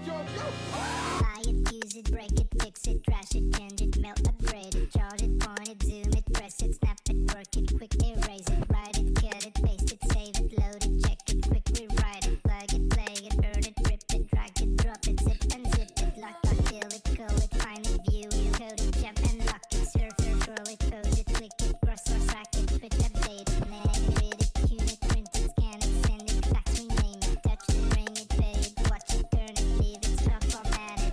Buy it, use it, break it, fix it, trash it, change it, melt, upgrade it, charge it, point it, zoom it, press it, snap it, work it, quick erase it, write it, cut it, paste it, save it, load it, check it, quick rewrite it, plug it, play it, burn it, rip it, drag it, drop it, zip and zip it, lock, fill it, call it, find it, view it, code it, jump and lock it, surf it, scroll it, pose it, click it, cross or track it, switch, update it, navigate it, tune it, print it, scan it, send it, fax, rename it, touch it, ring it, pay it, watch it, turn it, leave it, stop, format it.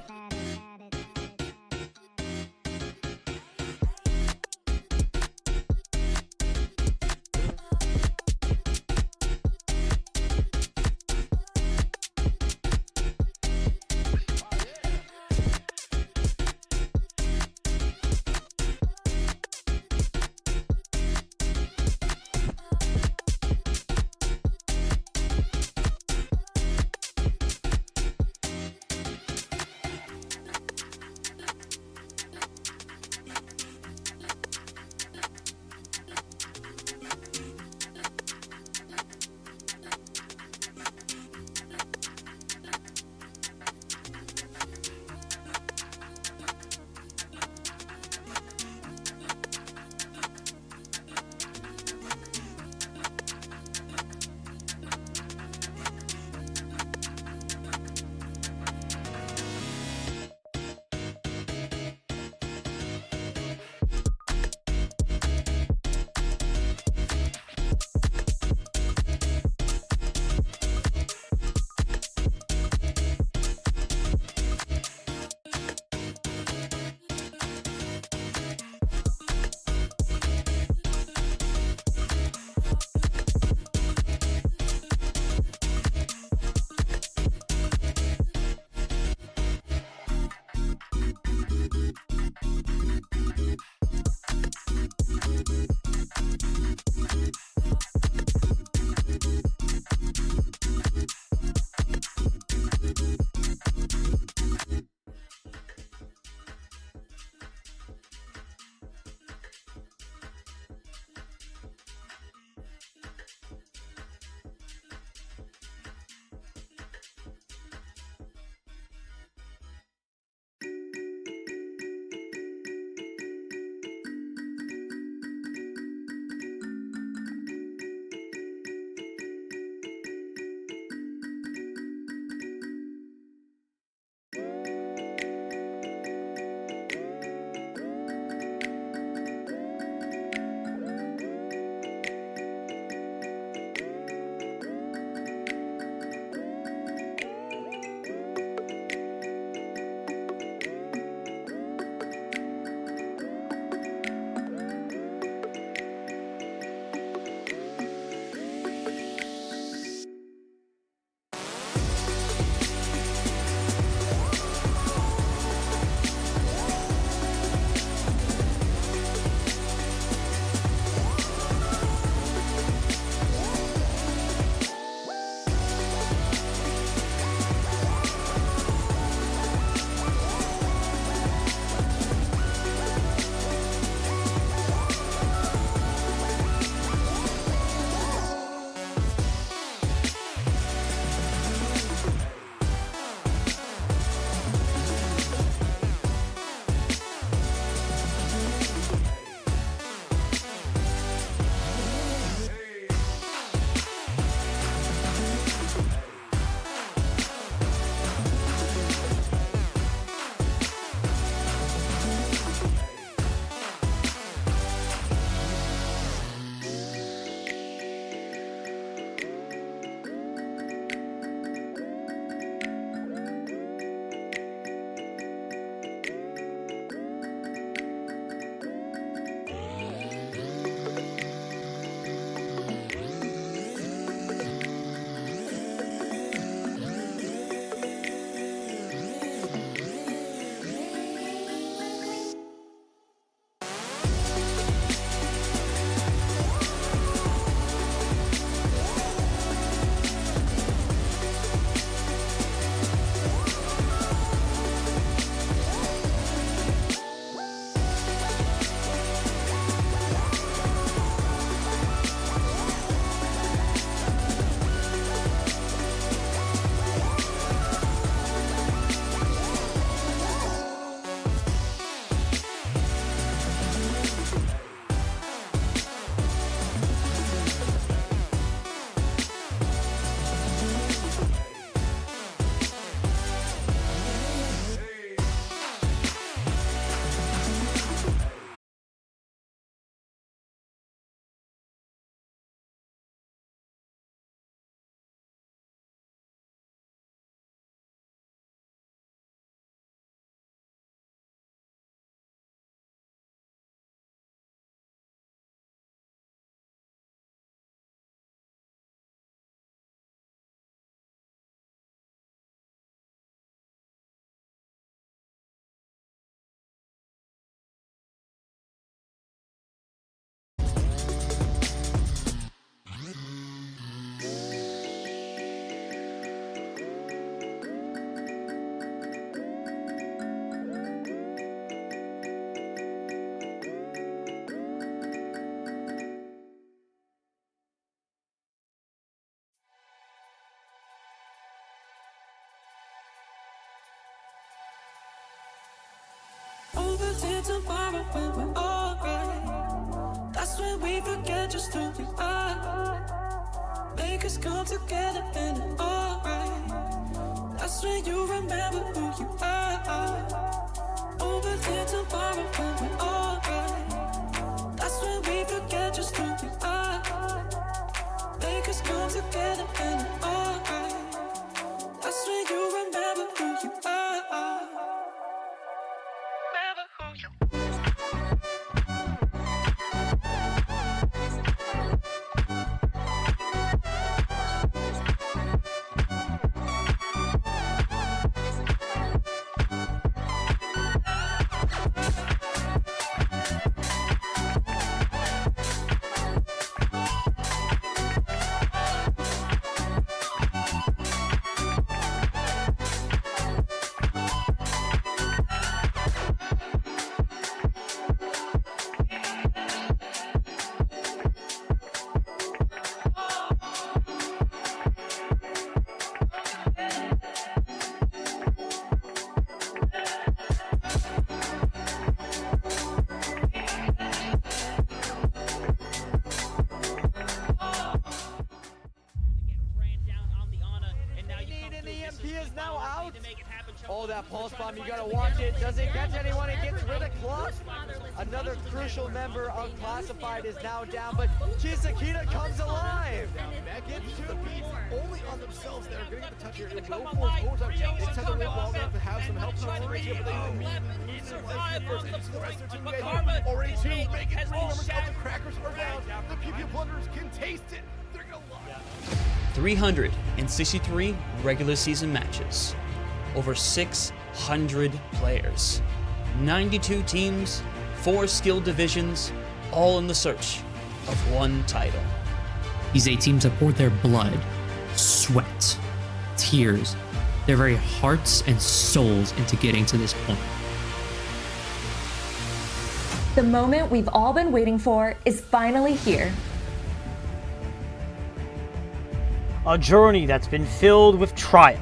Over there tomorrow when we're alright. That's when we forget just who we are. Make us come together and it's alright. That's when you remember who you are. Over there tomorrow when we're alright. That's when we forget just who we are. Make us come together and it's alright. That's when you remember who you are. Remember who you are. Oh, that pulse bomb, you gotta watch it. Does it catch anyone? It gets rid of Clock. Another crucial member of Classified is now down, but Chisakita comes alive. That gets to the beat only on themselves. They're getting the touch here. It will force overtime. It's had to wait long enough to have some help from right here, but they lose their life first. The rest of their team get already two. Make it 3 numbers of the Crackers are down. The PP Plunderers can taste it. They're gonna love it. 363 regular season matches, over 600 players, 92 teams, 4 skill divisions, all in the search of one title. These 8 teams have poured their blood, sweat, tears, their very hearts and souls into getting to this point. The moment we've all been waiting for is finally here. A journey that's been filled with triumph,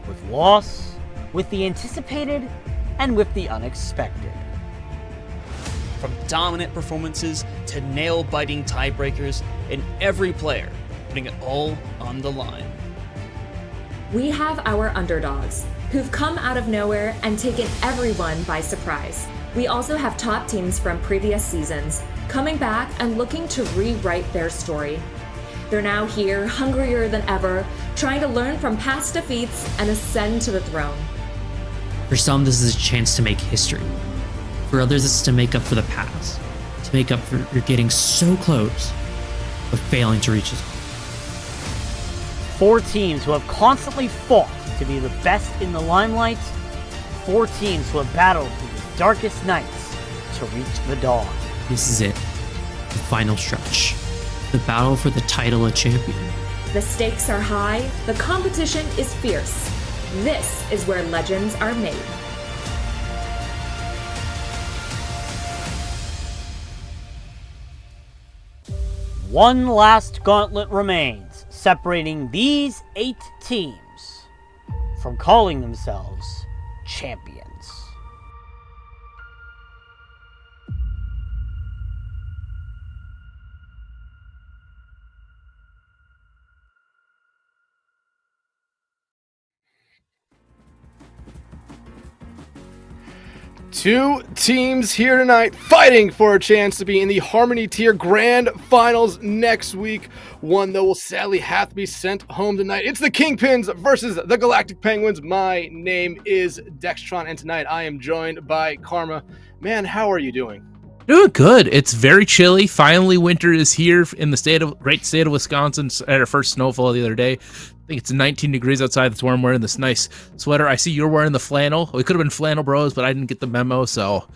with loss, with the anticipated, and with the unexpected. From dominant performances to nail-biting tiebreakers, and every player putting it all on the line. We have our underdogs, who've come out of nowhere and taken everyone by surprise. We also have top teams from previous seasons, coming back and looking to rewrite their story. They're now here, hungrier than ever, trying to learn from past defeats and ascend to the throne. For some, this is a chance to make history. For others, it's to make up for the past, to make up for you're getting so close, but failing to reach it. 4 teams who have constantly fought to be the best in the limelight. 4 teams who have battled through the darkest nights to reach the dawn. This is it, the final stretch, the battle for the title of champion. The stakes are high, the competition is fierce. This is where legends are made. One last gauntlet remains, separating these 8 teams from calling themselves champions. Two teams here tonight fighting for a chance to be in the Harmony Tier Grand Finals next week. One that will sadly have to be sent home tonight. It's the Kingpins versus the Galactic Penguins. My name is Dexatron, and tonight I am joined by Karma. Man, how are you doing? Doing good. It's very chilly. Finally, winter is here in the great state of Wisconsin. Had our first snowfall the other day. I think it's 19 degrees outside. That's why I'm wearing this nice sweater. I see you're wearing the flannel. We could have been flannel bros, but I didn't get the memo, so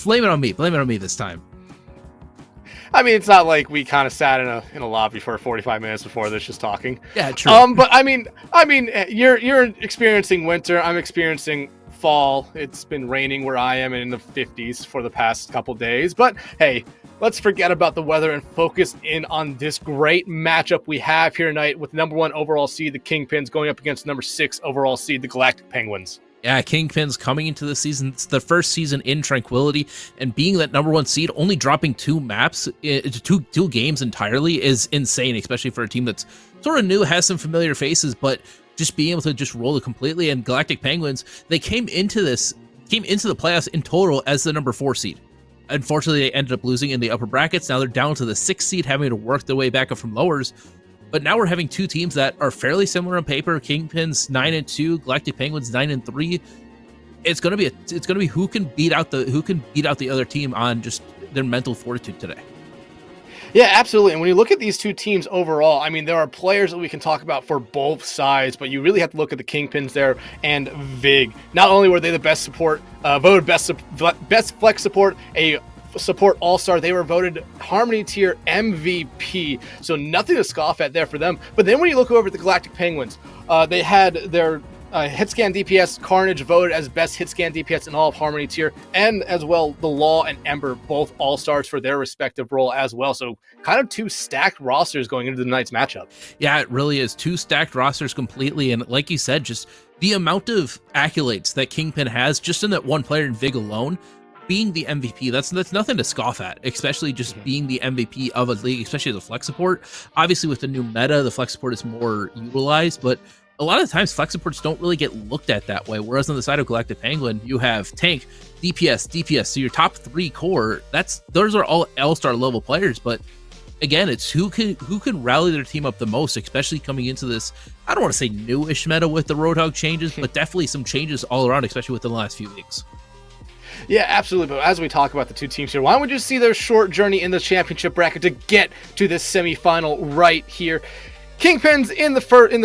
blame it on me. Blame it on me this time. I mean, it's not like we kind of sat in a lobby for 45 minutes before this just talking. Yeah, true. But I mean, you're experiencing winter. I'm experiencing fall. It's been raining where I am in the 50s for the past couple days. But hey, let's forget about the weather and focus in on this great matchup we have here tonight with number 1 overall seed, the Kingpins, going up against number 6 overall seed, the Galactic Penguins. Yeah, Kingpins coming into the season, it's the first season in Tranquility, and being that #1 seed, only dropping 2 maps, two games entirely is insane, especially for a team that's sort of new, has some familiar faces, but just being able to just roll it completely. And Galactic Penguins, they came into the playoffs in total as the #4 seed. Unfortunately, they ended up losing in the upper brackets. Now they're down to the 6th seed, having to work their way back up from lowers. But now we're having 2 teams that are fairly similar on paper. Kingpins 9-2, Galactic Penguins 9-3. It's gonna be who can beat out the other team on just their mental fortitude today. Yeah, absolutely. And when you look at these two teams overall, I mean, there are players that we can talk about for both sides, but you really have to look at the Kingpins there and Vig. Not only were they the best support, voted best flex support, a support all-star, they were voted Harmony Tier MVP, so nothing to scoff at there for them. But then when you look over at the Galactic Penguins, they had their hitscan DPS Carnage voted as best hitscan DPS in all of Harmony Tier, and as well the Law and Ember, both all-stars for their respective role as well. So kind of 2 stacked rosters going into the night's matchup. Yeah, it really is 2 stacked rosters completely, and like you said, just the amount of accolades that Kingpin has just in that one player in Vig alone, being the MVP, that's nothing to scoff at, especially just being the MVP of a league, especially as a flex support. Obviously, with the new meta, the flex support is more utilized, but a lot of times flex supports don't really get looked at that way. Whereas on the side of Galactic Penguin, you have tank, DPS. So your top 3 core, those are all all-star level players. But again, it's who can rally their team up the most, especially coming into this, I don't want to say newish meta with the Roadhog changes, but definitely some changes all around, especially within the last few weeks. Yeah, absolutely. But as we talk about the 2 teams here, why don't we just see their short journey in the championship bracket to get to this semifinal right here? Kingpins in the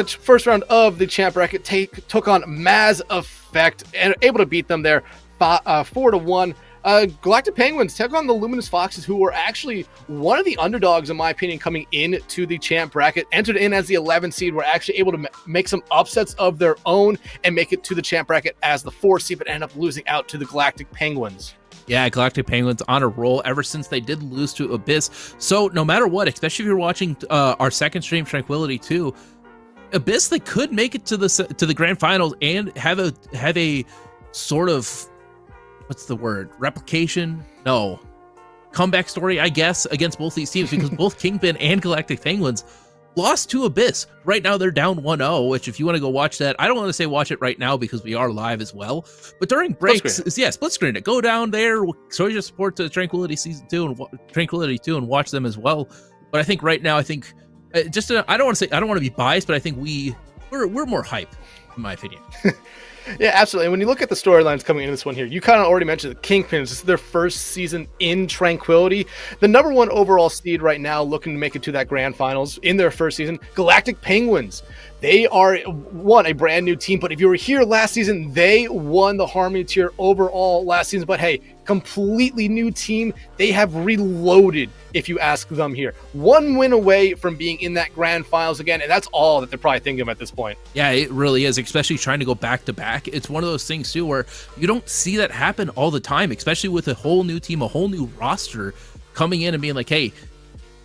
first round of the champ bracket took on Mass Effect and able to beat them there 4-1. Galactic Penguins took on the Luminous Foxes, who were actually one of the underdogs, in my opinion, coming into the champ bracket. Entered in as the 11th seed, were actually able to make some upsets of their own and make it to the champ bracket as the 4th seed, but end up losing out to the Galactic Penguins. Yeah, Galactic Penguins on a roll ever since they did lose to Abyss. So no matter what, especially if you're watching our second stream, Tranquility 2, Abyss, they could make it to the grand finals and have a sort of, what's the word? Replication? No. Comeback story, I guess, against both these teams, because both Kingpin and Galactic Penguins lost to Abyss. Right now, they're down 1-0, which if you want to go watch that, I don't want to say watch it right now because we are live as well. But during breaks, split screen it. Go down there, show your support to Tranquility Season 2 and Tranquility 2 and watch them as well. But I think right now, I don't want to be biased, but I think we're more hype, in my opinion. Yeah, absolutely. And when you look at the storylines coming into this one here, you kind of already mentioned the Kingpins. This is their first season in Tranquility. The #1 overall seed right now, looking to make it to that grand finals in their first season. Galactic Penguins. They are a brand new team, but if you were here last season, they won the Harmony Tier overall last season. But hey, completely new team. They have reloaded, if you ask them here. 1 win away from being in that grand finals again, and that's all that they're probably thinking of at this point. Yeah, it really is, especially trying to go back to back. It's one of those things too where you don't see that happen all the time, especially with a whole new team, a whole new roster coming in and being like, hey,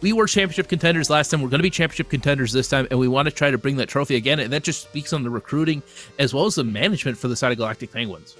we were championship contenders last time, we're going to be championship contenders this time, and we want to try to bring that trophy again. And that just speaks on the recruiting as well as the management for the side of Galactic Penguins.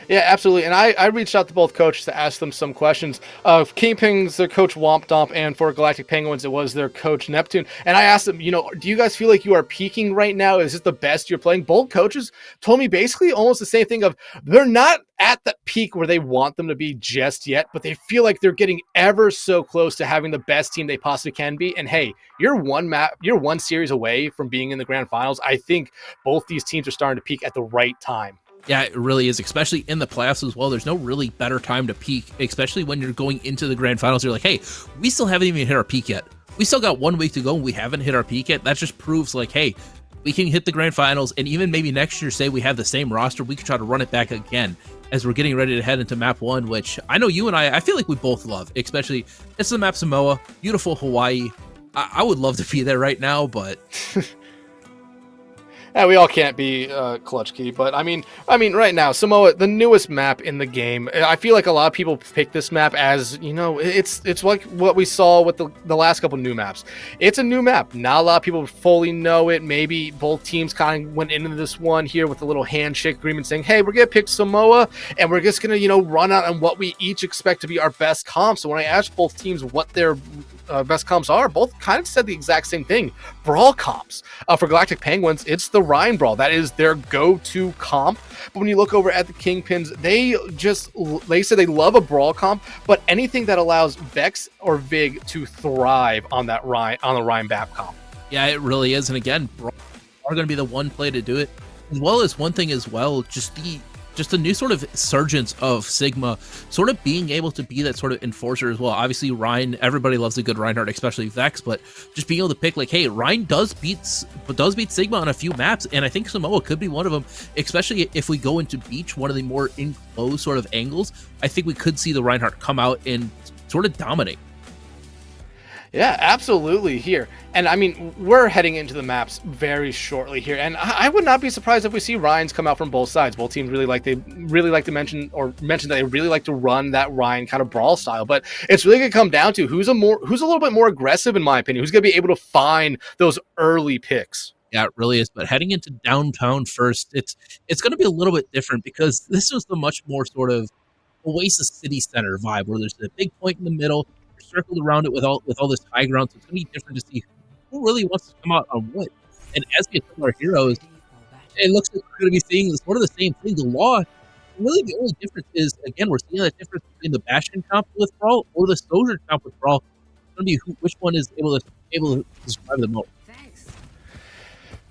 Yeah, absolutely. And I reached out to both coaches to ask them some questions. Kingpins, their coach Womp Domp, and for Galactic Penguins, it was their coach Neptune. And I asked them, do you guys feel like you are peaking right now? Is this the best you're playing? Both coaches told me basically almost the same thing of they're not at the peak where they want them to be just yet, but they feel like they're getting ever so close to having the best team they possibly can be. And hey, you're one series away from being in the grand finals. I think both these teams are starting to peak at the right time. Yeah, it really is, especially in the playoffs as well. There's no really better time to peak, especially when you're going into the grand finals. You're like, hey, we still haven't even hit our peak yet. We still got 1 week to go and we haven't hit our peak yet. That just proves like, hey, we can hit the grand finals, and even maybe next year, say we have the same roster, we can try to run it back again as we're getting ready to head into map 1, which I know you and I feel like we both love, especially it's the map Samoa, beautiful Hawaii. I would love to be there right now, but... We all can't be Clutch Key, but I mean, right now, Samoa, the newest map in the game. I feel like a lot of people pick this map as, it's like what we saw with the last couple new maps. It's a new map. Not a lot of people fully know it. Maybe both teams kind of went into this one here with a little handshake agreement saying, hey, we're going to pick Samoa, and we're just going to, run out on what we each expect to be our best comp. So when I asked both teams what their best comps are, both kind of said the exact same thing. Brawl comps. For Galactic Penguins, it's the Rhine Brawl. That is their go-to comp. But when you look over at the Kingpins, they said they love a brawl comp, but anything that allows Vex or Vig to thrive on the Rhine BAP comp. Yeah, it really is. And again, Brawl are going to be the one play to do it. As well as one thing as well, just the new sort of surgence of Sigma sort of being able to be that sort of enforcer as well. Obviously, Rhine, everybody loves a good Reinhardt, especially Vex, but just being able to pick like, hey, Rhine does beat Sigma on a few maps, and I think Samoa could be one of them, especially if we go into Beach, one of the more enclosed sort of angles. I think we could see the Reinhardt come out and sort of dominate. Yeah, absolutely here. And I mean, we're heading into the maps very shortly here, and I would not be surprised if we see Rhines come out from both sides. Both teams really like to mention that they really like to run that Rhine kind of brawl style, but it's really going to come down to who's a little bit more aggressive, in my opinion, who's going to be able to find those early picks. Yeah, it really is. But heading into downtown first, it's going to be a little bit different because this was the much more sort of Oasis City Center vibe, where there's a big point in the middle, circled around it with all this high ground. So it's going to be different to see who really wants to come out on what. And as we have our heroes, it looks like we're going to be seeing sort of the same thing. The Law, really the only difference is, again, we're seeing that difference between the Bastion comp with Brawl or the Soldier comp with Brawl. It's going to be which one is able to describe the most.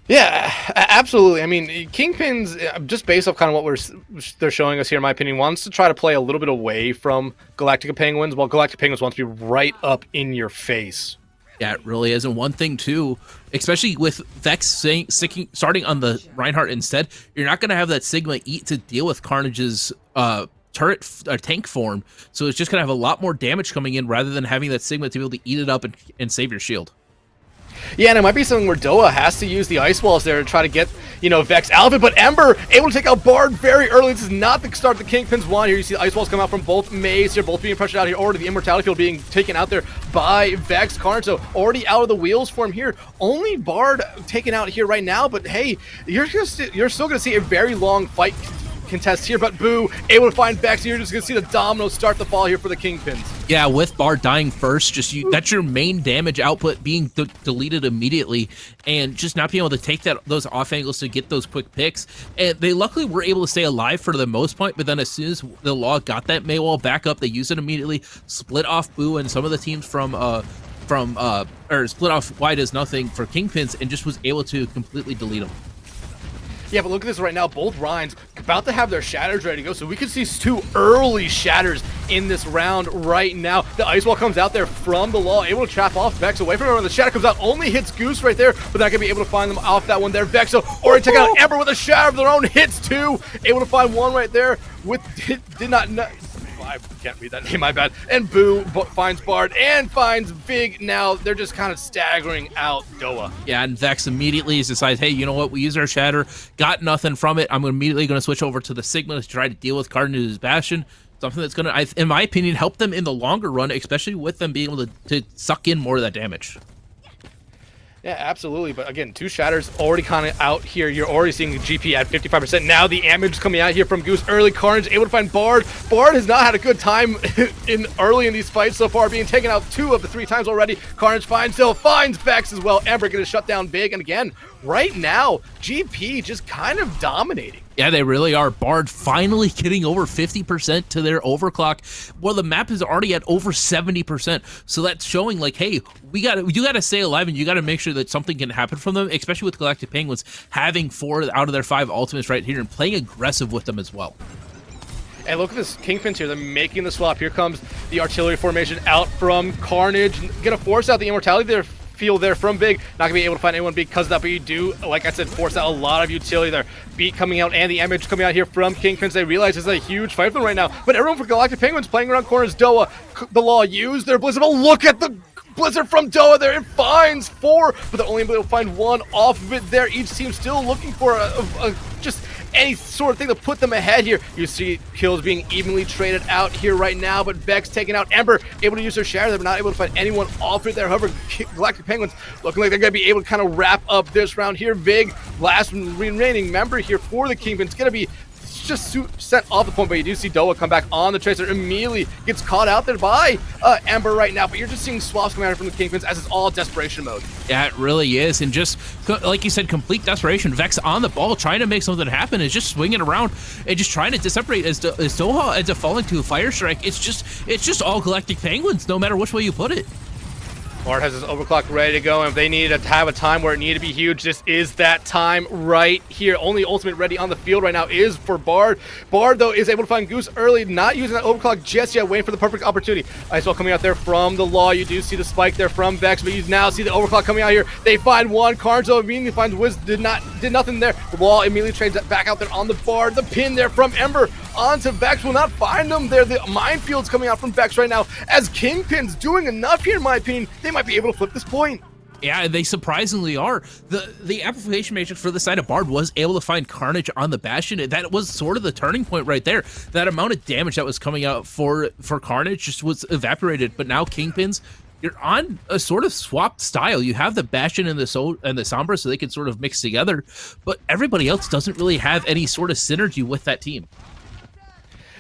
Yeah, absolutely. I mean, Kingpins, just based off kind of what they're showing us here, in my opinion, wants to try to play a little bit away from Galactic Penguins, while Galactic Penguins wants to be right up in your face. Yeah, it really is. And one thing, too, especially with Vex starting on the Reinhardt instead, you're not going to have that Sigma eat to deal with Carnage's tank form. So it's just going to have a lot more damage coming in rather than having that Sigma to be able to eat it up and save your shield. Yeah, and it might be something where Doa has to use the Ice Walls there to try to get, Vex out of it, but Ember able to take out Bard very early. This is not the start the Kingpins want here. You see the Ice Walls come out from both Maze here, both being pressured out here, already the Immortality Field being taken out there by Vex. Carnage, so already out of the wheels for him here. Only Bard taken out here right now, but hey, you're still going to see a very long fight contest here, but Boo able to find Vex. You're just gonna see the dominoes start to fall here for the Kingpins. Yeah, with Bard dying first, that's your main damage output being deleted immediately, and just not being able to take those off angles to get those quick picks. And they luckily were able to stay alive for the most part, but then as soon as the Law got that Maywall back up, they used it immediately, split off Boo and some of the teams or split off Wide as Nothing for Kingpins, and just was able to completely delete them. Yeah, but look at this right now. Both Rhines about to have their shatters ready to go. So we can see two early shatters in this round right now. The Ice Wall comes out there from the Law, able to trap off Vex away from her. The shatter comes out, only hits Goose right there, but not gonna be able to find them off that one there. Vex, so already take out Ember with a shatter of their own, hits two, able to find one right there with did not know. I can't read that name, my bad. And Boo finds Bard and finds Vig. Now they're just kind of staggering out Doa. Yeah, and Vex immediately decides, hey, you know what? We used our shatter, got nothing from it. I'm immediately going to switch over to the Sigma to try to deal with Carnage's Bastion. Something that's going to, in my opinion, help them in the longer run, especially with them being able to suck in more of that damage. Yeah, absolutely. But again, two shatters already kind of out here. You're already seeing GP at 55%. Now the damage coming out here from Goose. Early Carnage able to find Bard. Bard has not had a good time early in these fights so far, being taken out 2 of the 3 times already. Carnage finds Vex as well. Ember going to shut down Big. And again, right now, GP just kind of dominating. Yeah, they really are. Bard finally getting over 50% to their overclock. Well, the map is already at over 70%. So that's showing like, hey, you gotta stay alive, and you gotta make sure that something can happen from them, especially with Galactic Penguins having 4 out of their 5 ultimates right here and playing aggressive with them as well. And look at this Kingpins here. They're making the swap. Here comes the artillery formation out from Carnage. Gonna force out the Immortality there. Field there from Big, not gonna be able to find anyone because of that, but you do, like I said, force out a lot of utility there. Beat coming out and the image coming out here from Kingpins. They realize it's a huge fight for them right now, but everyone for Galactic Penguins playing around corners. Doa, the Law use their Blizzard, but look at the Blizzard from Doa there. It finds 4, but they're only able to find 1 off of it there. Each team still looking for just any sort of thing to put them ahead here. You see kills being evenly traded out here right now, but Vex taking out Ember, able to use their shatter. They're not able to find anyone off it there. However, Galactic Penguins looking like they're going to be able to kind of wrap up this round here. Vig, last remaining member here for the Kingpins, going to be just sent off the point, but you do see Doa come back on the tracer, immediately gets caught out there by Ember right now, but you're just seeing swaps coming out from the Kingpins as it's all desperation mode. Yeah, it really is, and just like you said, complete desperation. Vex on the ball, trying to make something happen, is just swinging around and just trying to separate as Doha ends up falling to a fire strike. It's just all Galactic Penguins, no matter which way you put it. Bard has his overclock ready to go, and if they need to have a time where it needed to be huge, this is that time right here. Only ultimate ready on the field right now is for Bard. Bard, though, is able to find Goose early, not using that overclock just yet, waiting for the perfect opportunity. Ice Wall coming out there from the Law. You do see the spike there from Vex, but you now see the overclock coming out here. They find 1. Carnes, though, immediately finds Wiz, did nothing there. The Wall immediately trades that back out there on the Bard. The pin there from Ember onto Vex will not find them there. The minefield's coming out from Vex right now, as Kingpins doing enough here, in my opinion. They might be able to flip this point. Yeah, they surprisingly are. The amplification matrix for the side of Bard was able to find Carnage on the Bastion. That was sort of the turning point right there. That amount of damage that was coming out for Carnage just was evaporated. But now Kingpins, you're on a sort of swapped style. You have the Bastion and the Sombra, so they can sort of mix together. But everybody else doesn't really have any sort of synergy with that team.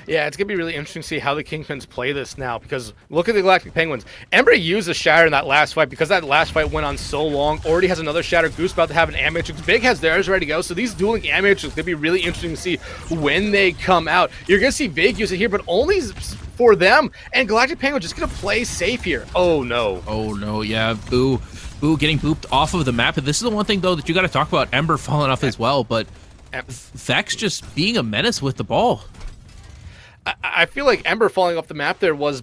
Yeah, it's going to be really interesting to see how the Kingpins play this now, because look at the Galactic Penguins. Ember used a shatter in that last fight because that last fight went on so long. Already has another shatter. Goose about to have an Amatrix. Big has theirs ready to go. So these dueling Amatrix going to be really interesting to see when they come out. You're going to see Vig use it here, but only for them. And Galactic Penguin just going to play safe here. Oh, no. Oh, no. Yeah, Boo getting booped off of the map. And this is the one thing, though, that you got to talk about. Ember falling off as well, but Vex just being a menace with the ball. I feel like Ember falling off the map there was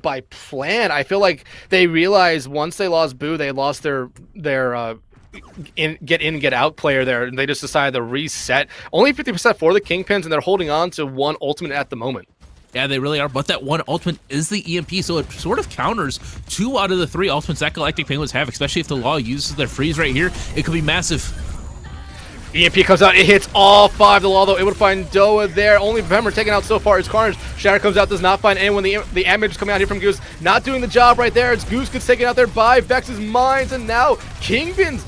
by plan. I feel like they realized once they lost Boo, they lost their get in, get out player there, and they just decided to reset. Only 50% for the Kingpins, and they're holding on to 1 ultimate at the moment. Yeah, they really are, but that 1 ultimate is the EMP, so it sort of counters 2 out of the 3 ultimates that Galactic Penguins have, especially if the Law uses their freeze right here. It could be massive. EMP comes out, it hits all 5. The Law, though, able to find Doa there. Only member taken out so far is Carnage. Shatter comes out, does not find anyone. The damage is coming out here from Goose. Not doing the job right there. It's Goose gets taken out there by Vex's Mines, and now Kingpins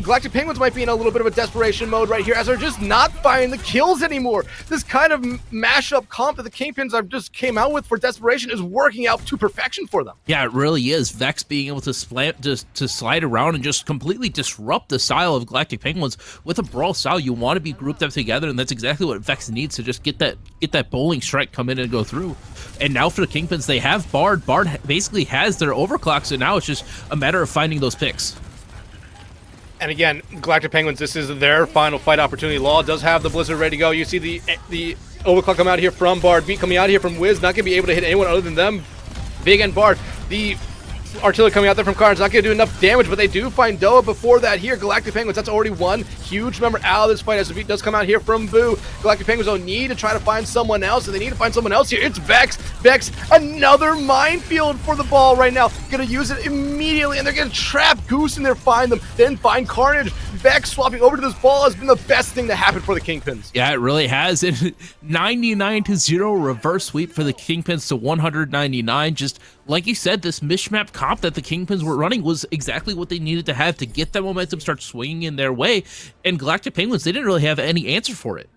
Galactic Penguins might be in a little bit of a desperation mode right here, as they're just not finding the kills anymore. This kind of mashup comp that the Kingpins have just came out with for desperation is working out to perfection for them. Yeah, it really is. Vex being able to slide around and just completely disrupt the style of Galactic Penguins with a brawl style. You want to be grouped up together, and that's exactly what Vex needs to just get that bowling strike come in and go through. And now for the Kingpins, they have Bard. Bard basically has their overclock, so now it's just a matter of finding those picks. And again, Galactic Penguins, this is their final fight opportunity. Law does have the Blizzard ready to go. You see the overclock coming out here from Bard, Beat coming out here from Wiz, not going to be able to hit anyone other than them. Big and Bard. The artillery coming out there from Carnes, not going to do enough damage, but they do find Doa before that here. Galactic Penguins, that's already 1 huge member out of this fight, as the beat does come out here from Boo. Galactic Penguins don't need to try to find someone else, and they need to find someone else here. It's Vex. Vex, another minefield for the ball right now. Going to use it immediately, and they're going to trap Goose in there, find them, then find Carnage. Vex swapping over to this ball has been the best thing to happen for the Kingpins. Yeah, it really has. And 99-0 reverse sweep for the Kingpins to 199. Just like you said, this mishmap comp that the Kingpins were running was exactly what they needed to have to get that momentum start swinging in their way. And Galactic Penguins, they didn't really have any answer for it.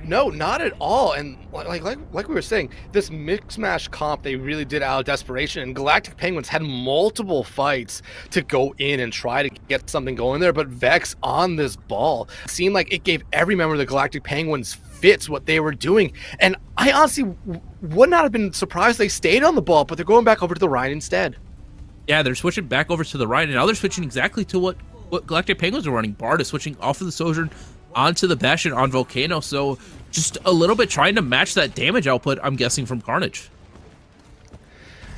No, not at all. And like we were saying, this mix mash comp they really did out of desperation, and Galactic Penguins had multiple fights to go in and try to get something going there, but Vex on this ball seemed like it gave every member of the Galactic Penguins fits what they were doing. And I honestly would not have been surprised they stayed on the ball, but they're going back over to the Rhine instead. Yeah, they're switching back over to the Rhine, and now they're switching exactly to what Galactic Penguins are running. Bard is switching off of the Sojourn onto the Bastion on Volcano, so just a little bit trying to match that damage output, I'm guessing, from Carnage.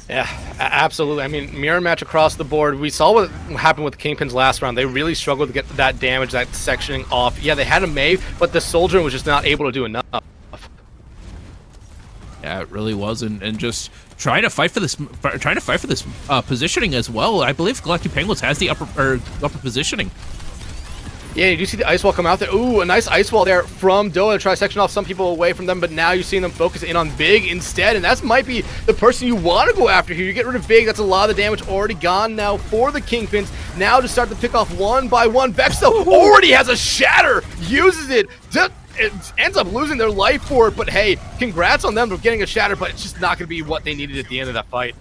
Yeah, absolutely. I mean, mirror match across the board. We saw what happened with the Kingpins last round. They really struggled to get that damage, that sectioning off. Yeah, they had a Mave, but the Soldier was just not able to do enough. Yeah, it really was, and just trying to fight for this, positioning as well. I believe Galactic Penguins has the upper positioning. Yeah, you do see the ice wall come out there. Ooh, a nice ice wall there from Doa to try to section off some people away from them, but now you're seeing them focus in on Big instead, and that might be the person you want to go after here. You get rid of Big, that's a lot of the damage already gone now for the Kingpins. Now to start to pick off one by one. Vex, though, already has a Shatter, uses it, it ends up losing their life for it, but hey, congrats on them for getting a Shatter, but it's just not going to be what they needed at the end of that fight.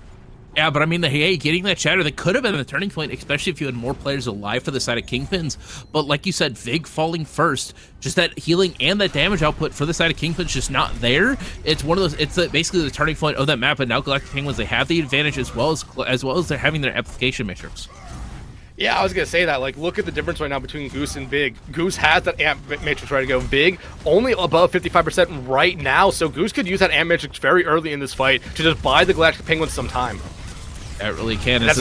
Yeah, but I mean, hey, getting that Shatter, that could have been the turning point, especially if you had more players alive for the side of Kingpins. But like you said, Vig falling first, just that healing and that damage output for the side of Kingpins just not there. It's one of those. It's basically the turning point of that map. And now Galactic Penguins, they have the advantage as well as they're having their amplification matrix. Yeah, I was gonna say that. Like, look at the difference right now between Goose and Big. Goose has that amp matrix ready to go. Big only above 55% right now, so Goose could use that amp matrix very early in this fight to just buy the Galactic Penguins some time. That really can. That's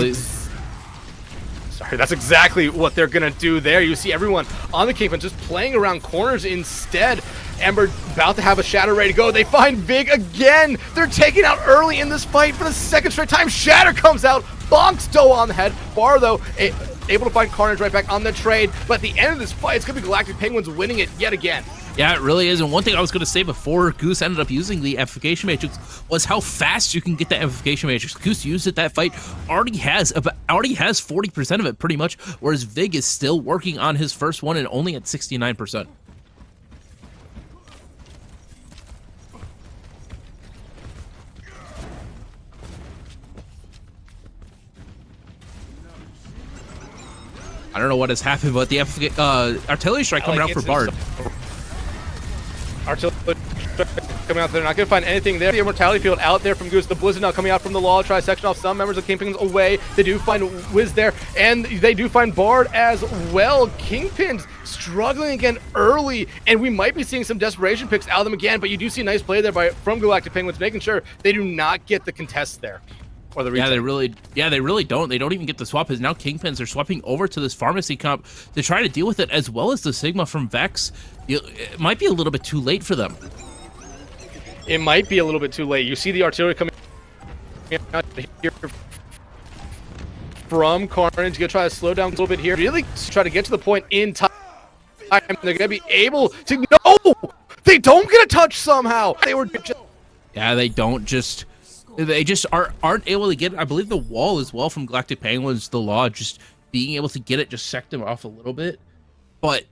exactly what they're gonna do there. You see everyone on the Kingpin just playing around corners instead. Ember about to have a Shatter ready to go. They find Vig again. They're taken out early in this fight for the second straight time. Shatter comes out, bonks Doa on the head. Bar, though, able to find Carnage right back on the trade. But at the end of this fight, it's going to be Galactic Penguins winning it yet again. Yeah, it really is. And one thing I was going to say before Goose ended up using the amplification matrix was how fast you can get that amplification matrix. Goose used it that fight, already has 40% of it pretty much, whereas Vig is still working on his first one and only at 69%. I don't know what has happened, but the artillery strike coming out for Bard. Artillery coming out there, not going to find anything there. The Immortality Field out there from Goose. The Blizzard now coming out from the Law, try to section off some members of Kingpins away. They do find Wiz there, and they do find Bard as well. Kingpins struggling again early, and we might be seeing some desperation picks out of them again, but you do see a nice play there from Galactic Penguins, making sure they do not get the contest there. Or the yeah, they really don't. They don't even get the swap, because now Kingpins are swapping over to this pharmacy comp to try to deal with it, as well as the Sigma from Vex. It might be a little bit too late for them. It might be a little bit too late. You see the artillery coming out here from Carnage. Gonna try to slow down a little bit here. Really try to get to the point in time. They're gonna be able to. No, they don't get a touch somehow. They were just. Yeah, they don't just. They just aren't able to get it. I believe the wall as well from Galactic Penguins, the Law, just being able to get it just sect them off a little bit. But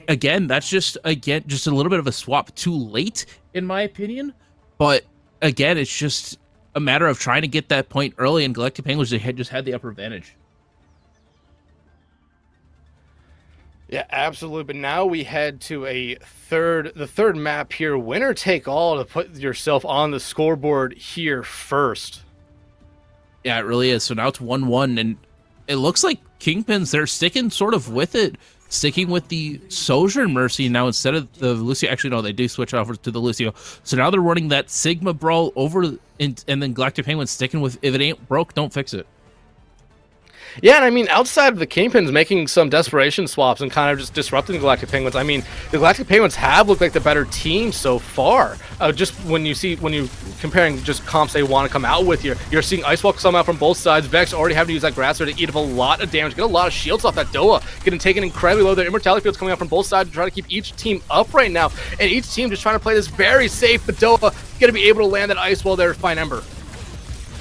again, that's just a little bit of a swap too late, in my opinion. But again, it's just a matter of trying to get that point early, and Galactic Penguins just had the upper advantage. Yeah, absolutely. But now we head to the third map here. Winner take all to put yourself on the scoreboard here first. Yeah, it really is. So now it's 1-1, and it looks like Kingpins, they're sticking sort of with it, sticking with the Sojourn Mercy now instead of the Lucio. Actually, no, they do switch over to the Lucio. So now they're running that Sigma Brawl over, and then Galactic Penguins sticking with, if it ain't broke, don't fix it. Yeah, and I mean, outside of the Kingpins making some desperation swaps and kind of just disrupting the Galactic Penguins, I mean, the Galactic Penguins have looked like the better team so far. Just when you comparing just comps they want to come out with, you're seeing Ice Walk come out from both sides. Vex already having to use that Grasser to eat up a lot of damage, get a lot of shields off that Doa, getting taken incredibly low. Their Immortality Field's coming out from both sides to try to keep each team up right now, and each team just trying to play this very safe, but Doa going to be able to land that Ice Wall there to find Ember.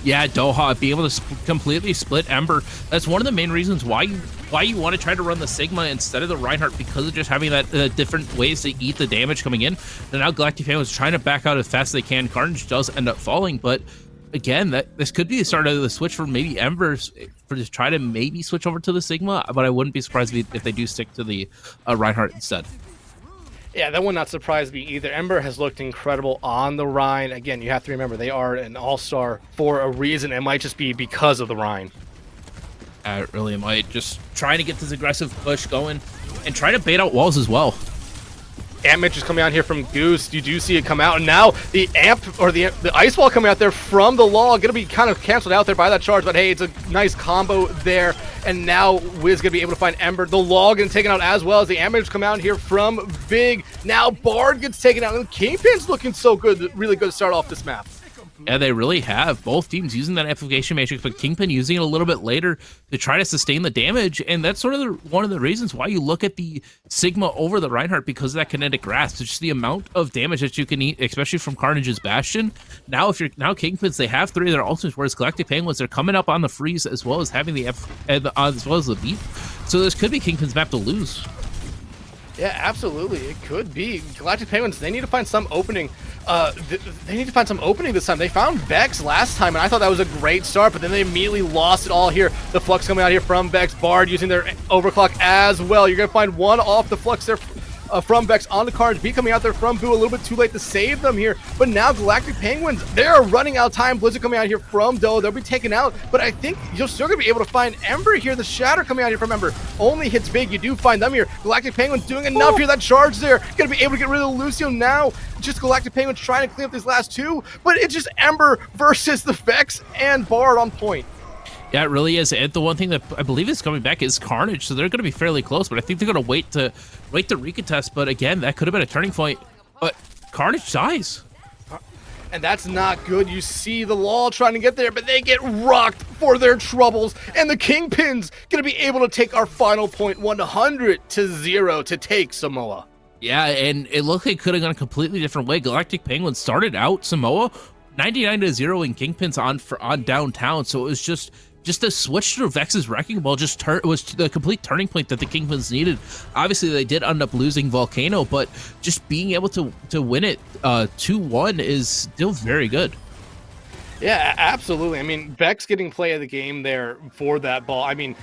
Yeah, Doha, be able to completely split Ember. That's one of the main reasons why you want to try to run the Sigma instead of the Reinhardt, because of just having that different ways to eat the damage coming in. And now Galactic Penguins trying to back out as fast as they can. Carnage does end up falling, but again, this could be the start of the switch for maybe Embers, for just try to maybe switch over to the Sigma, but I wouldn't be surprised if they do stick to the Reinhardt instead. Yeah, that would not surprise me either. Ember has looked incredible on the Rhine. Again, you have to remember, they are an all-star for a reason. It might just be because of the Rhine. It really might. Just trying to get this aggressive push going and try to bait out walls as well. Amp Mitch is coming out here from Goose. You do see it come out, and now the amp, or the ice wall coming out there from the Law, gonna be kind of canceled out there by that charge, but hey, it's a nice combo there, and now Wiz gonna be able to find Ember. The Law getting taken out as well as the Amp Mitch come out here from Big. Now Bard gets taken out, and Kingpin's looking so good, really good to start off this map. Yeah, they really have. Both teams using that amplification matrix, but Kingpin using it a little bit later to try to sustain the damage. And that's sort of one of the reasons why you look at the Sigma over the Reinhardt, because of that kinetic grasp. It's just the amount of damage that you can eat, especially from Carnage's Bastion. Now, if you're Kingpins, they have 3 of their ultimates, whereas Galactic Penguins, they're coming up on the freeze as well as having the as well as the beat. So this could be Kingpin's map to lose. Yeah, absolutely. It could be. Galactic Penguins, they need to find some opening. They need to find some opening this time. They found Vex last time, and I thought that was a great start, but then they immediately lost it all here. The Flux coming out here from Vex. Bard using their overclock as well. You're going to find one off the Flux there from Vex on the Carnage. B coming out there from Boo, a little bit too late to save them here. But now Galactic Penguins, they're running out of time. Blizzard coming out here from Doe. They'll be taken out. But I think you're still going to be able to find Ember here. The Shatter coming out here from Ember only hits big. You do find them here. Galactic Penguins doing enough here. That charge there. Going to be able to get rid of Lucio now. Just Galactic Penguins trying to clean up these last 2. But it's just Ember versus the Vex and Bard on point. Yeah, it really is. And the one thing that I believe is coming back is Carnage, so they're going to be fairly close, but I think they're going to wait to recontest. But again, that could have been a turning point. But Carnage dies. And that's not good. You see the Law trying to get there, but they get rocked for their troubles. And the Kingpins going to be able to take our final point 100-0 to take Samoa. Yeah, and it looked like it could have gone a completely different way. Galactic Penguins started out Samoa 99-0 in Kingpins on downtown, so it was just a switch to Vex's Wrecking Ball was the complete turning point that the Kingpins needed. Obviously, they did end up losing Volcano, but just being able to win it 2-1 is still very good. Yeah, absolutely. I mean, Vex getting play of the game there for that ball. I mean,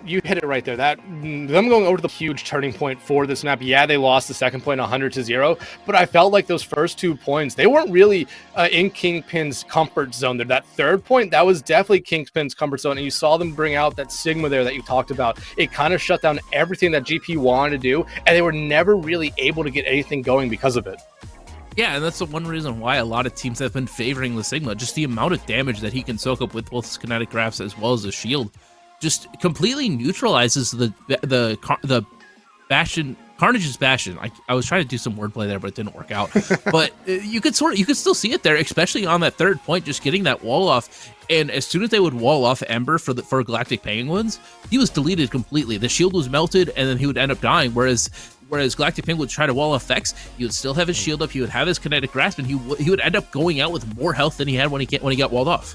you hit it right there. Them going over to the huge turning point for this map. Yeah, they lost the second point 100-0, but I felt like those first 2 points, they weren't really in Kingpin's comfort zone there. That third point, that was definitely Kingpin's comfort zone, and you saw them bring out that Sigma there that you talked about. It kind of shut down everything that GP wanted to do, and they were never really able to get anything going because of it. Yeah, and that's the one reason why a lot of teams have been favoring the Sigma. Just the amount of damage that he can soak up with both his kinetic grasp as well as the shield just completely neutralizes the Bastion, Carnage's Bastion. I was trying to do some wordplay there, but it didn't work out. But you could still see it there, especially on that third point, just getting that wall off. And as soon as they would wall off Ember for Galactic Penguins, he was deleted completely. The shield was melted, and then he would end up dying. Whereas Galactic Penguin would try to wall off Vex, he would still have his shield up, he would have his kinetic grasp, and he would end up going out with more health than he had when he got walled off.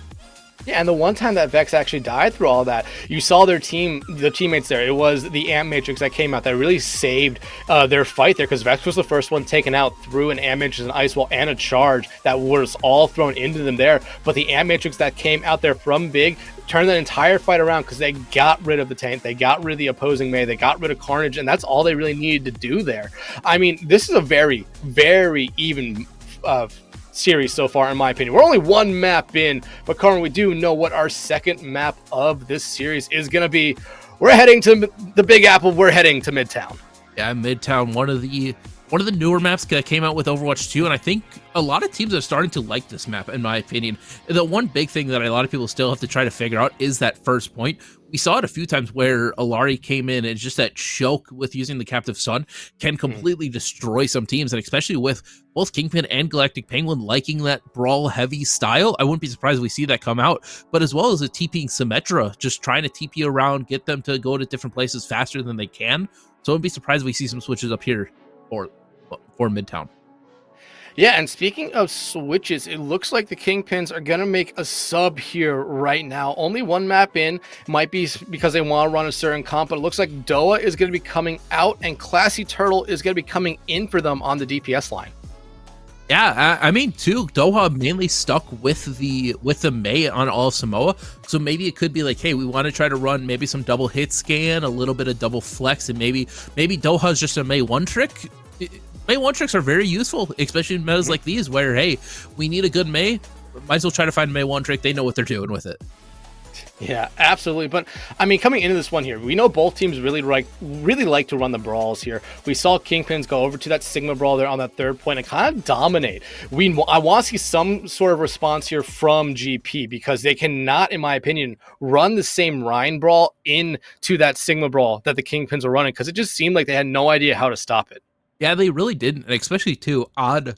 Yeah, and the one time that Vex actually died through all that, you saw the teammates there. It was the Amp Matrix that came out that really saved their fight there, because Vex was the first one taken out through an Amp Matrix, an Ice Wall, and a charge that was all thrown into them there. But the Amp Matrix that came out there from Big turned the entire fight around, because they got rid of the tank, they got rid of the opposing Mei, they got rid of Carnage, and that's all they really needed to do there. I mean, this is a very, very even series so far, in my opinion. We're only 1 map in, but Carmen, we do know what our second map of this series is going to be. We're heading to the Big Apple. We're heading to Midtown. Yeah, Midtown, one of the newer maps that came out with Overwatch 2, and I think a lot of teams are starting to like this map, in my opinion. The one big thing that a lot of people still have to try to figure out is that first point. We saw it a few times where Alari came in, and just that choke with using the Captive Sun can completely destroy some teams, and especially with both Kingpin and Galactic Penguin liking that brawl-heavy style, I wouldn't be surprised if we see that come out. But as well as a TPing Symmetra, just trying to TP around, get them to go to different places faster than they can. So I wouldn't be surprised if we see some switches up here for Midtown. Yeah, and speaking of switches, it looks like the Kingpins are going to make a sub here right now. Only 1 map in, might be because they want to run a certain comp, but it looks like Doa is going to be coming out, and Classy Turtle is going to be coming in for them on the DPS line. Yeah, I mean, too, Doha mainly stuck with the Mei on all of Samoa, so maybe it could be like, hey, we want to try to run maybe some double hit scan, a little bit of double flex, and maybe Doha's just a Mei 1 trick. Mei 1 tricks are very useful, especially in metas like these, where, hey, we need a good Mei, might as well try to find a Mei 1 trick. They know what they're doing with it. Yeah, absolutely. But I mean, coming into this one here, we know both teams really like to run the brawls here. We saw Kingpins go over to that Sigma brawl there on that third point and kind of dominate. I want to see some sort of response here from GP, because they cannot, in my opinion, run the same Rhine brawl into that Sigma brawl that the Kingpins are running, because it just seemed like they had no idea how to stop it. Yeah, they really didn't, and especially too odd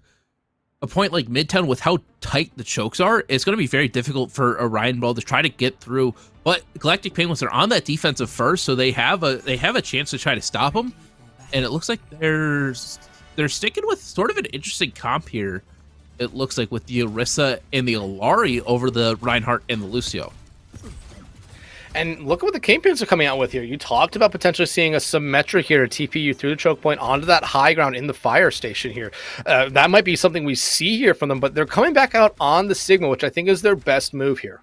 a point like Midtown, with how tight the chokes are, it's going to be very difficult for Orion Ball to try to get through. But Galactic Penguins are on that defensive first, so they have a chance to try to stop them. And it looks like they're sticking with sort of an interesting comp here. It looks like with the Orisa and the Alari over the Reinhardt and the Lucio. And look at what the Kingpins are coming out with here. You talked about potentially seeing a Symmetra here to TP you through the choke point onto that high ground in the fire station here. That might be something we see here from them, but they're coming back out on the Sigma, which I think is their best move here.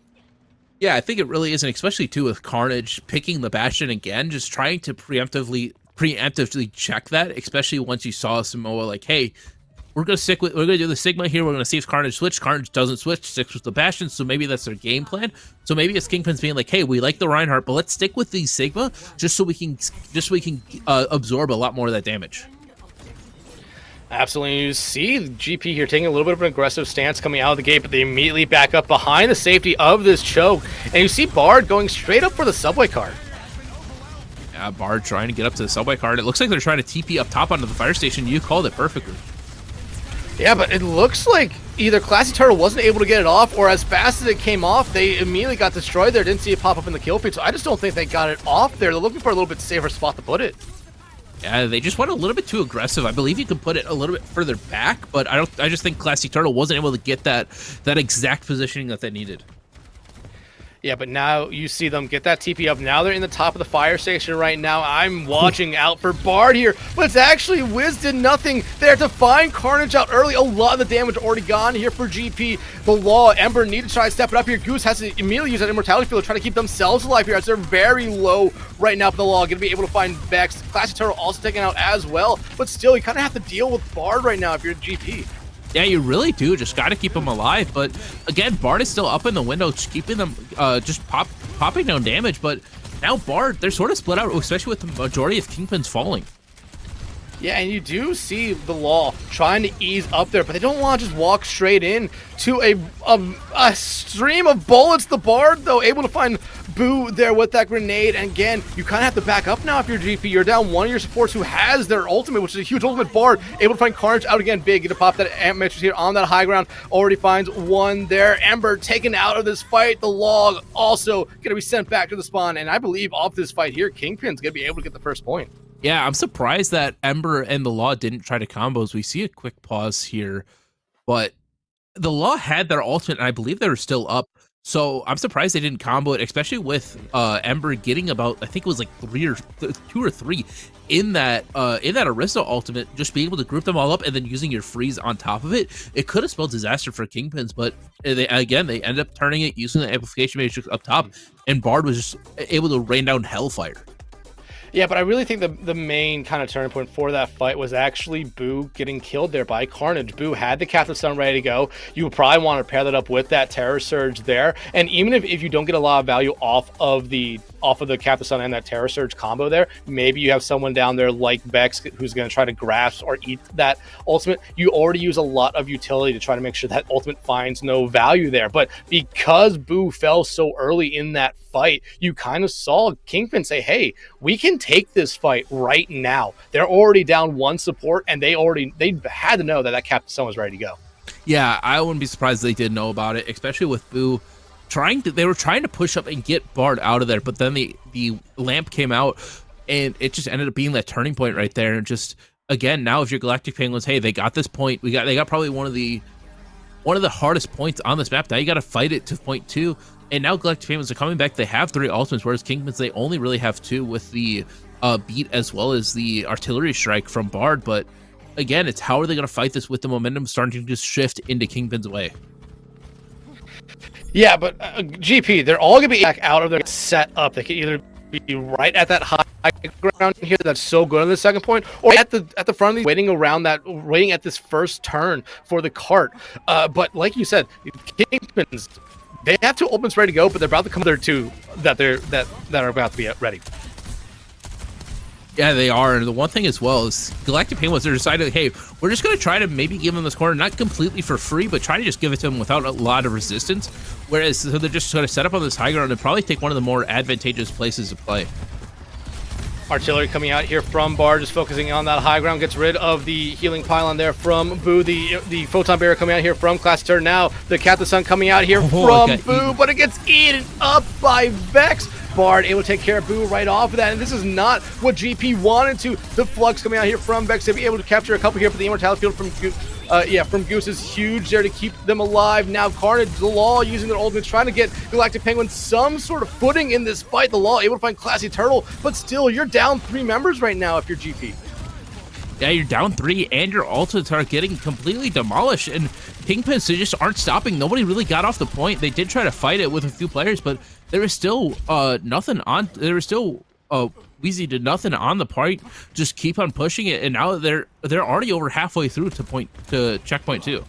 Yeah, I think it really is, and especially too with Carnage picking the Bastion again, just trying to preemptively check that, especially once you saw Samoa like, hey, we're gonna do the Sigma here. We're gonna see if Carnage switch. Carnage doesn't switch, sticks with the Bastion. So maybe that's their game plan. So maybe it's Kingpins being like, hey, we like the Reinhardt, but let's stick with the Sigma just so we can absorb a lot more of that damage. Absolutely. You see GP here taking a little bit of an aggressive stance coming out of the gate, but they immediately back up behind the safety of this choke. And you see Bard going straight up for the subway card. Yeah, Bard trying to get up to the subway card. It looks like they're trying to TP up top onto the fire station. You called it perfectly. Yeah, but it looks like either Classy Turtle wasn't able to get it off, or as fast as it came off, they immediately got destroyed there. Didn't see it pop up in the kill feed, so I just don't think they got it off there. They're looking for a little bit safer spot to put it. Yeah, they just went a little bit too aggressive. I believe you could put it a little bit further back, but I just think Classy Turtle wasn't able to get that exact positioning that they needed. Yeah, but now you see them get that TP up. Now they're in the top of the fire station right now. I'm watching out for Bard here, but it's actually Wiz did nothing there to find Carnage out early. A lot of the damage already gone here for GP. The Law, Ember need to try to step it up here. Goose has to immediately use that Immortality Field to try to keep themselves alive here as they're very low right now. The Law going to be able to find Vex. Classic Turtle also taken out as well, but still you kind of have to deal with Bard right now if you're GP. Yeah, you really do. Just got to keep them alive. But again, Bard is still up in the window, just keeping them, popping down damage. But now Bard, they're sort of split out, especially with the majority of Kingpins falling. Yeah, and you do see the Law trying to ease up there, but they don't want to just walk straight in to a stream of bullets. The Bard, though, able to find Boo there with that grenade. And again, you kind of have to back up now if you're GP. You're down one of your supports who has their ultimate, which is a huge ultimate. Bard able to find Carnage out again. Big, get to pop that Amp Matrix here on that high ground. Already finds one there. Ember taken out of this fight. The Log also going to be sent back to the spawn. And I believe off this fight here, Kingpin's going to be able to get the first point. Yeah, I'm surprised that Ember and the Law didn't try to combos. We see a quick pause here, but the Law had their ultimate, and I believe they were still up. So I'm surprised they didn't combo it, especially with Ember getting about, I think it was like 2 or 3 in that Orisa ultimate, just being able to group them all up and then using your freeze on top of it. It could have spelled disaster for Kingpins, but they ended up turning it using the amplification matrix up top, and Bard was just able to rain down hellfire. Yeah, but I really think the main kind of turning point for that fight was actually Boo getting killed there by Carnage. Boo had the Captive Stun ready to go. You would probably want to pair that up with that Terror Surge there. And even if you don't get a lot of value off of the Captive Stun and that Terror Surge combo there, maybe you have someone down there like Vex who's going to try to grasp or eat that ultimate. You already use a lot of utility to try to make sure that ultimate finds no value there. But because Boo fell so early in that fight, you kind of saw Kingpin say, hey, we can take this fight right now. They're already down one support, and they had to know that Captain Stun was ready to go. Yeah, I wouldn't be surprised they did know about it, especially with Boo they were trying to push up and get Bard out of there, but then the lamp came out, and it just ended up being that turning point right there. And just again, now if you're Galactic Penguins, hey, they got this point. They got probably one of the hardest points on this map. Now you got to fight it to point 2. And now Galactic Penguins are coming back. They have 3 ultimates, whereas Kingpins, they only really have 2 with the beat as well as the artillery strike from Bard. But again, it's how are they going to fight this with the momentum starting to just shift into Kingpin's way? Yeah, but GP, they're all going to be back out of their set up. They can either be right at that high ground here that's so good on the second point, or at the front of these, waiting at this first turn for the cart. But like you said, Kingpins, they have 2 ultimates ready to go, but they're about to come there 2 that are about to be ready. Yeah, they are. And the one thing as well is Galactic Penguins are decided, hey, we're just going to try to maybe give them this corner, not completely for free, but try to just give it to them without a lot of resistance. Whereas so they're just sort of set up on this high ground and probably take one of the more advantageous places to play. Artillery coming out here from Bard, just focusing on that high ground, gets rid of the healing pylon there from Boo. The photon barrier coming out here from Class Turn. Now the Cat the Sun coming out here from Boo, but it gets eaten up by Vex. Bard able to take care of Boo right off of that, and this is not what GP wanted to. The Flux coming out here from Vex to be able to capture a couple here for the Immortality Field from from Goose is huge there to keep them alive. Now Carnage, the Law using their ultimates, trying to get Galactic Penguin some sort of footing in this fight. The Law able to find Classy Turtle, but still, you're down 3 members right now if you're GP. Yeah, you're down 3, and your ultimates are getting completely demolished, and Kingpins, they just aren't stopping. Nobody really got off the point. They did try to fight it with a few players, but there was still nothing on. There was still Wheezy did nothing on the point. Just keep on pushing it, and now they're already over halfway through to checkpoint 2.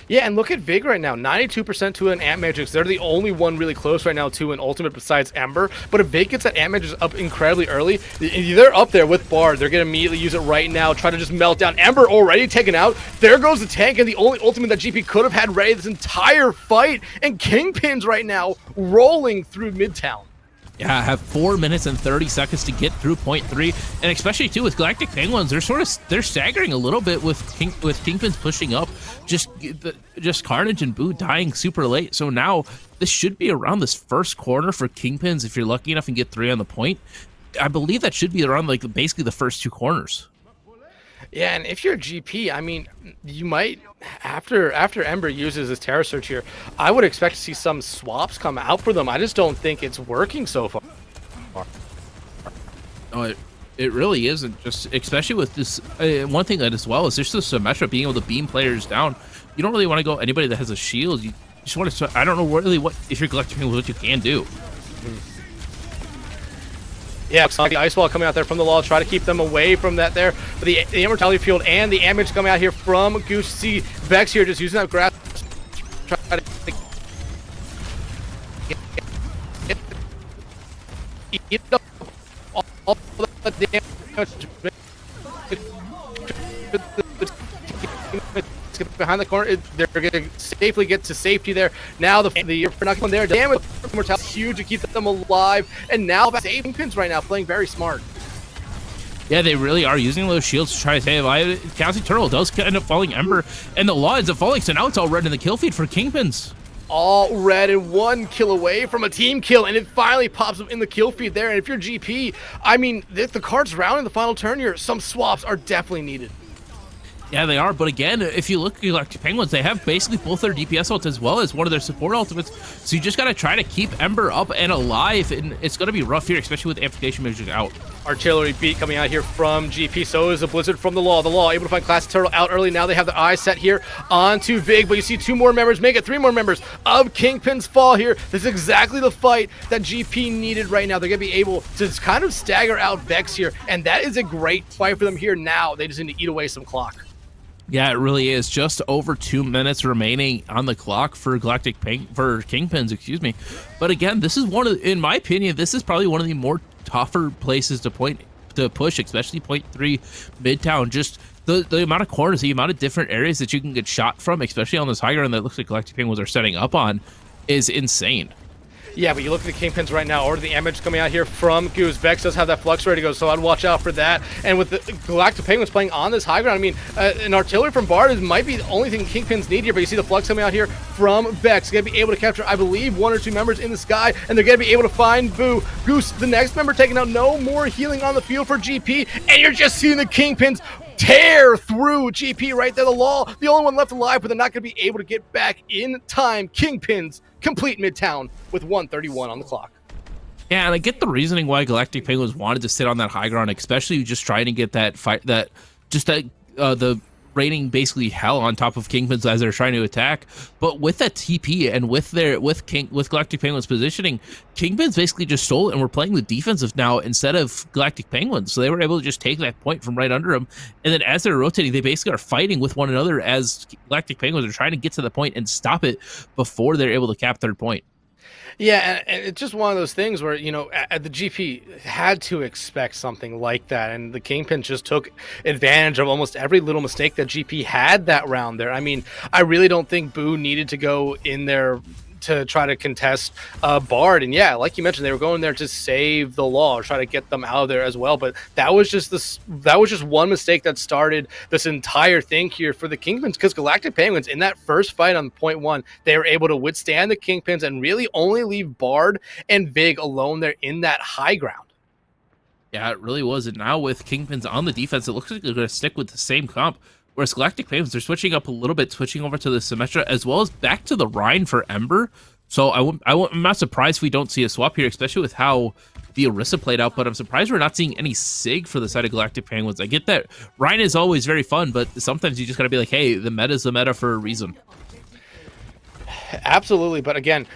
Yeah, and look at Vig right now, 92% to an Ant Matrix. They're the only one really close right now to an ultimate besides Ember. But if Vig gets that Ant Matrix up incredibly early, they're up there with Bard. They're going to immediately use it right now, try to just melt down. Ember already taken out. There goes the tank, and the only ultimate that GP could have had ready this entire fight. And Kingpins right now rolling through Midtown. Yeah, I have 4 minutes and 30 seconds to get through point 3, and especially too with Galactic Penguins, they're staggering a little bit with Kingpins pushing up, just Carnage and Boo dying super late. So now this should be around this first corner for Kingpins if you're lucky enough and get 3 on the point. I believe that should be around like basically the first 2 corners. Yeah, and if you're a GP, I mean, you might, after Ember uses his Terror Search here, I would expect to see some swaps come out for them. I just don't think it's working so far. No, it really isn't, just especially with this. One thing that as well is there's this Symmetra being able to beam players down. You don't really want to go anybody that has a shield. You just want to, I don't know really what, if you're collecting what you can do. Yeah, the Ice Wall coming out there from the Law, try to keep them away from that there. But the Immortality Field and the Amage coming out here from Goose. See Vex here just using that grass. Try to eat up all the damage. Behind the corner, they're going to safely get to safety there. Now the not one there. Damage mortality is huge to keep them alive, and now saving Pins right now playing very smart. Yeah, they really are using those shields to try to save. Classy Turtle does end up falling Ember, and the Law ends up falling, so now it's all red in the kill feed for Kingpins. All red and 1 kill away from a team kill, and it finally pops up in the kill feed there. And if you're GP, I mean, if the card's round in the final turn here, some swaps are definitely needed. Yeah, they are, but again, if you look at Galactic Penguins, they have basically both their DPS ults as well as one of their support ultimates, so you just gotta try to keep Ember up and alive, and it's gonna be rough here, especially with amplification measures out. Artillery beat coming out here from GP, so is a Blizzard from the Law. The Law able to find Classic Turtle out early. Now they have their eyes set here onto Vig, but you see 2 more members, make it 3 more members of Kingpins fall here. This is exactly the fight that GP needed right now. They're gonna be able to kind of stagger out Vex here, and that is a great fight for them here now. They just need to eat away some clock. Yeah, it really is. Just over 2 minutes remaining on the clock for Kingpins, excuse me. But again, this is in my opinion, this is probably one of the more tougher places to push, especially point 3 Midtown. Just the amount of corners, the amount of different areas that you can get shot from, especially on this high ground that looks like Galactic Penguins are setting up on, is insane. Yeah, but you look at the Kingpins right now, or the image coming out here from Goose. Vex does have that Flux ready to go, so I'd watch out for that. And with the Galactic Penguins playing on this high ground, I mean, an Artillery from Bard might be the only thing Kingpins need here, but you see the Flux coming out here from Vex. Going to be able to capture, I believe, 1 or 2 members in the sky, and they're going to be able to find Boo. Goose, the next member, taking out. No more healing on the field for GP, and you're just seeing the Kingpins tear through GP right there. The Law, the only one left alive, but they're not going to be able to get back in time. Kingpins complete Midtown with 1:31 on the clock. Yeah, and I get the reasoning why Galactic Penguins wanted to sit on that high ground, especially just trying to get that fight, the raining basically hell on top of Kingpins as they're trying to attack. But with that TP and with Galactic Penguins positioning, Kingpins basically just stole it and were playing the defensive now instead of Galactic Penguins. So they were able to just take that point from right under them. And then as they're rotating, they basically are fighting with one another as Galactic Penguins are trying to get to the point and stop it before they're able to cap 3rd point. Yeah, and it's just one of those things where, you know, the GP had to expect something like that, and the Kingpin just took advantage of almost every little mistake that GP had that round there. I mean, I really don't think Boo needed to go in there to try to contest Bard. And yeah, like you mentioned, they were going there to save the law, or try to get them out of there as well. But that was just one mistake that started this entire thing here for the Kingpins, because Galactic Penguins in that first fight on point 1, they were able to withstand the Kingpins and really only leave Bard and Vig alone there in that high ground. Yeah, it really was. And now with Kingpins on the defense, it looks like they're going to stick with the same comp. Whereas Galactic Penguins, they're switching up a little bit, switching over to the Symmetra, as well as back to the Rhine for Ember. So I'm not surprised if we don't see a swap here, especially with how the Orisa played out. But I'm surprised we're not seeing any Sig for the side of Galactic Penguins. I get that Rhine is always very fun, but sometimes you just got to be like, hey, the meta is the meta for a reason. Absolutely, but again,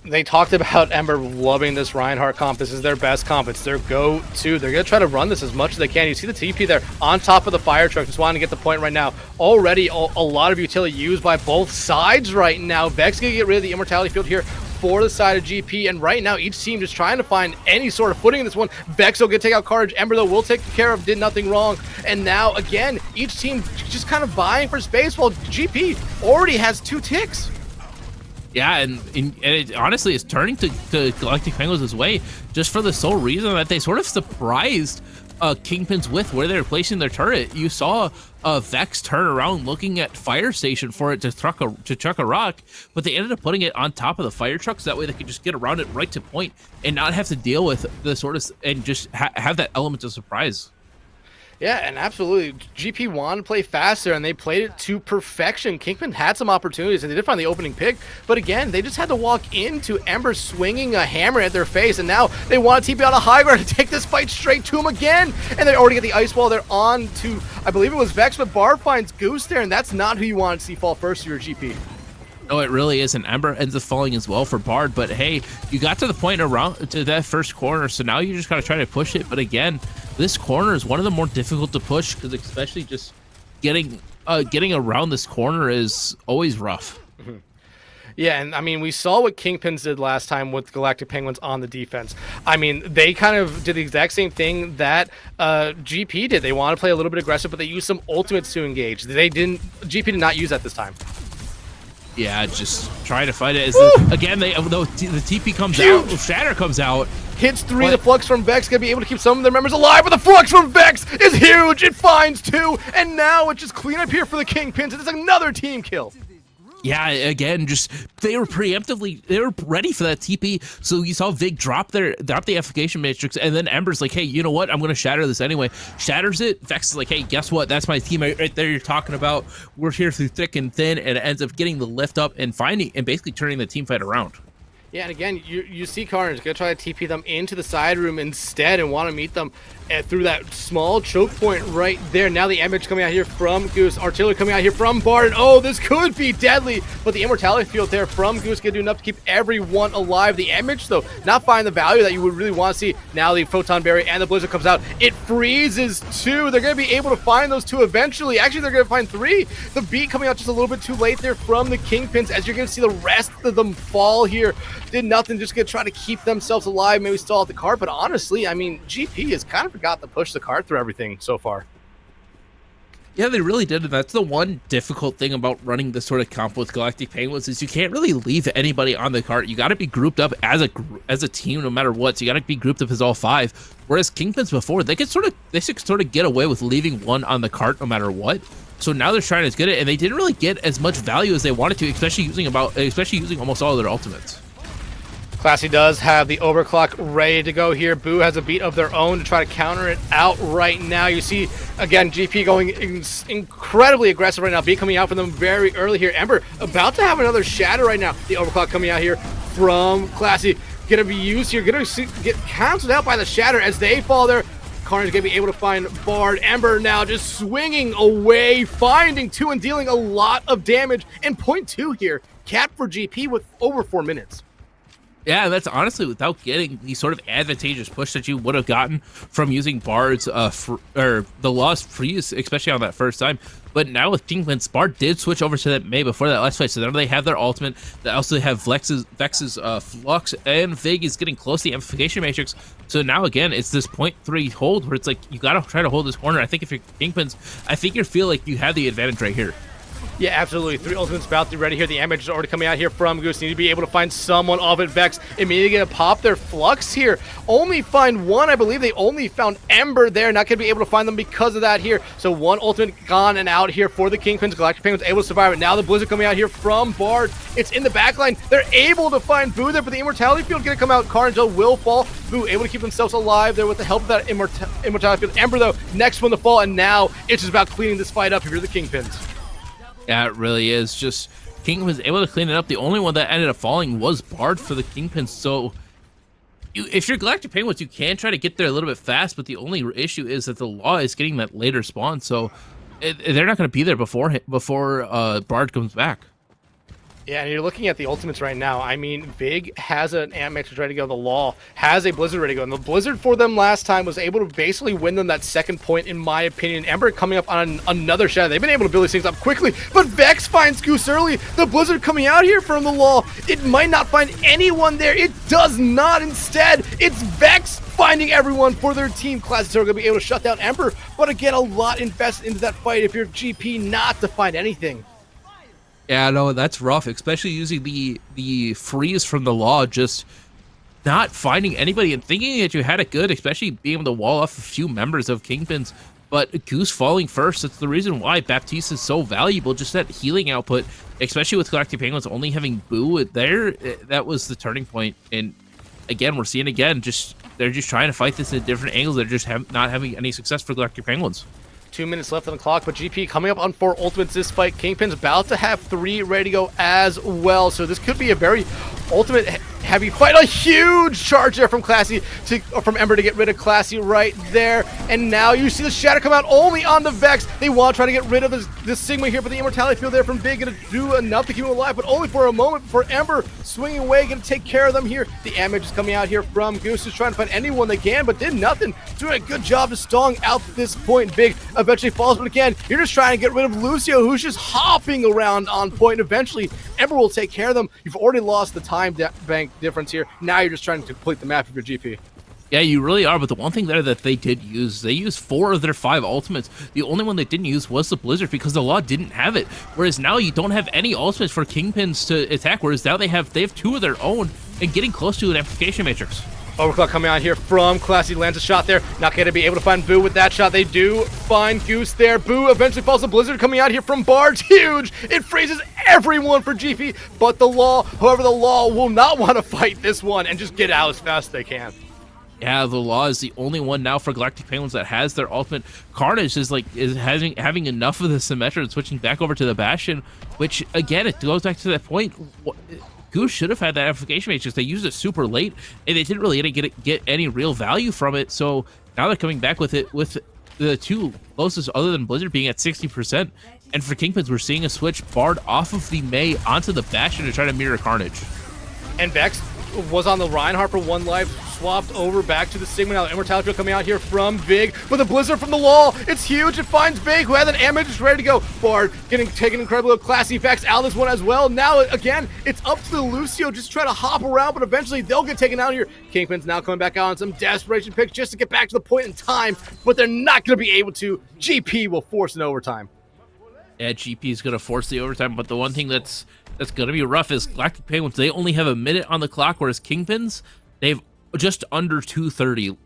they talked about Ember loving this Reinhardt comp. This is their best comp. It's their go-to. They're going to try to run this as much as they can. You see the TP there on top of the fire truck. Just wanting to get the point right now. Already a lot of utility used by both sides right now. Vex going to get rid of the Immortality Field here for the side of GP, and right now each team just trying to find any sort of footing in this one. Vex will get take out Carnage. Ember though will take care of, did nothing wrong. And now again, each team just kind of vying for space while GP already has 2 ticks. Yeah, and it honestly is turning to Galactic Penguins' way just for the sole reason that they sort of surprised Kingpins with where they're placing their turret. You saw Vex turn around looking at Fire Station for it to chuck a rock, but they ended up putting it on top of the fire trucks. That way they could just get around it right to point and not have to deal with the sort of, and just have that element of surprise. Yeah, and absolutely. GP wanted to play faster, and they played it to perfection. Kingpin had some opportunities, and they did find the opening pick. But again, they just had to walk into Ember swinging a hammer at their face, and now they want to TP on a high ground to take this fight straight to him again. And they already get the ice wall. They're on to, I believe it was Vex, but Bar finds Goose there, and that's not who you want to see fall first to your GP. No, it really is, and Ember ends up falling as well for Bard. But hey, you got to the point around to that first corner, so now you just gotta try to push it. But again, this corner is one of the more difficult to push, because especially just getting around this corner is always rough. Yeah, and I mean, we saw what Kingpins did last time with Galactic Penguins on the defense. I mean, they kind of did the exact same thing that GP did. They want to play a little bit aggressive, but they used some ultimates to engage. GP did not use that this time. Yeah, just trying to fight it. Again, the TP comes out, Shatter comes out. Hits 3, the Flux from Vex gonna be able to keep some of their members alive, but the Flux from Vex is huge. It finds 2, and now it's just clean up here for the Kingpins. It's another team kill. Yeah, again, just they were ready for that TP. So you saw Vig drop the amplification matrix, and then Ember's like, hey, you know what? I'm gonna shatter this anyway. Shatters it. Vex is like, hey, guess what? That's my teammate right there you're talking about. We're here through thick and thin, and it ends up getting the lift up and basically turning the team fight around. Yeah, and again, you see Carnage gonna try to TP them into the side room instead and want to meet them through that small choke point right there. Now the image coming out here from Goose, artillery coming out here from Bard, and oh, this could be deadly, but the immortality field there from Goose gonna do enough to keep everyone alive. The image, though, not finding the value that you would really want to see. Now the Photon Berry and the Blizzard comes out. It freezes 2. They're gonna be able to find those 2 eventually. Actually, they're gonna find 3. The beat coming out just a little bit too late there from the Kingpins, as you're gonna see the rest of them fall here. Did nothing, just gonna try to keep themselves alive, maybe stall at the cart, but honestly, I mean, GP has kind of forgot to push the cart through everything so far. Yeah, they really did, and that's the one difficult thing about running this sort of comp with Galactic Penguins is you can't really leave anybody on the cart. You got to be grouped up as a team no matter what, so you got to be grouped up as all 5. Whereas Kingpins before, they could sort of get away with leaving one on the cart no matter what. So now they're trying to get it, and they didn't really get as much value as they wanted to, especially using almost all of their ultimates. Classy does have the overclock ready to go here. Boo has a beat of their own to try to counter it out right now. You see, again, GP going incredibly aggressive right now. Beat coming out for them very early here. Ember about to have another shatter right now. The overclock coming out here from Classy. Gonna be used here. Gonna get canceled out by the shatter as they fall there. Carnage gonna be able to find Bard. Ember now just swinging away, finding 2 and dealing a lot of damage. And point 2 here. Cap for GP with over 4 minutes. Yeah, that's honestly without getting the sort of advantageous push that you would have gotten from using Bard's the Lost Freeze, especially on that first time. But now with Kingpins, Bard did switch over to that May before that last fight, so now they have their ultimate. They also have Vex's Flux, and Vig is getting close to the amplification matrix. So now again, it's this 0.3 hold where it's like you gotta try to hold this corner. I think if you're Kingpins, I think you feel like you have the advantage right here. Yeah, absolutely. 3 ultimates about to be ready here. The damage is already coming out here from Goose. Need to be able to find someone off it. Vex immediately gonna pop their Flux here. Only find one. I believe they only found Ember there. Not gonna be able to find them because of that here. So 1 ultimate gone and out here for the Kingpins. Galactic Penguins able to survive it. Now the Blizzard coming out here from Bard. It's in the backline. They're able to find Boo there, but the Immortality Field gonna come out. Carnage will fall. Boo able to keep themselves alive there with the help of that Immortality Field. Ember though, next one to fall, and now it's just about cleaning this fight up if you're the Kingpins. Yeah, it really is. Just King was able to clean it up. The only one that ended up falling was Bard for the Kingpins. So if you're Galactic Penguins, you can try to get there a little bit fast, but the only issue is that the Law is getting that later spawn. So they're not going to be there before Bard comes back. Yeah, and you're looking at the ultimates right now. I mean, Vig has an Amatrix ready to go. The Law has a Blizzard ready to go. And the Blizzard for them last time was able to basically win them that second point, in my opinion. Ember coming up on another shadow. They've been able to build these things up quickly, but Vex finds Goose early. The Blizzard coming out here from the Law. It might not find anyone there. It does not. Instead, it's Vex finding everyone for their team. Classics are going to be able to shut down Ember, but again, a lot invested into that fight if you're GP not to find anything. Yeah, no, that's rough, especially using the freeze from the Law, just not finding anybody and thinking that you had it good, especially being able to wall off a few members of Kingpins. But Goose falling first, that's the reason why Baptiste is so valuable, just that healing output, especially with Galactic Penguins only having Boo there, that was the turning point. And again, we're seeing again, they're just trying to fight this at different angles. They're just not having any success for Galactic Penguins. 2 minutes left on the clock, but GP coming up on 4 ultimates this fight. Kingpin's about to have 3 ready to go as well, so this could be a very ultimate heavy fight. A huge charge there from from Ember to get rid of Classy right there, and now you see the Shatter come out only on the Vex. They want to try to get rid of this Sigma here, but the Immortality Field there from Big gonna do enough to keep him alive, but only for a moment before Ember swinging away, gonna take care of them here. The damage is coming out here from Goose, who's trying to find anyone they can, but did nothing. Doing a good job to stong out this point. Big eventually falls, but again, you're just trying to get rid of Lucio, who's just hopping around on point. Eventually, Ember will take care of them. You've already lost the time bank difference here. Now you're just trying to complete the map of your GP. Yeah, you really are, but the one thing there that they did use, they used 4 of their 5 ultimates. The only one they didn't use was the Blizzard because the Law didn't have it. Whereas now you don't have any ultimates for Kingpins to attack, whereas now they have 2 of their own and getting close to an amplification matrix. Overclock coming out here from Classy, lands a shot there. Not going to be able to find Boo with that shot. They do find Goose there. Boo eventually falls. The Blizzard coming out here from Bard's huge. It freezes everyone for GP, but the Law, however, the Law will not want to fight this one and just get out as fast as they can. Yeah, the Law is the only one now for Galactic Penguins that has their ultimate. Carnage is having enough of the Symmetra and switching back over to the Bastion, which again, it goes back to that point. Goose should have had that amplification matrix. They used it super late, and they didn't really get any real value from it. So now they're coming back with it, with the 2 closest other than Blizzard being at 60%. And for Kingpins, we're seeing a switch Bard off of the Mei onto the Bastion to try to mirror Carnage. And Vex was on the Reinhardt for 1 life, swapped over back to the Sigma. Now the Immortality Field coming out here from Big, but the Blizzard from the Law, it's huge. It finds Big, who has an damage, is ready to go. Bard getting taken incredibly Classy. Vex out this one as well. Now again, it's up to the Lucio, just trying to hop around, but eventually they'll get taken out here. Kingpin's now coming back out on some desperation picks just to get back to the point in time, but they're not going to be able to. GP will force an overtime. Yeah, GP is going to force the overtime, but the one thing that's going to be rough is Galactic Penguins, they only have a minute on the clock, whereas Kingpins, they've just under 2:30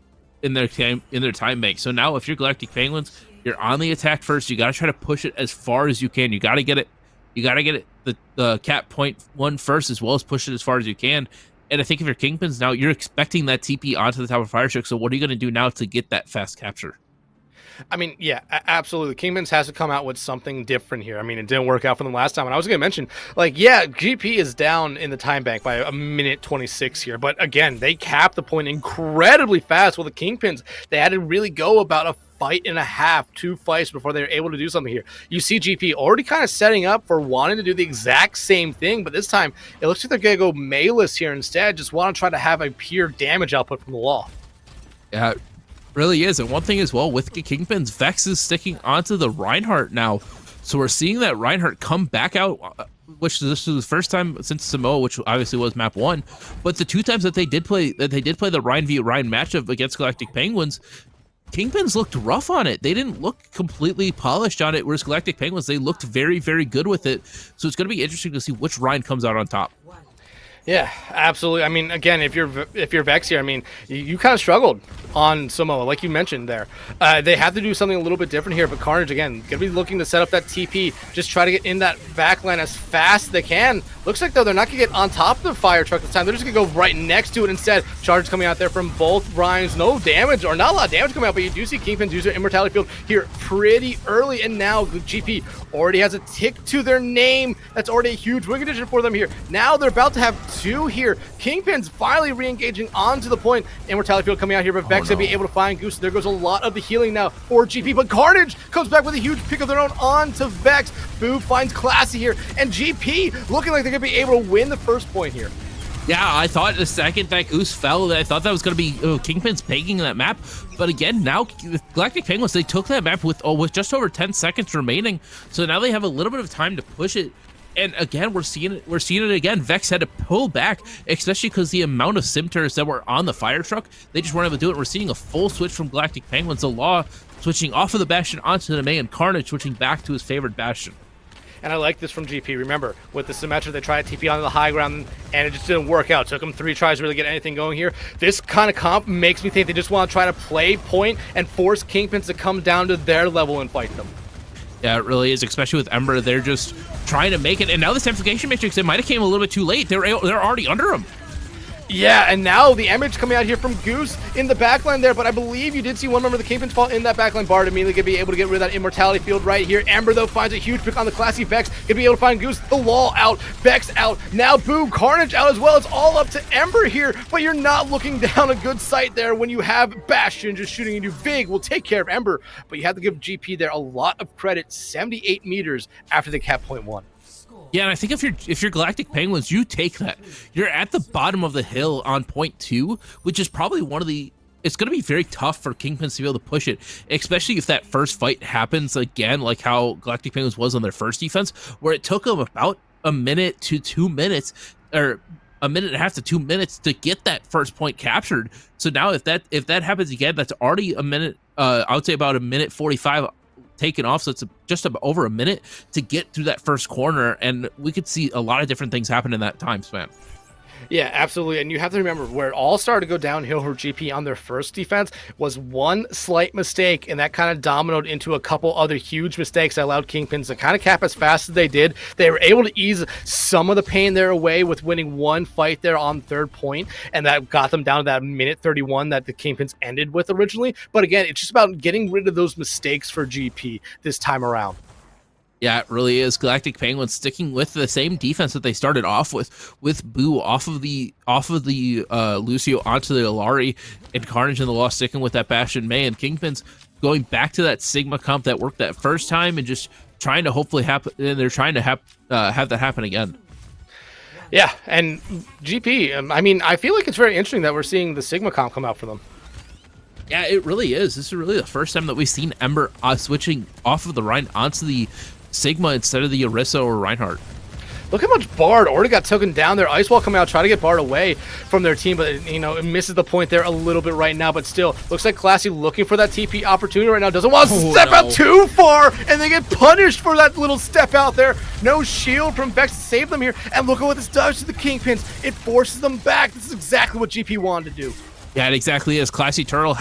in their time bank. So now if you're Galactic Penguins, you're on the attack first. You got to try to push it as far as you can. You got to get it the cap point 1 first, as well as push it as far as you can. And I think if you're Kingpins now, you're expecting that TP onto the top of Fireshock. So what are you going to do now to get that fast capture? I mean, yeah, absolutely. Kingpins has to come out with something different here. I mean, it didn't work out for them last time. And I was going to mention, like, yeah, GP is down in the time bank by a minute 26 here. But again, they capped the point incredibly fast. Well, the Kingpins, they had to really go about a fight and a half, 2 fights before they were able to do something here. You see GP already kind of setting up for wanting to do the exact same thing, but this time it looks like they're going to go Meiless here instead. Just want to try to have a pure damage output from the Law. Yeah, really is. And one thing as well with the Kingpins, Vex is sticking onto the Reinhardt now. So we're seeing that Reinhardt come back out, which this is the first time since Samoa, which obviously was map 1. But the 2 times that they did play the Rein v Rein matchup against Galactic Penguins, Kingpins looked rough on it. They didn't look completely polished on it, whereas Galactic Penguins, they looked very, very good with it. So it's going to be interesting to see which Ryan comes out on top. Yeah, absolutely. I mean, again, if you're Vex here, I mean, you kind of struggled on Samoa, like you mentioned there. They have to do something a little bit different here, but Carnage, again, going to be looking to set up that TP, just try to get in that backline as fast as they can. Looks like, though, they're not going to get on top of the fire truck this time. They're just going to go right next to it instead. Charge coming out there from both Ryans. No damage, or not a lot of damage coming out, but you do see Kingpins use their Immortality Field here pretty early, and now GP already has a tick to their name. That's already a huge win condition for them here. Now they're about to have 2 here. Kingpins finally re-engaging onto the point. Immortality Field coming out here, but Vex will be able to find Goose. There goes a lot of the healing now for GP, but Carnage comes back with a huge pick of their own onto Vex. Boo finds Classy here, and GP looking like they're going to be able to win the first point here. Yeah, I thought the second that Goose fell, I thought that was going to be Kingpins pegging that map. But again, now Galactic Penguins, they took that map with just over 10 seconds remaining. So now they have a little bit of time to push it. And again, we're seeing it again. Vex had to pull back, especially because the amount of Simters that were on the fire truck, they just weren't able to do it. We're seeing a full switch from Galactic Penguins. The Law switching off of the Bastion onto the main, and Carnage switching back to his favorite Bastion. And I like this from GP. Remember, with the Symmetra, they tried to TP onto the high ground, and it just didn't work out. Took them 3 tries to really get anything going here. This kind of comp makes me think they just want to try to play point and force Kingpins to come down to their level and fight them. Yeah, it really is, especially with Ember. They're just trying to make it. And now this Amplification Matrix, it might have came a little bit too late. They're already under him. Yeah, and now the image coming out here from Goose in the backline there, but I believe you did see one member of the Kingpins fall in that backline. Bard immediately going to be able to get rid of that Immortality Field right here. Ember, though, finds a huge pick on the Classy Vex. Going to be able to find Goose. The Law out. Vex out. Now Boo, Carnage out as well. It's all up to Ember here, but you're not looking down a good sight there when you have Bastion just shooting into Vig. Will take care of Ember, but you have to give GP there a lot of credit. 78 meters after they cap point 1. Yeah, and I think if you're Galactic Penguins, you take that. You're at the bottom of the hill on point 2, which is probably one of the... It's going to be very tough for Kingpins to be able to push it, especially if that first fight happens again, like how Galactic Penguins was on their first defense, where it took them about a minute to 2 minutes, or a minute and a half to 2 minutes to get that first point captured. So now if that happens again, that's already a minute, I would say about a minute 45 taken off, so it's just about over a minute to get through that first corner, and we could see a lot of different things happen in that time span. Yeah, absolutely. And you have to remember where it all started to go downhill for GP on their first defense was one slight mistake, and that kind of dominoed into a couple other huge mistakes that allowed Kingpins to kind of cap as fast as they did. They were able to ease some of the pain there away with winning one fight there on third point, and that got them down to that minute 31 that the Kingpins ended with originally. But again, it's just about getting rid of those mistakes for GP this time around. Yeah, it really is. Galactic Penguins sticking with the same defense that they started off with Boo off of the Lucio onto the Alari, and Carnage and the Law sticking with that Bastion May, and Kingpins going back to that Sigma comp that worked that first time and just trying to hopefully happen. And they're trying to have that happen again. Yeah, and GP, I mean, I feel like it's very interesting that we're seeing the Sigma comp come out for them. Yeah, it really is. This is really the first time that we've seen Ember switching off of the Rhine onto the Sigma instead of the Orisa or Reinhardt. Look how much Bard already got taken down there. Ice Wall coming out, trying to get Bard away from their team, but it misses the point there a little bit right now. But still, looks like Classy looking for that TP opportunity right now. Doesn't want to step out too far, and they get punished for that little step out there. No shield from Vex to save them here. And look at what this does to the Kingpins. It forces them back. This is exactly what GP wanted to do. Yeah, it exactly is. Classy Turtle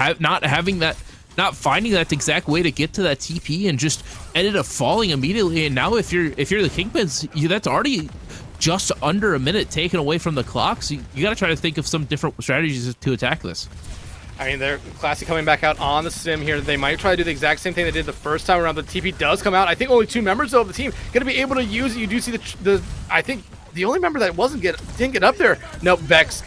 not finding that exact way to get to that TP and just ended up falling immediately. And now if you're the Kingpins, that's already just under a minute taken away from the clock. So you got to try to think of some different strategies to attack this. I mean, they're Classy coming back out on the sim here. They might try to do the exact same thing they did the first time around. The TP does come out. I think only 2 members of the team going to be able to use it. You do see I think the only member that didn't get up there. Nope, Vex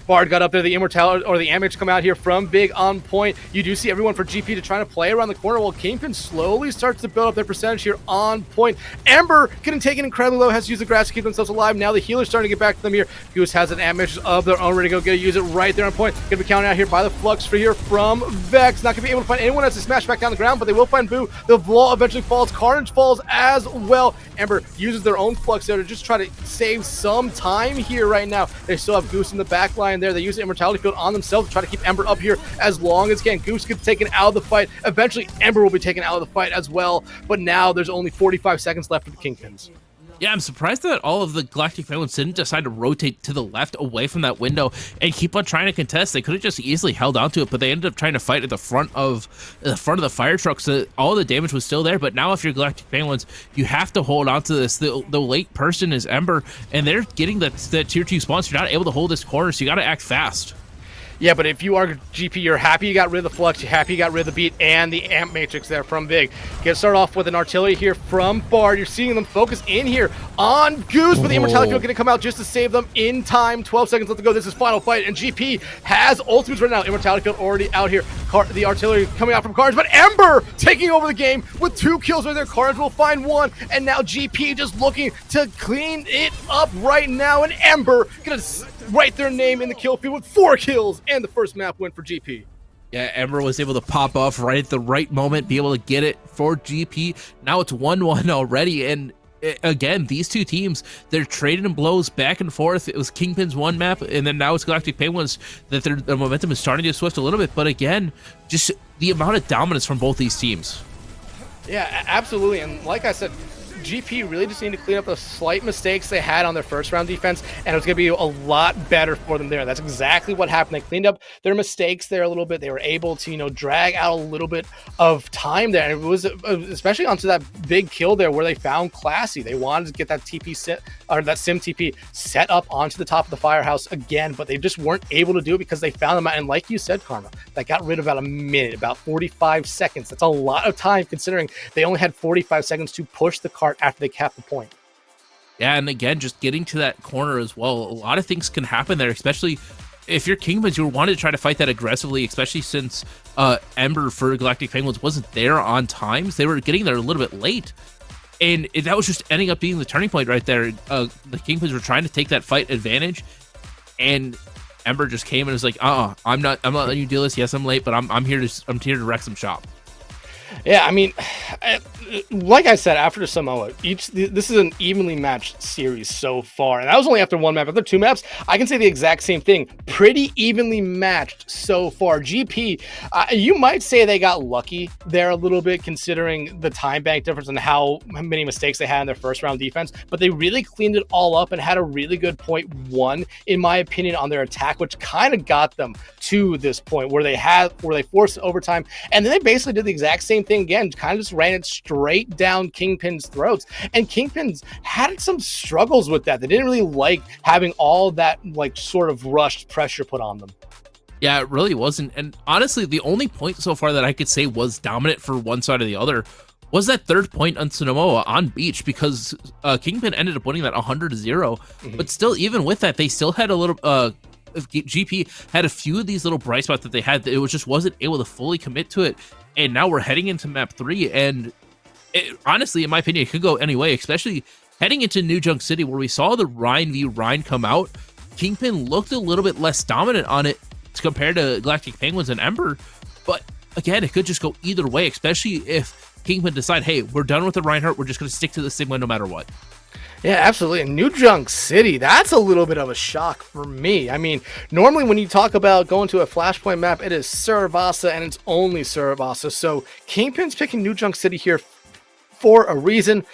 Bard got up there. The Immortality or the Amage come out here from Big on point. You do see everyone for GP to try to play around the corner while Kingpin slowly starts to build up their percentage here on point. Ember getting taken incredibly low, has to use the grass to keep themselves alive. Now the healer's starting to get back to them here. Goose has an Amage of their own ready to go. Gonna use it right there on point. Gonna be counted out here by the Flux for here from Vex. Not gonna be able to find anyone as to smash back down the ground, but they will find Boo. The Wall eventually falls. Carnage falls as well. Ember uses their own Flux there to just try to save some time here right now. They still have Goose in the back line Ryan there. They use the Immortality Field on themselves to try to keep Ember up here as long as can. Goose gets taken out of the fight. Eventually, Ember will be taken out of the fight as well. But now there's only 45 seconds left for the Kingpins. Yeah, I'm surprised that all of the Galactic Penguins didn't decide to rotate to the left away from that window and keep on trying to contest. They could have just easily held onto it, but they ended up trying to fight at the front of the fire truck, so all the damage was still there. But now if you're Galactic Penguins, you have to hold on to this. The late person is Ember, and they're getting the tier 2 spawns. You're not able to hold this corner, so you got to act fast. Yeah, but if you are GP, you're happy you got rid of the Flux, you're happy you got rid of the Beat and the Amp Matrix there from Vig. Get started off with an artillery here from Bard. You're seeing them focus in here on Goose, but the Immortality Field going to come out just to save them in time. 12 seconds left to go. This is final fight, and GP has ultimates right now. Immortality Field already out here. The artillery coming out from Carnage, but Ember taking over the game with 2 kills right there. Carnage will find 1, and now GP just looking to clean it up right now, and Ember going to write their name in the kill field with 4 kills and the first map win for GP. Yeah, Ember was able to pop off right at the right moment, be able to get it for GP. Now it's 1-1 already, and again, these two teams, they're trading blows back and forth. It was Kingpins one map, and then now it's Galactic Penguins that their momentum is starting to switch a little bit. But again, just the amount of dominance from both these teams. Yeah, absolutely. And like I said, GP really just needed to clean up the slight mistakes they had on their first round defense, and it was going to be a lot better for them there. That's exactly what happened. They cleaned up their mistakes there a little bit. They were able to, drag out a little bit of time there, and it was especially onto that big kill there where they found Classy. They wanted to get that TP set, or that Sim TP set up onto the top of the firehouse again, but they just weren't able to do it because they found them out. And like you said, Karma, that got rid of about a minute, about 45 seconds. That's a lot of time considering they only had 45 seconds to push the cart after they capped the point. Yeah, and again, just getting to that corner as well. A lot of things can happen there, especially if you're Kingpins, you wanted to try to fight that aggressively, especially since Ember for Galactic Penguins wasn't there on times. They were getting there a little bit late, and that was just ending up being the turning point right there. The Kingpins were trying to take that fight advantage, and Ember just came and was like, I'm not letting you deal this. Yes, I'm late, but I'm here to wreck some shop. Yeah, I mean, like I said, after Samoa, this is an evenly matched series so far. And that was only after one map. After 2 maps, I can say the exact same thing. Pretty evenly matched so far. GP, you might say they got lucky there a little bit, considering the time bank difference and how many mistakes they had in their first round defense. But they really cleaned it all up and had a really good point 1, in my opinion, on their attack, which kind of got them to this point where they forced overtime. And then they basically did the exact same thing again, kind of just ran it straight down Kingpin's throats. And Kingpins had some struggles with that. They didn't really like having all that sort of rushed pressure put on them. Yeah, it really wasn't. And honestly, the only point so far that I could say was dominant for one side or the other was that third point on Samoa on Beach, because Kingpin ended up winning that 100-0. But still, even with that, they still had a little GP had a few of these little bright spots that they had that it just wasn't able to fully commit to it. And now we're heading into map 3, and honestly, in my opinion, it could go any way, especially heading into New Junk City, where we saw the Rhine v Rhine come out. Kingpin looked a little bit less dominant on it compared to Galactic Penguins and Ember, but again, it could just go either way, especially if Kingpin decide, hey, we're done with the Reinhardt, we're just going to stick to the Sigma no matter what. Yeah, absolutely. And New Junk City, that's a little bit of a shock for me. I mean, normally when you talk about going to a Flashpoint map, it is Survasa, and it's only Survasa. So Kingpin's picking New Junk City here for a reason.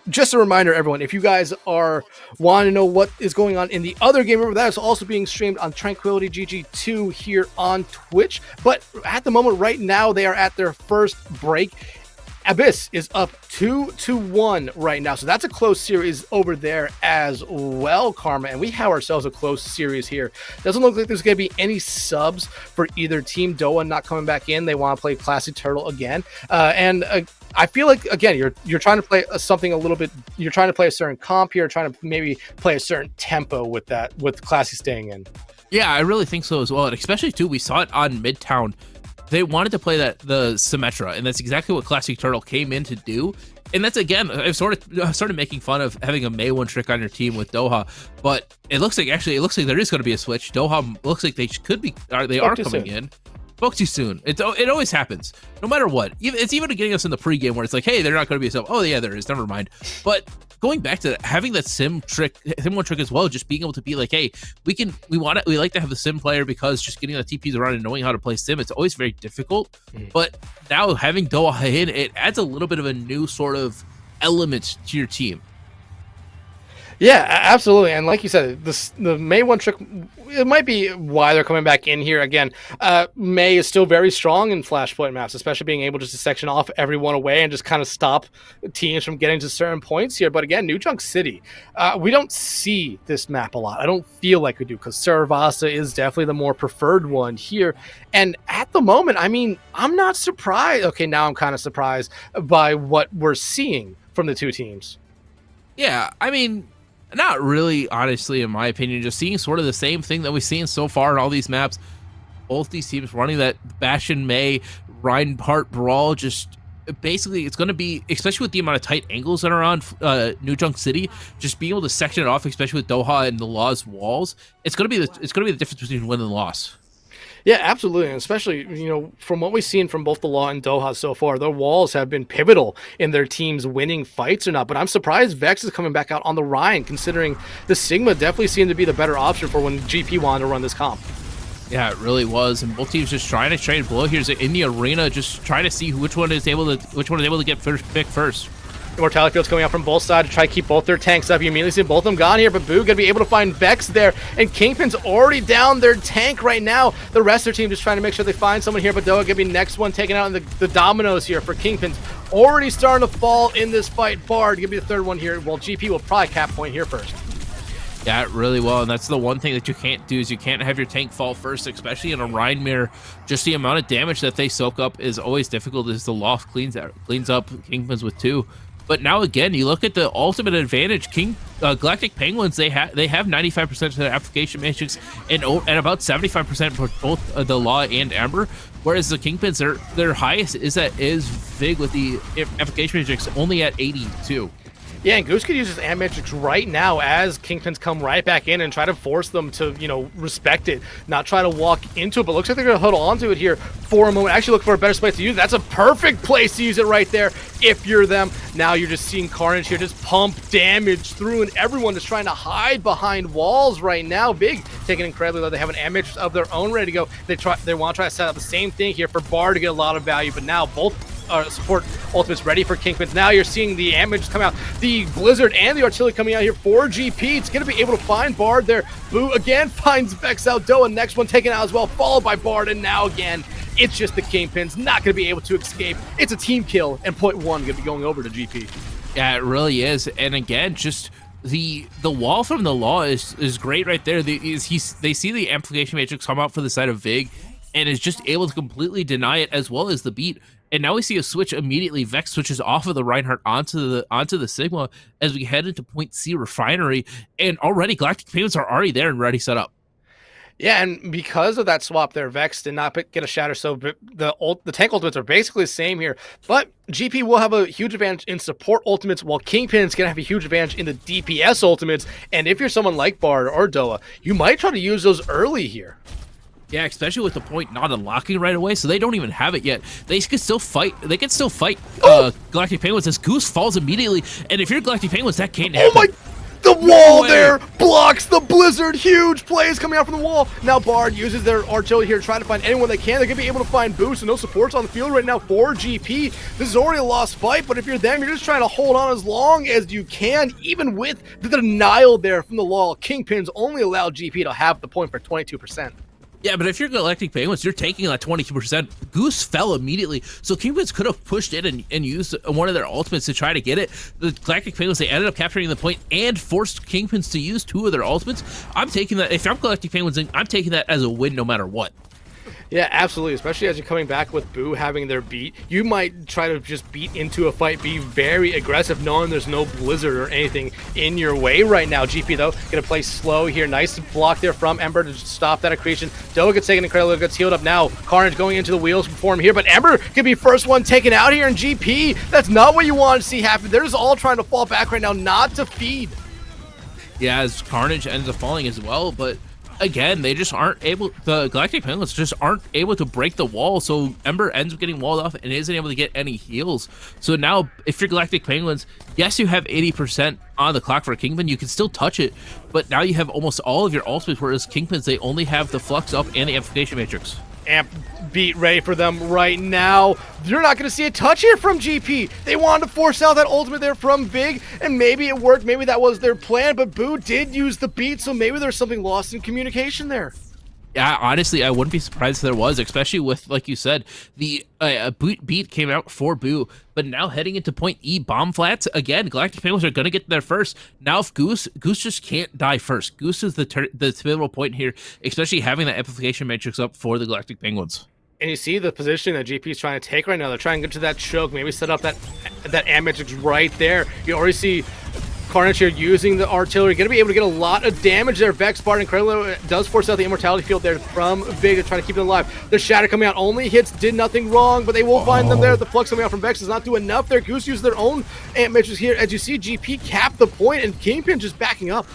Just a reminder, everyone, if you guys are wanting to know what is going on in the other game, remember that is also being streamed on Tranquility GG2 here on Twitch. But at the moment right now, they are at their first break. Abyss is up 2-1 right now, so that's a close series over there as well, Karma, and we have ourselves a close series here. Doesn't look like there's going to be any subs for either team. Doa not coming back in. They want to play Classy Turtle again, and I feel like, again, you're trying to play something a little bit. You're trying to play a certain comp here, trying to maybe play a certain tempo with that, with Classy staying in. Yeah, I really think so as well, and especially too, we saw it on Midtown. They wanted to play the Symmetra, and that's exactly what Classic Turtle came in to do. And that's, again, I've started making fun of having a May 1 trick on your team with Doha, but it looks like there is going to be a switch. Doha looks like they are coming in. Spoke too soon. It always happens, no matter what. It's even getting us in the pregame where it's like, hey, they're not going to be a sub. Oh yeah, there is. Never mind. But going back to having that sim one trick as well, just being able to be like, hey, we like to have the sim player, because just getting the TPs around and knowing how to play sim, it's always very difficult. But now having Doha in, it adds a little bit of a new sort of element to your team. Yeah, absolutely. And like you said, the May one trick, it might be why they're coming back in here again. May is still very strong in Flashpoint maps, especially being able just to section off everyone away and just kind of stop teams from getting to certain points here. But again, New Junk City, we don't see this map a lot. I don't feel like we do, because Saravasa is definitely the more preferred one here. And at the moment, I mean, I'm not surprised. Okay, now I'm kind of surprised by what we're seeing from the two teams. Yeah, I mean, not really, honestly, in my opinion. Just seeing sort of the same thing that we've seen so far in all these maps. Both these teams running that Bastion May Reinhardt brawl. Just basically, it's going to be, especially with the amount of tight angles that are on New Junk City, just being able to section it off, especially with Doha and the Law's walls. It's going to be the difference between win and loss. Yeah, absolutely. And especially, you know, from what we've seen from both the Law and Doha so far, their walls have been pivotal in their teams winning fights or not. But I'm surprised Vex is coming back out on the Rhine, considering the Sigma definitely seemed to be the better option for when GP wanted to run this comp. Yeah, it really was. And both teams just trying to trade blow here in the arena, just trying to see which one is able to get pick first. Immortality Field's coming out from both sides to try to keep both their tanks up. You immediately see both of them gone here, but Boo gonna be able to find Vex there, and Kingpin's already down their tank right now. The rest of their team just trying to make sure they find someone here, but Doa gonna be next one taken out in the dominoes here for Kingpins. Already starting to fall in this fight. Bard gonna be the third one here. Well, GP will probably cap point here first. Yeah, really well, and that's the one thing that you can't do, is you can't have your tank fall first, especially in a Rhine mirror. Just the amount of damage that they soak up is always difficult, as the Loft cleans up Kingpins with 2. But now again, you look at the ultimate advantage. Galactic Penguins, they have 95% of their application matrix and about 75% for both the Law and Amber. Whereas the Kingpins, their highest is Vig with the application matrix only at 82. Yeah, and Goose could use his amp matrix right now as Kingpins come right back in and try to force them to, you know, respect it, not try to walk into it. But looks like they're going to hold on to it here for a moment. Actually look for a better place to use it. That's a perfect place to use it right there if you're them. Now you're just seeing Carnage here just pump damage through, and everyone is trying to hide behind walls right now. Big taking incredibly low. They have an amp matrix of their own ready to go. They want to try to set up the same thing here for Bar to get a lot of value, but now both support ultimates ready for Kingpins. Now you're seeing the ambush come out, the Blizzard and the Artillery coming out here for GP. It's going to be able to find Bard there. Boo again finds Vex out. Doa next one taken out as well, followed by Bard, and now again it's just the Kingpins not going to be able to escape. It's a team kill, and point 1 going to be going over to GP. Yeah, it really is. And again, just the wall from the Law is great right there. They see the amplification matrix come out for the side of Vig, and is just able to completely deny it, as well as the beat. And now we see a switch immediately. Vex switches off of the Reinhardt onto the Sigma as we head into Point C Refinery, and already Galactic Penguins are already there and ready set up. Yeah, and because of that swap there, Vex did not get a shatter, so the tank ultimates are basically the same here. But GP will have a huge advantage in support ultimates, while Kingpin's going to have a huge advantage in the DPS ultimates. And if you're someone like Bard or Doa, you might try to use those early here. Yeah, especially with the point not unlocking right away, so they don't even have it yet. They can still fight. They can still fight Galactic Penguins as Goose falls immediately. And if you're Galactic Penguins, that can't happen. Oh my! The wall there blocks the Blizzard. Huge plays coming out from the wall. Now Bard uses their artillery here to try to find anyone they can. They're going to be able to find Boost, and no supports on the field right now for GP. This is already a lost fight, but if you're them, you're just trying to hold on as long as you can, even with the denial there from the Law. Kingpins only allow GP to have the point for 22%. Yeah, but if you're Galactic Penguins, you're taking that 22%. Goose fell immediately, so Kingpins could have pushed in and used one of their ultimates to try to get it. The Galactic Penguins, they ended up capturing the point and forced Kingpins to use 2 of their ultimates. I'm taking that. If I'm Galactic Penguins, I'm taking that as a win no matter what. Yeah, absolutely. Especially as you're coming back with Boo having their beat. You might try to just beat into a fight, be very aggressive, knowing there's no Blizzard or anything in your way right now. GP, though, going to play slow here. Nice block there from Ember to stop that accretion. Doa gets taken incredibly, gets healed up now. Carnage going into the wheels for him here, but Ember could be first one taken out here, and GP, that's not what you want to see happen. They're just all trying to fall back right now, not to feed. Yeah, as Carnage ends up falling as well, but again, they just aren't able, the Galactic Penguins just aren't able to break the wall, so Ember ends up getting walled off and isn't able to get any heals. So now, if you're Galactic Penguins, yes, you have 80% on the clock for Kingpin, you can still touch it, but now you have almost all of your ultimates, whereas Kingpins, they only have the Flux up and the Amplification Matrix. Amp beat ready for them right now. You're not going to see a touch here from GP. They wanted to force out that ultimate there from Big, and maybe it worked. Maybe that was their plan, but Boo did use the beat, so maybe there's something lost in communication there. Yeah, honestly, I wouldn't be surprised if there was, especially with, like you said, the beat came out for Boo, but now heading into point E bomb flats, again, Galactic Penguins are going to get there first. Now if Goose just can't die first. Goose is the pivotal point here, especially having that amplification matrix up for the Galactic Penguins. And you see the position that GP is trying to take right now. They're trying to get to that choke, maybe set up that amp matrix right there. You already see Carnage here using the artillery, going to be able to get a lot of damage there. Vex, Bard, and Incredible does force out the immortality field there from Big to try to keep it alive. The Shatter coming out, only hits, did nothing wrong, but they will find them there. The Flux coming out from Vex does not do enough there. Goose uses their own amp matrix here. As you see, GP cap the point, and Kingpin just backing up.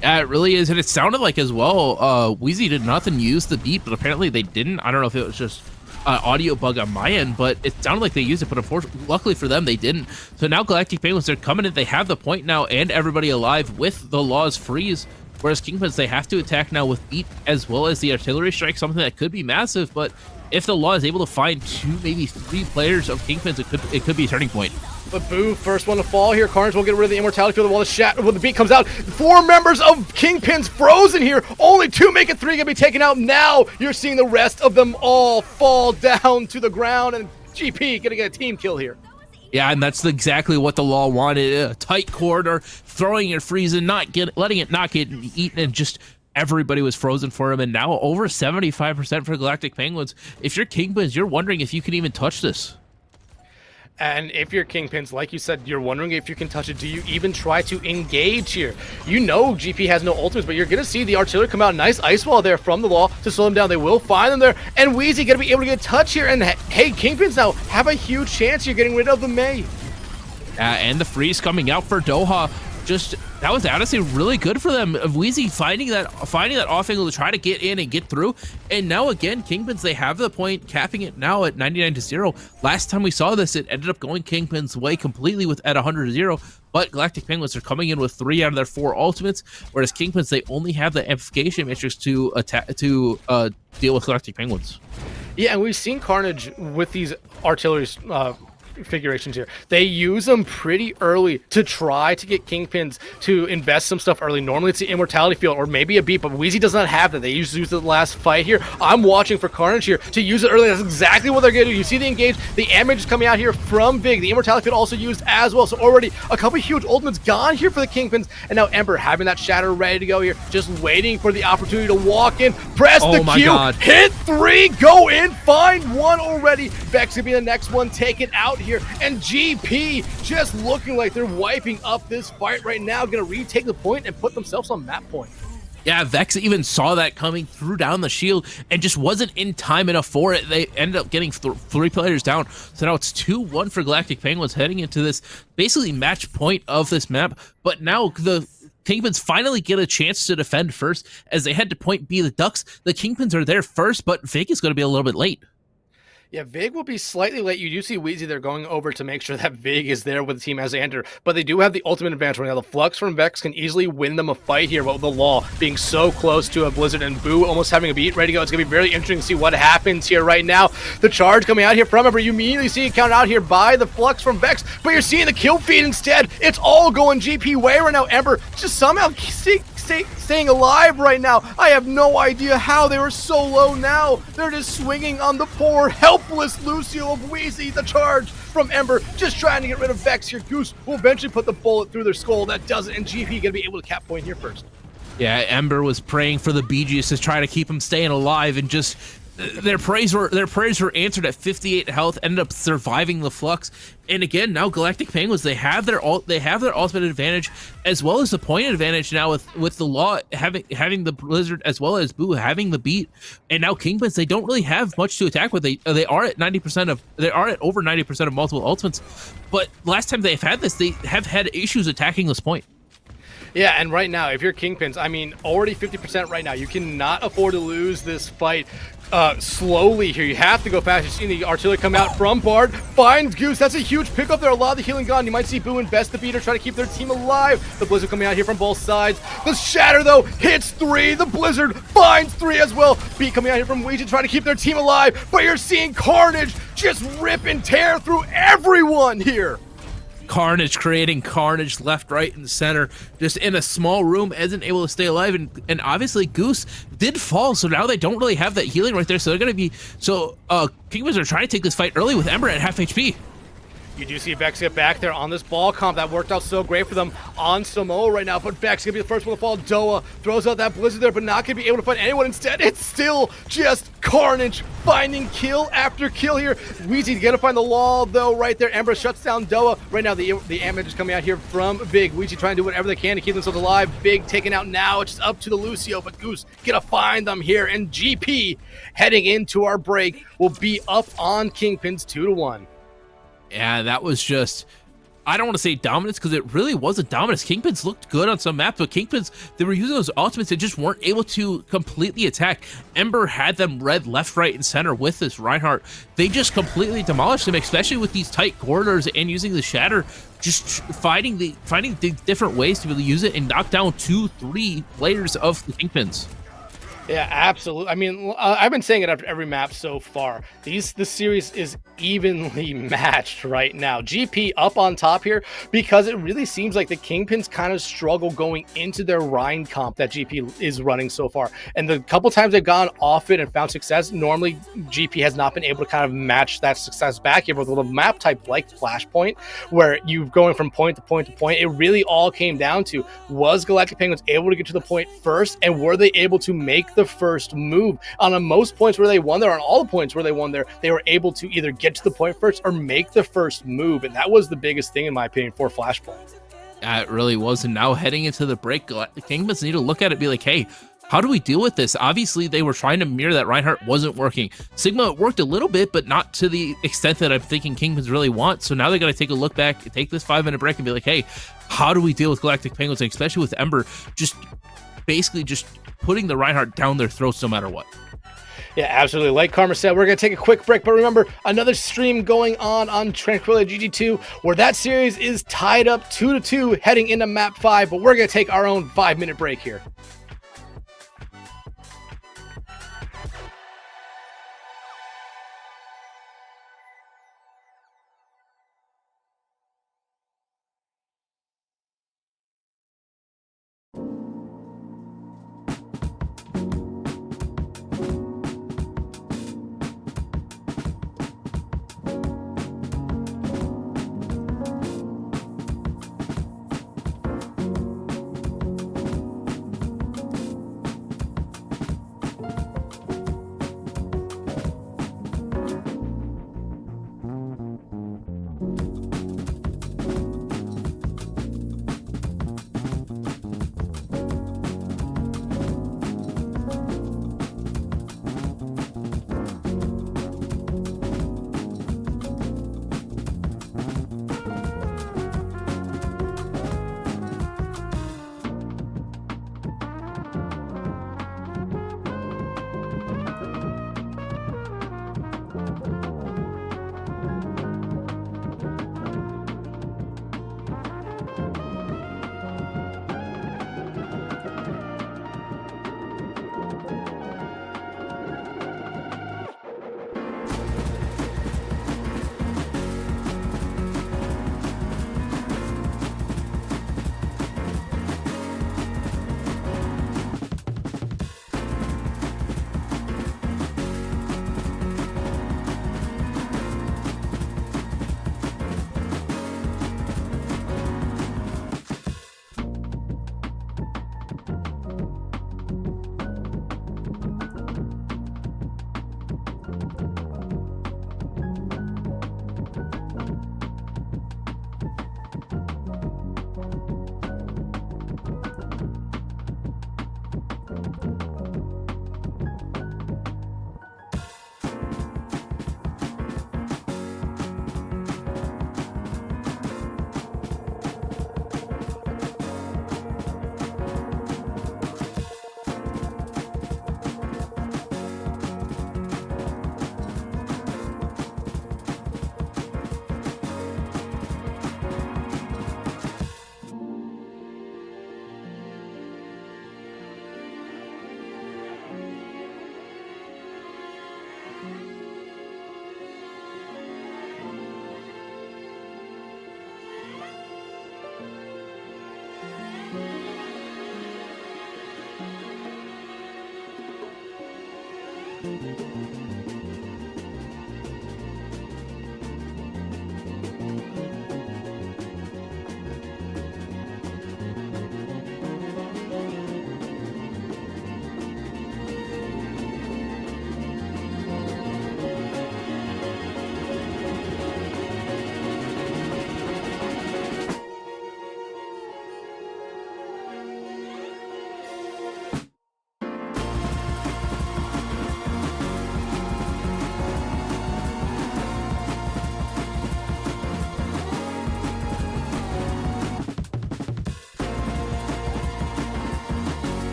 Yeah, it really is, and it sounded like as well, Wheezy did nothing use the beat, but apparently they didn't. I don't know if it was just audio bug on my end, but it sounded like they used it, but unfortunately, luckily for them, they didn't. So now Galactic Penguins, they're coming in, they have the point now, and everybody alive with the Law's freeze, whereas Kingpins, they have to attack now with beat as well as the artillery strike, something that could be massive, but if the Law is able to find 2, maybe 3 players of Kingpins, it could be a turning point. But Boo, first one to fall here. Carnage will get rid of the immortality field while the beat comes out. 4 members of Kingpins frozen here. Only 2 make it, 3 gonna be taken out. Now you're seeing the rest of them all fall down to the ground, and GP gonna get a team kill here. Yeah, and that's exactly what the Law wanted. A tight corridor, throwing your freeze and letting it not get eaten, and just everybody was frozen for him. And now over 75% for Galactic Penguins. If you're Kingpins, you're wondering if you can even touch this. And if you're Kingpins, like you said, you're wondering if you can touch it. Do you even try to engage here? You know GP has no ultimates, but you're going to see the artillery come out. Nice ice wall there from the Law to slow them down. They will find them there. And Wheezy going to be able to get a touch here. And hey, Kingpins now have a huge chance here getting rid of the May. And the freeze coming out for Doha. That was honestly really good for them. Wheezy finding that off angle to try to get in and get through. And now again, Kingpins, they have the point, capping it now at 99-0. Last time we saw this, it ended up going Kingpins' way completely at 100-0. But Galactic Penguins are coming in with 3 out of their 4 ultimates, whereas Kingpins, they only have the amplification matrix to deal with Galactic Penguins. Yeah, and we've seen Carnage with these artillery configurations here. They use them pretty early to try to get Kingpins to invest some stuff early. Normally it's the immortality field or maybe a beat, but Wheezy does not have that. They used to use the last fight here. I'm watching for Carnage here to use it early. That's exactly what they're going to do. You see the engage, the damage is coming out here from Big. The immortality field also used as well. So already a couple huge ultimates gone here for the Kingpins, and now Ember having that shatter ready to go here, just waiting for the opportunity to walk in, press the Q, hit 3, go in, find 1 already. Vex gonna be the next one taken out here, and GP just looking like they're wiping up this fight right now, gonna retake the point and put themselves on map point. Yeah, Vex even saw that coming, threw down the shield, and just wasn't in time enough for it. They ended up getting 3 players down. So now it's 2-1 for Galactic Penguins heading into this basically match point of this map. But now the Kingpins finally get a chance to defend first as they head to point B. The Ducks, the Kingpins are there first, but Vig is going to be a little bit late. Yeah, Vig will be slightly late. You do see Wheezy there going over to make sure that Vig is there with the team as they enter, but they do have the ultimate advantage right now. The Flux from Vex can easily win them a fight here, but with the Law being so close to a Blizzard and Boo almost having a beat ready to go, it's going to be very interesting to see what happens here right now. The charge coming out here from Ember, you immediately see it counted out here by the Flux from Vex, but you're seeing the kill feed instead. It's all going GP way right now. Ember just somehow staying alive right now. I have no idea how they were so low now. They're just swinging on the poor, helpless Lucio of Wheezy. The charge from Ember, just trying to get rid of Vex here. Goose will eventually put the bullet through their skull. That does it, and GP gonna be able to cap point here first. Yeah, Ember was praying for the Bee Gees to try to keep him staying alive, and just their prayers were answered at 58 health, ended up surviving the Flux. And again, now Galactic Penguins, they have their ultimate advantage as well as the point advantage now with the Law having the Blizzard as well as Boo having the beat. And now Kingpins, they don't really have much to attack with. They are at over 90% of multiple ultimates. But last time they've had this, they have had issues attacking this point. Yeah, and right now, if you're Kingpins, I mean, already 50% right now. You cannot afford to lose this fight slowly here. You have to go fast. You've seen the artillery come out from Bard. Finds Goose. That's a huge pickup there. A lot of the healing gone. You might see Boo and Best the Beater try to keep their team alive. The Blizzard coming out here from both sides. The Shatter, though, hits 3. The Blizzard finds 3 as well. Beat coming out here from Ouija trying to keep their team alive. But you're seeing Carnage just rip and tear through everyone here. Carnage creating carnage left, right, and center, just in a small room, isn't able to stay alive, and obviously Goose did fall, so now they don't really have that healing right there, so they're gonna be, Kingpins are trying to take this fight early with Ember at half HP. You do see Vex get back there on this ball comp. That worked out so great for them on Samoa right now, but Vex gonna be the first one to fall. Doa throws out that Blizzard there, but not gonna be able to find anyone. Instead, it's still just Carnage finding kill after kill here. Weezy gonna find the wall though right there. Ember shuts down Doa. Right now, the damage is coming out here from Big. Weezy trying to do whatever they can to keep themselves alive. Big taken out now. It's just up to the Lucio, but Goose gonna find them here. And GP heading into our break will be up on Kingpins 2-1. Yeah, that was just, I don't want to say dominance because it really wasn't dominance. Kingpins looked good on some maps, but Kingpins, they were using those ultimates and just weren't able to completely attack. Ember had them red left, right, and center with this Reinhardt. They just completely demolished them, especially with these tight corridors and using the Shatter, just finding the different ways to be able to use it and knock down 2-3 players of the Kingpins. Yeah, absolutely. I mean, I've been saying it after every map so far. This series is evenly matched right now. GP up on top here because it really seems like the Kingpins kind of struggle going into their Rhine comp that GP is running so far. And the couple times they've gone off it and found success, normally GP has not been able to kind of match that success back here with a map type like Flashpoint, where you're going from point to point to point. It really all came down to, was Galactic Penguins able to get to the point first, and were they able to make the first move? On most points where they won there, on all the points where they won there, they were able to either get to the point first or make the first move, and that was the biggest thing in my opinion for Flashpoint. Yeah, it really was. And now heading into the break, the Kingpins need to look at it and be like, hey, how do we deal with this? Obviously, they were trying to mirror that Reinhardt wasn't working. Sigma worked a little bit, but not to the extent that I'm thinking Kingpins really want. So now they're going to take a look back, take this 5-minute break and be like, hey, how do we deal with Galactic Penguins? And especially with Ember, basically just putting the Reinhardt down their throats no matter what. Yeah, absolutely. Like Karma said, we're going to take a quick break, but remember, another stream going on Tranquility GG2, where that series is tied up 2-2 heading into map 5, but we're going to take our own 5-minute break here.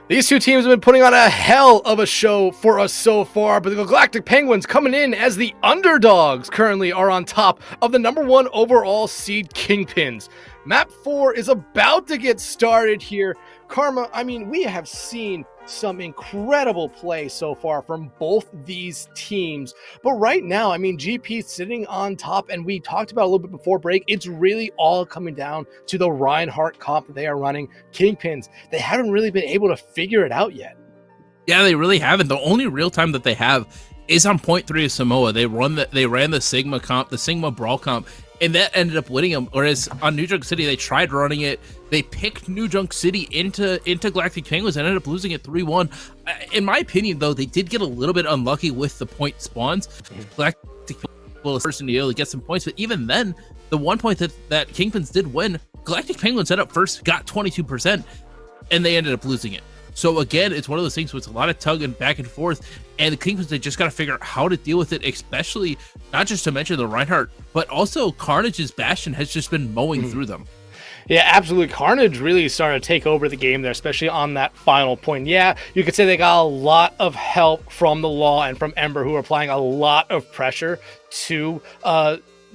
These two teams have been putting on a hell of a show for us so far, but the Galactic Penguins coming in as the underdogs currently are on top of the #1 overall seed Kingpins. Map 4 is about to get started here. Karma, I mean, we have seen some incredible play so far from both these teams. But right now, I mean, GP sitting on top, and we talked about a little bit before break, it's really all coming down to the Reinhardt comp that they are running. Kingpins, they haven't really been able to figure it out yet. Yeah, they really haven't. The only real time that they have is on point 3 of Samoa. They ran the Sigma comp, the Sigma Brawl comp, and that ended up winning them. Whereas on New Junk City, they tried running it. They picked New Junk City into Galactic Penguins and ended up losing it 3-1. In my opinion, though, they did get a little bit unlucky with the point spawns. Galactic Penguins first in the to get some points, but even then, the 1 point that Kingpins did win, Galactic Penguins ended up first, got 22%, and they ended up losing it. So again, it's one of those things where it's a lot of tugging back and forth, and the Kingpins, they just got to figure out how to deal with it, especially not just to mention the Reinhardt, but also Carnage's Bastion has just been mowing through them. Yeah, absolutely. Carnage really started to take over the game there, especially on that final point. Yeah, you could say they got a lot of help from the Law and from Ember, who are applying a lot of pressure to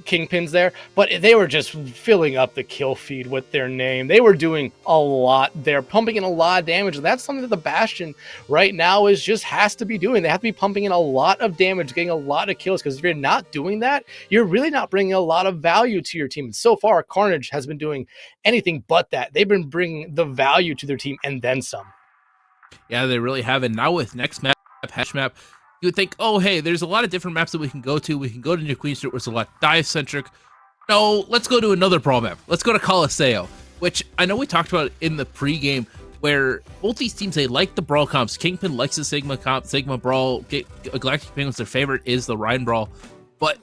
Kingpins there, but they were just filling up the kill feed with their name. They were doing a lot. They're pumping in a lot of damage, and that's something that the Bastion right now has to be doing. They have to be pumping in a lot of damage, getting a lot of kills, because if you're not doing that, you're really not bringing a lot of value to your team. And so far, Carnage has been doing anything but that. They've been bringing the value to their team and then some. Yeah, they really have. And now with next map, Hash Map, you would think, oh, hey, there's a lot of different maps that we can go to. We can go to New Queen Street, where it's a lot dive-centric. No, let's go to another brawl map. Let's go to Colosseo, which I know we talked about in the pregame, where both these teams, they like the brawl comps. Kingpin likes the Sigma comp, Sigma Brawl. Galactic Penguins, their favorite is the Rhine Brawl. But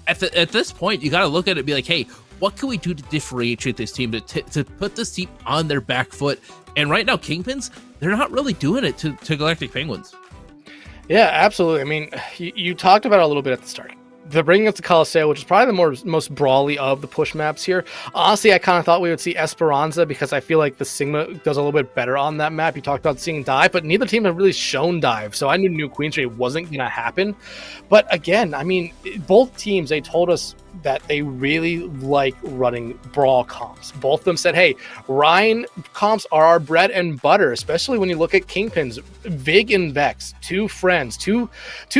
at this point, you got to look at it and be like, hey, what can we do to differentiate this team, to put this team on their back foot? And right now, Kingpins, they're not really doing it to Galactic Penguins. Yeah, absolutely. I mean, you talked about it a little bit at the start. They're bringing us to Colosseo, which is probably the most brawly of the push maps here. Honestly, I kind of thought we would see Esperanza, because I feel like the Sigma does a little bit better on that map. You talked about seeing dive, but neither team have really shown dive, so I knew New Queen Street wasn't going to happen. But again, I mean, both teams, they told us that they really like running brawl comps. Both of them said, hey, Ryan comps are our bread and butter, especially when you look at Kingpins. Vig and Vex, two friends, two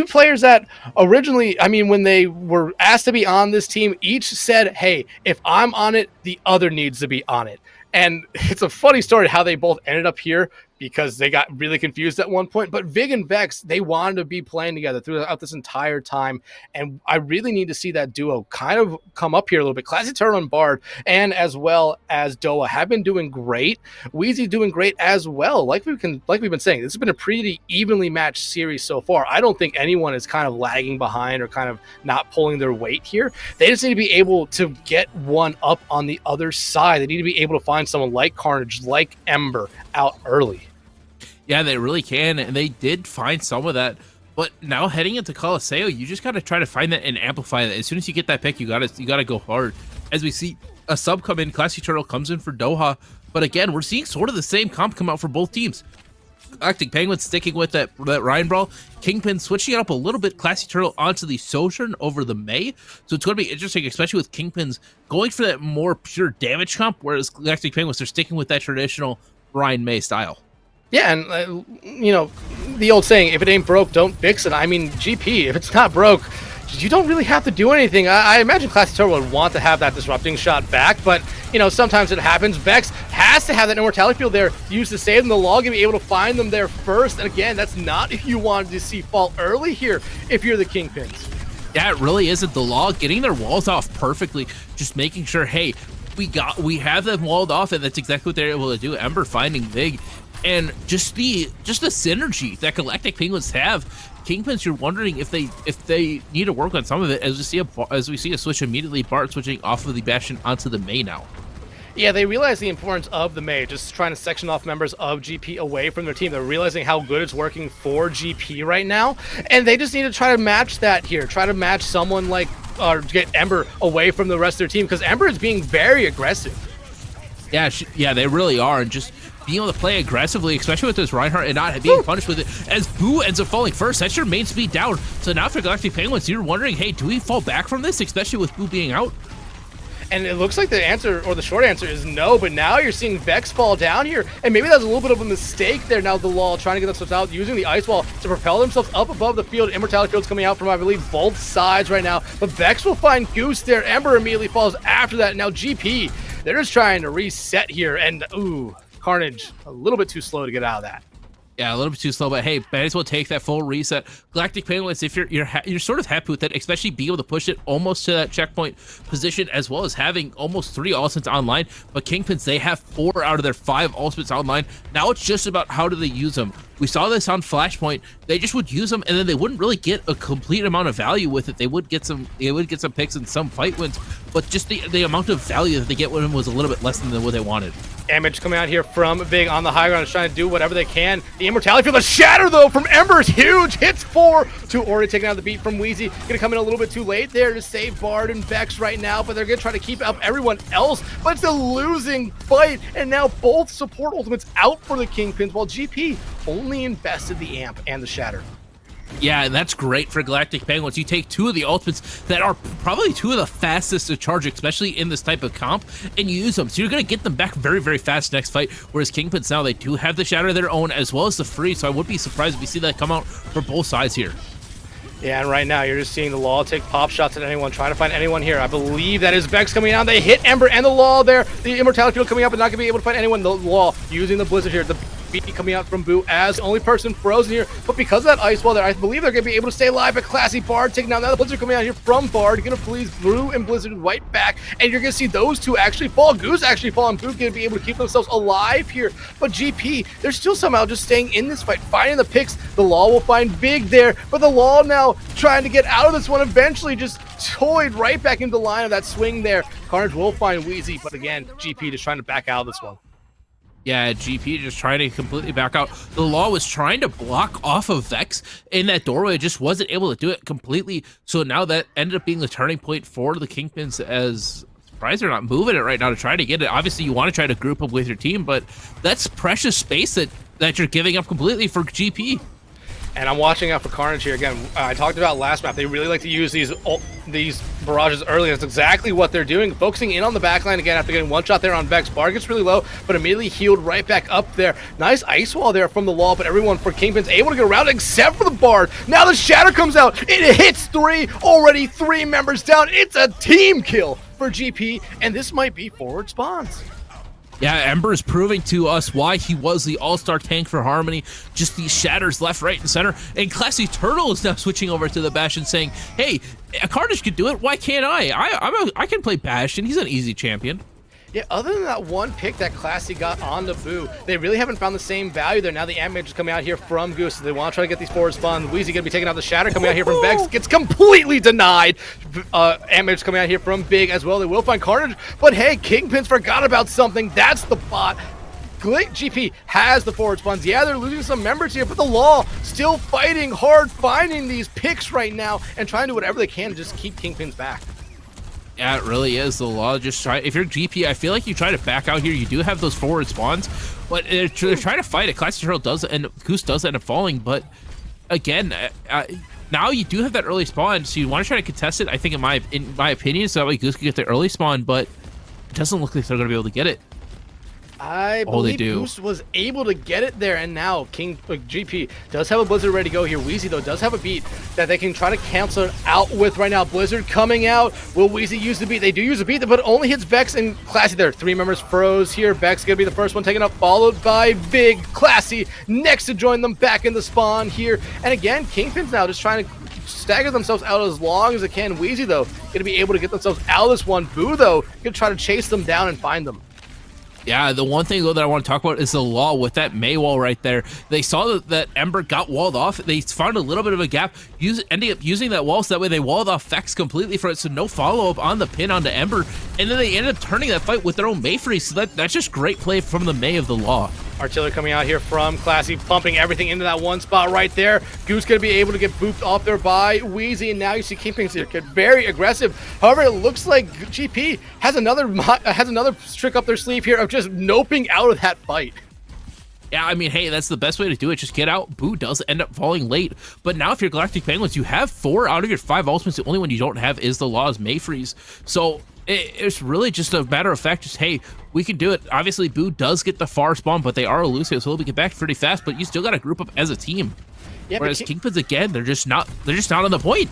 players that originally, I mean, when they were asked to be on this team, each said, hey, if I'm on it, the other needs to be on it. And it's a funny story how they both ended up here, because they got really confused at one point. But Vig and Vex, they wanted to be playing together throughout this entire time. And I really need to see that duo kind of come up here a little bit. Classy Turtle and Bard, and as well as Doa, have been doing great. Wheezy doing great as well. Like we've been saying, this has been a pretty evenly matched series so far. I don't think anyone is kind of lagging behind or kind of not pulling their weight here. They just need to be able to get one up on the other side. They need to be able to find someone like Carnage, like Ember, out early. Yeah, they really can, and they did find some of that. But now heading into Coliseo, you just gotta try to find that and amplify that. As soon as you get that pick, you gotta go hard. As we see a sub come in, Classy Turtle comes in for Doha. But again, we're seeing sort of the same comp come out for both teams. Galactic Penguins sticking with that Ryan Brawl. Kingpin switching it up a little bit. Classy Turtle onto the Sojourn over the May. So it's going to be interesting, especially with Kingpins going for that more pure damage comp, whereas Galactic Penguins are sticking with that traditional Ryan May style. Yeah, and, you know, the old saying, if it ain't broke, don't fix it. I mean, GP, if it's not broke, you don't really have to do anything. I imagine Classy Turtle would want to have that disrupting shot back, but, you know, sometimes it happens. Vex has to have that immortality field there used to save them the log and be able to find them there first. And again, that's not if you wanted to see fall early here if you're the Kingpins. Yeah, it really isn't. The log getting their walls off perfectly, just making sure, hey, we have them walled off, and that's exactly what they're able to do. Ember finding Vig. And just the synergy that Galactic Penguins have, Kingpins, you're wondering if they need to work on some of it. As we see a switch immediately, Bart switching off of the Bastion onto the May now. Yeah, they realize the importance of the May, just trying to section off members of GP away from their team. They're realizing how good it's working for GP right now, and they just need to try to match that here. Try to match someone like, or get Ember away from the rest of their team, because Ember is being very aggressive. Yeah, they really are, and just being able to play aggressively, especially with this Reinhardt, and not being punished with it, as Boo ends up falling first. That's your main speed down. So now for Galactic Penguins, you're wondering, hey, do we fall back from this, especially with Boo being out? And it looks like the answer, or the short answer, is no, but now you're seeing Vex fall down here, and maybe that's a little bit of a mistake there now, the Law trying to get themselves out, using the Ice Wall to propel themselves up above the field. Immortality Field's coming out from, I believe, both sides right now, but Vex will find Goose there. Ember immediately falls after that. Now GP, they're just trying to reset here, and ooh, Carnage a little bit too slow to get out of that. Yeah, a little bit too slow, but hey, might as well take that full reset. Galactic Penguins, if you're sort of happy with it, especially being able to push it almost to that checkpoint position, as well as having almost 3 ultimates online. But Kingpins, they have 4 out of their 5 ultimates online. Now it's just about how do they use them. We saw this on Flashpoint. They just would use them, and then they wouldn't really get a complete amount of value with it. They would get some picks and some fight wins, but just the amount of value that they get with them was a little bit less than what they wanted. Damage coming out here from Vig on the high ground, trying to do whatever they can. The immortality field, the shatter though from Ember is huge. Hits 4 to already taking out the beat from Wheezy. Gonna come in a little bit too late there to save Bard and Vex right now, but they're gonna try to keep up everyone else. But it's a losing fight, and now both support ultimates out for the Kingpins, while GP only invested the amp and the shatter. Yeah, and that's great for Galactic Penguins. You take 2 of the ultimates that are probably 2 of the fastest to charge, especially in this type of comp, and you use them. So you're going to get them back very, very fast next fight, whereas Kingpins now, they do have the shatter of their own, as well as the free, so I would be surprised if we see that come out for both sides here. Yeah, and right now you're just seeing the Law take pop shots at anyone, trying to find anyone here. I believe that is Vex coming out. They hit Ember and the Law there. The immortality field coming up, but not going to be able to find anyone. The Law using the Blizzard here. The beat coming out from Boo as the only person frozen here. But because of that Ice Wall there, I believe they're going to be able to stay alive. But Classy Bard taking down. Now the Blizzard coming out here from Bard. Going to please Boo and Blizzard right back. And you're going to see those 2 actually fall. Goose actually fall, and Boo going to be able to keep themselves alive here. But GP, they're still somehow just staying in this fight, finding the picks. The Law will find Big there. But the Law now trying to get out of this one, eventually just toyed right back into the line of that swing there. Carnage will find Wheezy, but again, GP just trying to back out of this one. Yeah, GP just trying to completely back out. The Law was trying to block off of Vex in that doorway, just wasn't able to do it completely. So now that ended up being the turning point for the Kingpins, as surprised they're not moving it right now to try to get it. Obviously, you want to try to group up with your team, but that's precious space that you're giving up completely for GP. And I'm watching out for Carnage here again. I talked about last map. They really like to use these barrages early. That's exactly what they're doing. Focusing in on the backline again after getting one shot there on Vex. Bar gets really low, but immediately healed right back up there. Nice ice wall there from the wall, but everyone for Kingpin's able to get around except for the Bard. Now the Shatter comes out. It hits 3. Already 3 members down. It's a team kill for GP, and this might be forward spawns. Yeah, Ember is proving to us why he was the all-star tank for Harmony. Just these shatters left, right, and center. And Classy Turtle is now switching over to the Bastion saying, hey, Carnage can do it. Why can't I? I can play Bastion. He's an easy champion. Yeah, other than that one pick that Classy got on the Boo, they really haven't found the same value there. Now the Amage is coming out here from Goose, so they want to try to get these forward spawns. Wheezy going to be taking out the Shatter coming out here from Vex. Gets completely denied. Amage coming out here from Big as well. They will find Carnage, but hey, Kingpins forgot about something. That's the bot. GP has the forward spawns. Yeah, they're losing some members here, but the Law still fighting hard, finding these picks right now and trying to do whatever they can to just keep Kingpins back. Yeah, it really is. The Law just try. If you're GP, I feel like you try to back out here. You do have those forward spawns, but they're trying to fight it. Classic Turtle does, and Goose does end up falling. But again, now you do have that early spawn, so you want to try to contest it. I think, in my opinion, so that way Goose can get the early spawn, but it doesn't look like they're going to be able to get it. I believe Goose was able to get it there, and now GP does have a Blizzard ready to go here. Wheezy, though, does have a beat that they can try to cancel it out with right now. Blizzard coming out. Will Wheezy use the beat? They do use the beat, but it only hits Vex and Classy there. 3 members froze here. Vex going to be the first one taken up, followed by Big. Classy next to join them back in the spawn here. And again, Kingpins now just trying to stagger themselves out as long as they can. Wheezy, though, going to be able to get themselves out of this one. Boo, though, going to try to chase them down and find them. Yeah, the one thing, though, that I want to talk about is the Law with that May wall right there. They saw that Ember got walled off. They found a little bit of a gap, ending up using that wall so that way they walled off Vex completely for it, so no follow-up on the pin onto Ember. And then they ended up turning that fight with their own May freeze, so that's just great play from the May of the Law. Artillery coming out here from Classy, pumping everything into that one spot right there. Goose going to be able to get booped off there by Wheezy, and now you see Kingpins here get very aggressive. However, it looks like GP has another trick up their sleeve here of just noping out of that fight. Yeah, I mean, hey, that's the best way to do it. Just get out. Boo does end up falling late. But now if you're Galactic Penguins, you have 4 out of your 5 ultimates. The only one you don't have is the Law's May freeze. So it's really just a matter of fact, just, hey, we can do it. Obviously, Boo does get the far spawn, but they are elusive, so they'll get back pretty fast, but you still got to group up as a team. Yeah, whereas Kingpins, again, they're just not on the point.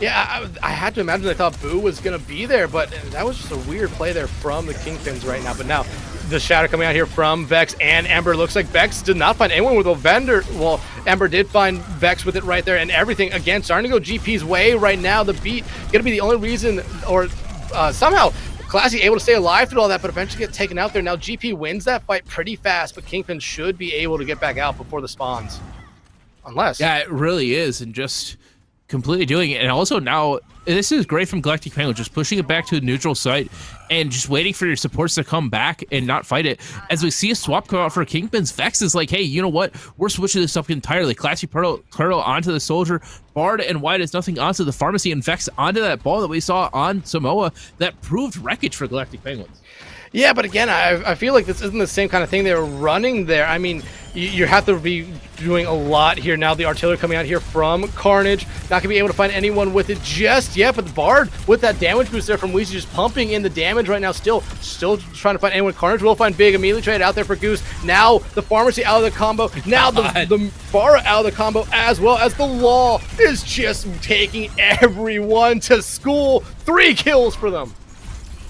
Yeah, I had to imagine they thought Boo was going to be there, but that was just a weird play there from the Kingpins right now. But now, the Shatter coming out here from Vex and Ember. Looks like Vex did not find anyone with a vendor. Well, Ember did find Vex with it right there, and everything, again, starting to go GP's way right now. The beat going to be the only reason, or somehow Classy able to stay alive through all that, but eventually get taken out there. Now GP wins that fight pretty fast, but Kingpin should be able to get back out before the spawns. Unless. Yeah, it really is, and just completely doing it. And also now, this is great from Galactic Penguin, just pushing it back to a neutral site and just waiting for your supports to come back and not fight it. As we see a swap come out for Kingpins, Vex is like, hey, you know what? We're switching this up entirely. Classy Turtle onto the Soldier, Bard and White is nothing onto the Pharmacy, and Vex onto that ball that we saw on Samoa that proved wreckage for Galactic Penguins. Yeah, but again, I feel like this isn't the same kind of thing they were running there. I mean, you have to be doing a lot here now. The Artillery coming out here from Carnage. Not going to be able to find anyone with it just yet, but the Bard with that damage boost there from Weezy just pumping in the damage right now. Still trying to find anyone. Carnage will find Big. Immediately trade out there for Goose. Now the Pharmacy out of the combo. Now the Pharah out of the combo, as well as the Law is just taking everyone to school. 3 kills for them.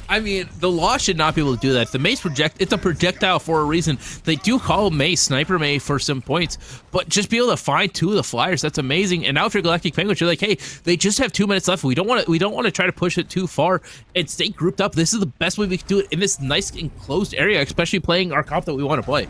I mean, the Law should not be able to do that. The May's it's a projectile for a reason. They do call May Sniper May for some points, but just be able to find 2 of the Flyers, that's amazing. And now if you're Galactic Penguins, you're like, hey, they just have 2 minutes left. We don't want to try to push it too far and stay grouped up. This is the best way we can do it in this nice enclosed area, especially playing our comp that we want to play.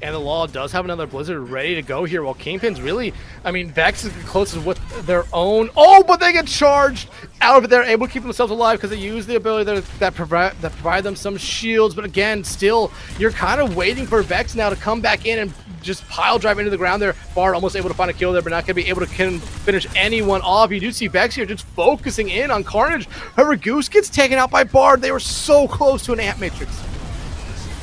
And the Law does have another Blizzard ready to go here, while Kingpins really, I mean, Vex is the closest with their own. Oh, but they get charged out of it. They're able to keep themselves alive because they use the ability that provide them some shields. But again, still, you're kind of waiting for Vex now to come back in and just pile drive into the ground there. Bard almost able to find a kill there, but not going to be able to finish anyone off. You do see Vex here just focusing in on Carnage. However, Goose gets taken out by Bard. They were so close to an Ant Matrix.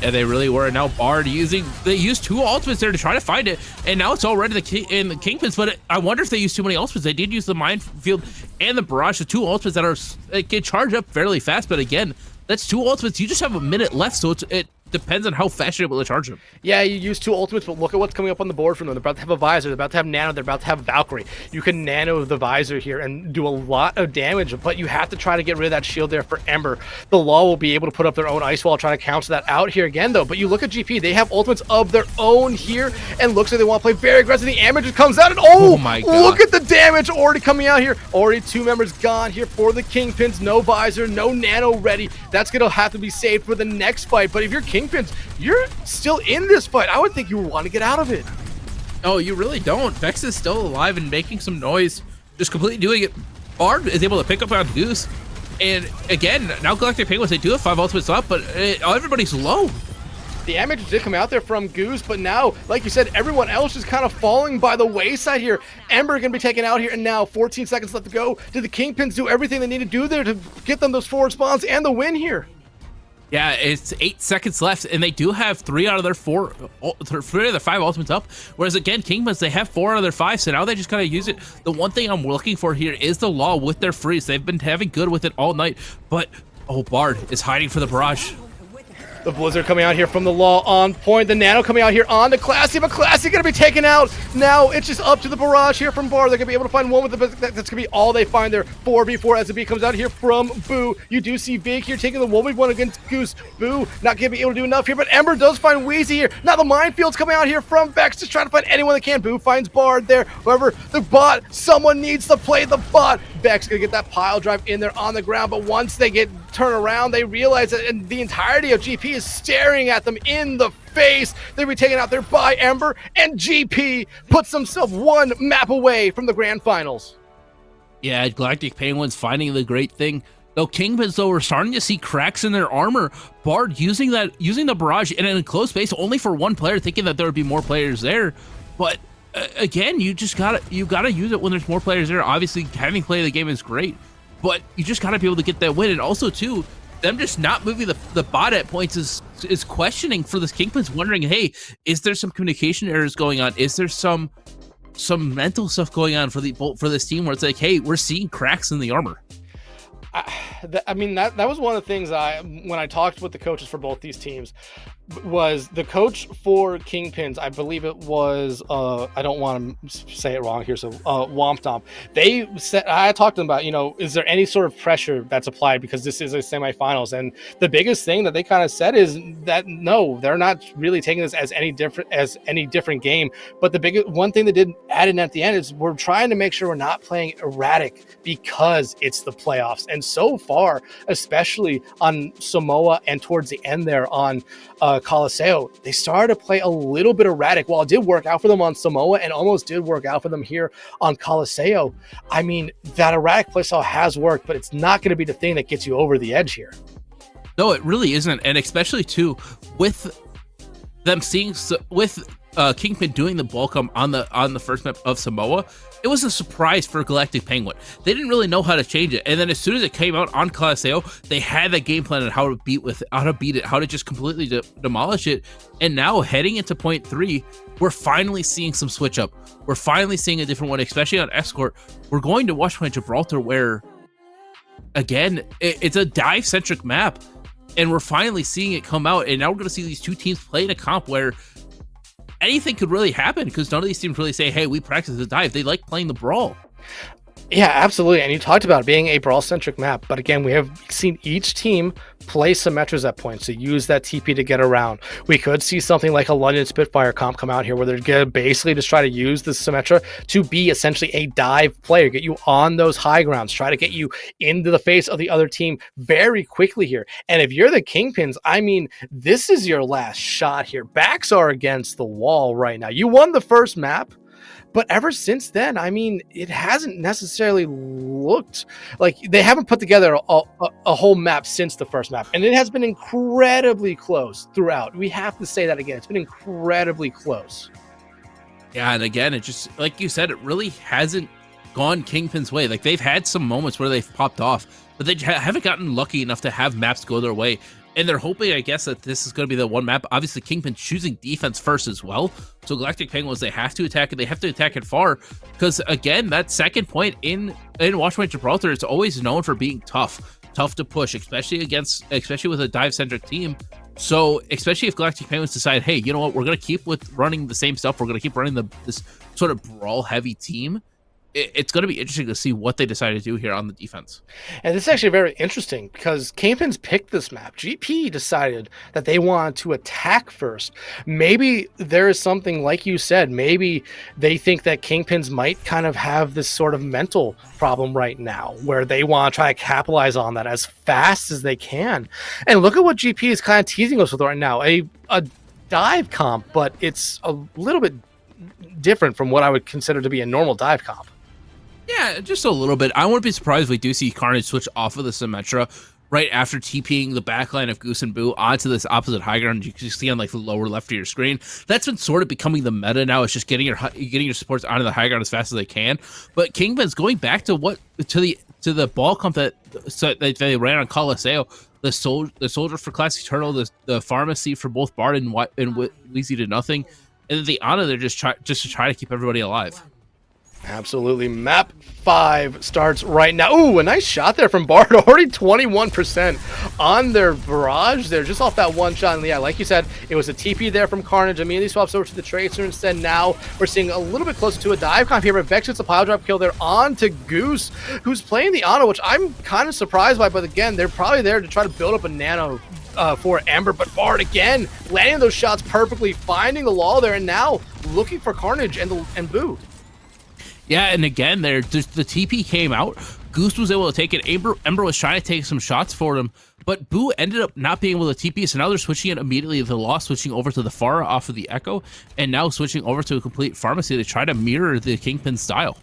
And they really were. And now Bard they used 2 ultimates there to try to find it, and now it's already in the Kingpins. But I wonder if they used too many ultimates. They did use the minefield and the barrage, the 2 ultimates that can charge up fairly fast. But again, that's 2 ultimates. You just have a minute left, so it depends on how fast you're able to charge them. Yeah, you use 2 ultimates, but look at what's coming up on the board from them. They're about to have a visor, they're about to have nano, they're about to have Valkyrie. You can nano the visor here and do a lot of damage, but you have to try to get rid of that shield there for Ember. The Law will be able to put up their own ice wall, try to counter that out here again, though. But you look at GP, they have ultimates of their own here, and looks like they want to play very aggressive. The damage just comes out, and oh my God. Look at the damage already coming out here. Already 2 members gone here for the Kingpins. No visor, no nano ready. That's going to have to be saved for the next fight. But if you're Kingpins, you're still in this fight. I would think you would want to get out of it. Oh, you really don't. Vex is still alive and making some noise, just completely doing it. Bard is able to pick up on Goose. And again, now Galactic Penguins, they do have 5 ultimates up, but everybody's low. The damage did come out there from Goose, but now, like you said, everyone else is kind of falling by the wayside here. Ember going to be taken out here, and now 14 seconds left to go. Did the Kingpins do everything they need to do there to get them those forward spawns and the win here? Yeah, it's 8 seconds left, and they do have 3 out of their 5 ultimates up. Whereas again, Kingpins, they have 4 out of their 5, so now they just gotta use it. The one thing I'm looking for here is the Law with their freeze. They've been having good with it all night, but Bard is hiding for the barrage. The Blizzard coming out here from the Law on point. The Nano coming out here on the Classy, but Classy going to be taken out. Now it's just up to the barrage here from Bar. They're going to be able to find one with the, that's going to be all they find there. 4v4 as the B comes out here from Boo. You do see Vig here taking the 1v1 against Goose. Boo not going to be able to do enough here, but Ember does find Wheezy here. Now the Minefield's coming out here from Vex, just trying to find anyone that can. Boo finds Bard there. However, the bot, someone needs to play the bot. Vex going to get that pile drive in there on the ground, but once they get turn around, they realize that and the entirety of GP is staring at them in the face. They'll be taken out there by Ember, and GP puts himself 1 map away from the grand finals. Yeah, Galactic Penguins finding the great thing. Though Kingpins, though, we're starting to see cracks in their armor. Bard using the barrage and in a close space only for 1 player, thinking that there would be more players there. But again, you gotta use it when there's more players there. Obviously, having played the game is great, but you just gotta be able to get that win. And also, too, them just not moving the bot at points is questioning for this Kingpins, wondering, hey, is there some communication errors going on? Is there some mental stuff going on for this team where it's like, hey, we're seeing cracks in the armor? I mean, that was one of the things when I talked with the coaches for both these teams, was the coach for Kingpins, I believe it was, I don't want to say it wrong here, so Womptomp. They said, I talked to them about, is there any sort of pressure that's applied because this is a semifinals? And the biggest thing that they kind of said is that no, they're not really taking this as any different game. But the biggest one thing they did add in at the end is we're trying to make sure we're not playing erratic because it's the playoffs. And so far, especially on Samoa and towards the end there on Colosseo, they started to play a little bit erratic. While it did work out for them on Samoa and almost did work out for them here on Colosseo, I mean, that erratic playstyle has worked, but it's not going to be the thing that gets you over the edge here. No, it really isn't. And especially, too, with them seeing, with Kingpin doing the bulk on the first map of Samoa, it was a surprise for Galactic Penguin. They didn't really know how to change it, and then as soon as it came out on Colosseo, they had that game plan on how to beat it, how to just completely demolish it. And now heading into point 3, we're finally seeing some switch up. We're finally seeing a different one, especially on Escort. We're going to Watchpoint Gibraltar, where again it's a dive centric map, and we're finally seeing it come out. And now we're going to see these 2 teams play in a comp where anything could really happen, because none of these teams really say, hey, we practice the dive. They like playing the brawl. Yeah, absolutely. And you talked about being a brawl-centric map, but again, we have seen each team play Symmetras at points, so use that TP to get around. We could see something like a London Spitfire comp come out here where they're going to basically just try to use the Symmetra to be essentially a dive player, get you on those high grounds, try to get you into the face of the other team very quickly here. And if you're the Kingpins, I mean, this is your last shot here. Backs are against the wall right now. You won the first map, but ever since then, I mean, it hasn't necessarily looked like they haven't put together a whole map since the first map. And it has been incredibly close throughout. We have to say that again. It's been incredibly close. Yeah, and again, it just, like you said, it really hasn't gone Kingpin's way. Like, they've had some moments where they've popped off, but they haven't gotten lucky enough to have maps go their way. And they're hoping, I guess, that this is going to be the one map. Obviously, Kingpin choosing defense first as well. So Galactic Penguins, they have to attack it. They have to attack it far. Because, again, that second point in Watchpoint Gibraltar, it's always known for being tough. Tough to push, especially with a dive-centric team. So, especially if Galactic Penguins decide, hey, you know what, we're going to keep running the same stuff. We're going to keep running this sort of brawl-heavy team. It's going to be interesting to see what they decide to do here on the defense. And this is actually very interesting because Kingpins picked this map. GP decided that they wanted to attack first. Maybe there is something, like you said, maybe they think that Kingpins might kind of have this sort of mental problem right now where they want to try to capitalize on that as fast as they can. And look at what GP is kind of teasing us with right now. A dive comp, but it's a little bit different from what I would consider to be a normal dive comp. Yeah, just a little bit. I wouldn't be surprised if we do see Carnage switch off of the Symmetra right after TPing the backline of Goose and Boo onto this opposite high ground. You can see on like the lower left of your screen. That's been sort of becoming the meta now. It's just getting your supports onto the high ground as fast as they can. But Kingpin's going back to the ball comp that they ran on Colosseo. The soldier for Classic Turtle, the pharmacy for both Bard and Wheezy to nothing, and then the Ana they're just to try to keep everybody alive. Absolutely. Map 5 starts right now. Ooh, a nice shot there from Bard. Already 21% on their barrage there, just off that one shot. And yeah, like you said, it was a TP there from Carnage. Immediately swaps over to the Tracer instead. Now we're seeing a little bit closer to a dive comp here, but Vex gets a pile drop kill there on to Goose, who's playing the Ana, which I'm kind of surprised by. But again, they're probably there to try to build up a nano for Ember, but Bard again landing those shots perfectly, finding the wall there, and now looking for Carnage and Boo. Yeah, and again, the TP came out. Goose was able to take it. Ember was trying to take some shots for him, but Boo ended up not being able to TP, so now they're switching it immediately to the Law, switching over to the Pharah off of the Echo, and now switching over to a complete Pharmacy to try to mirror the Kingpin style.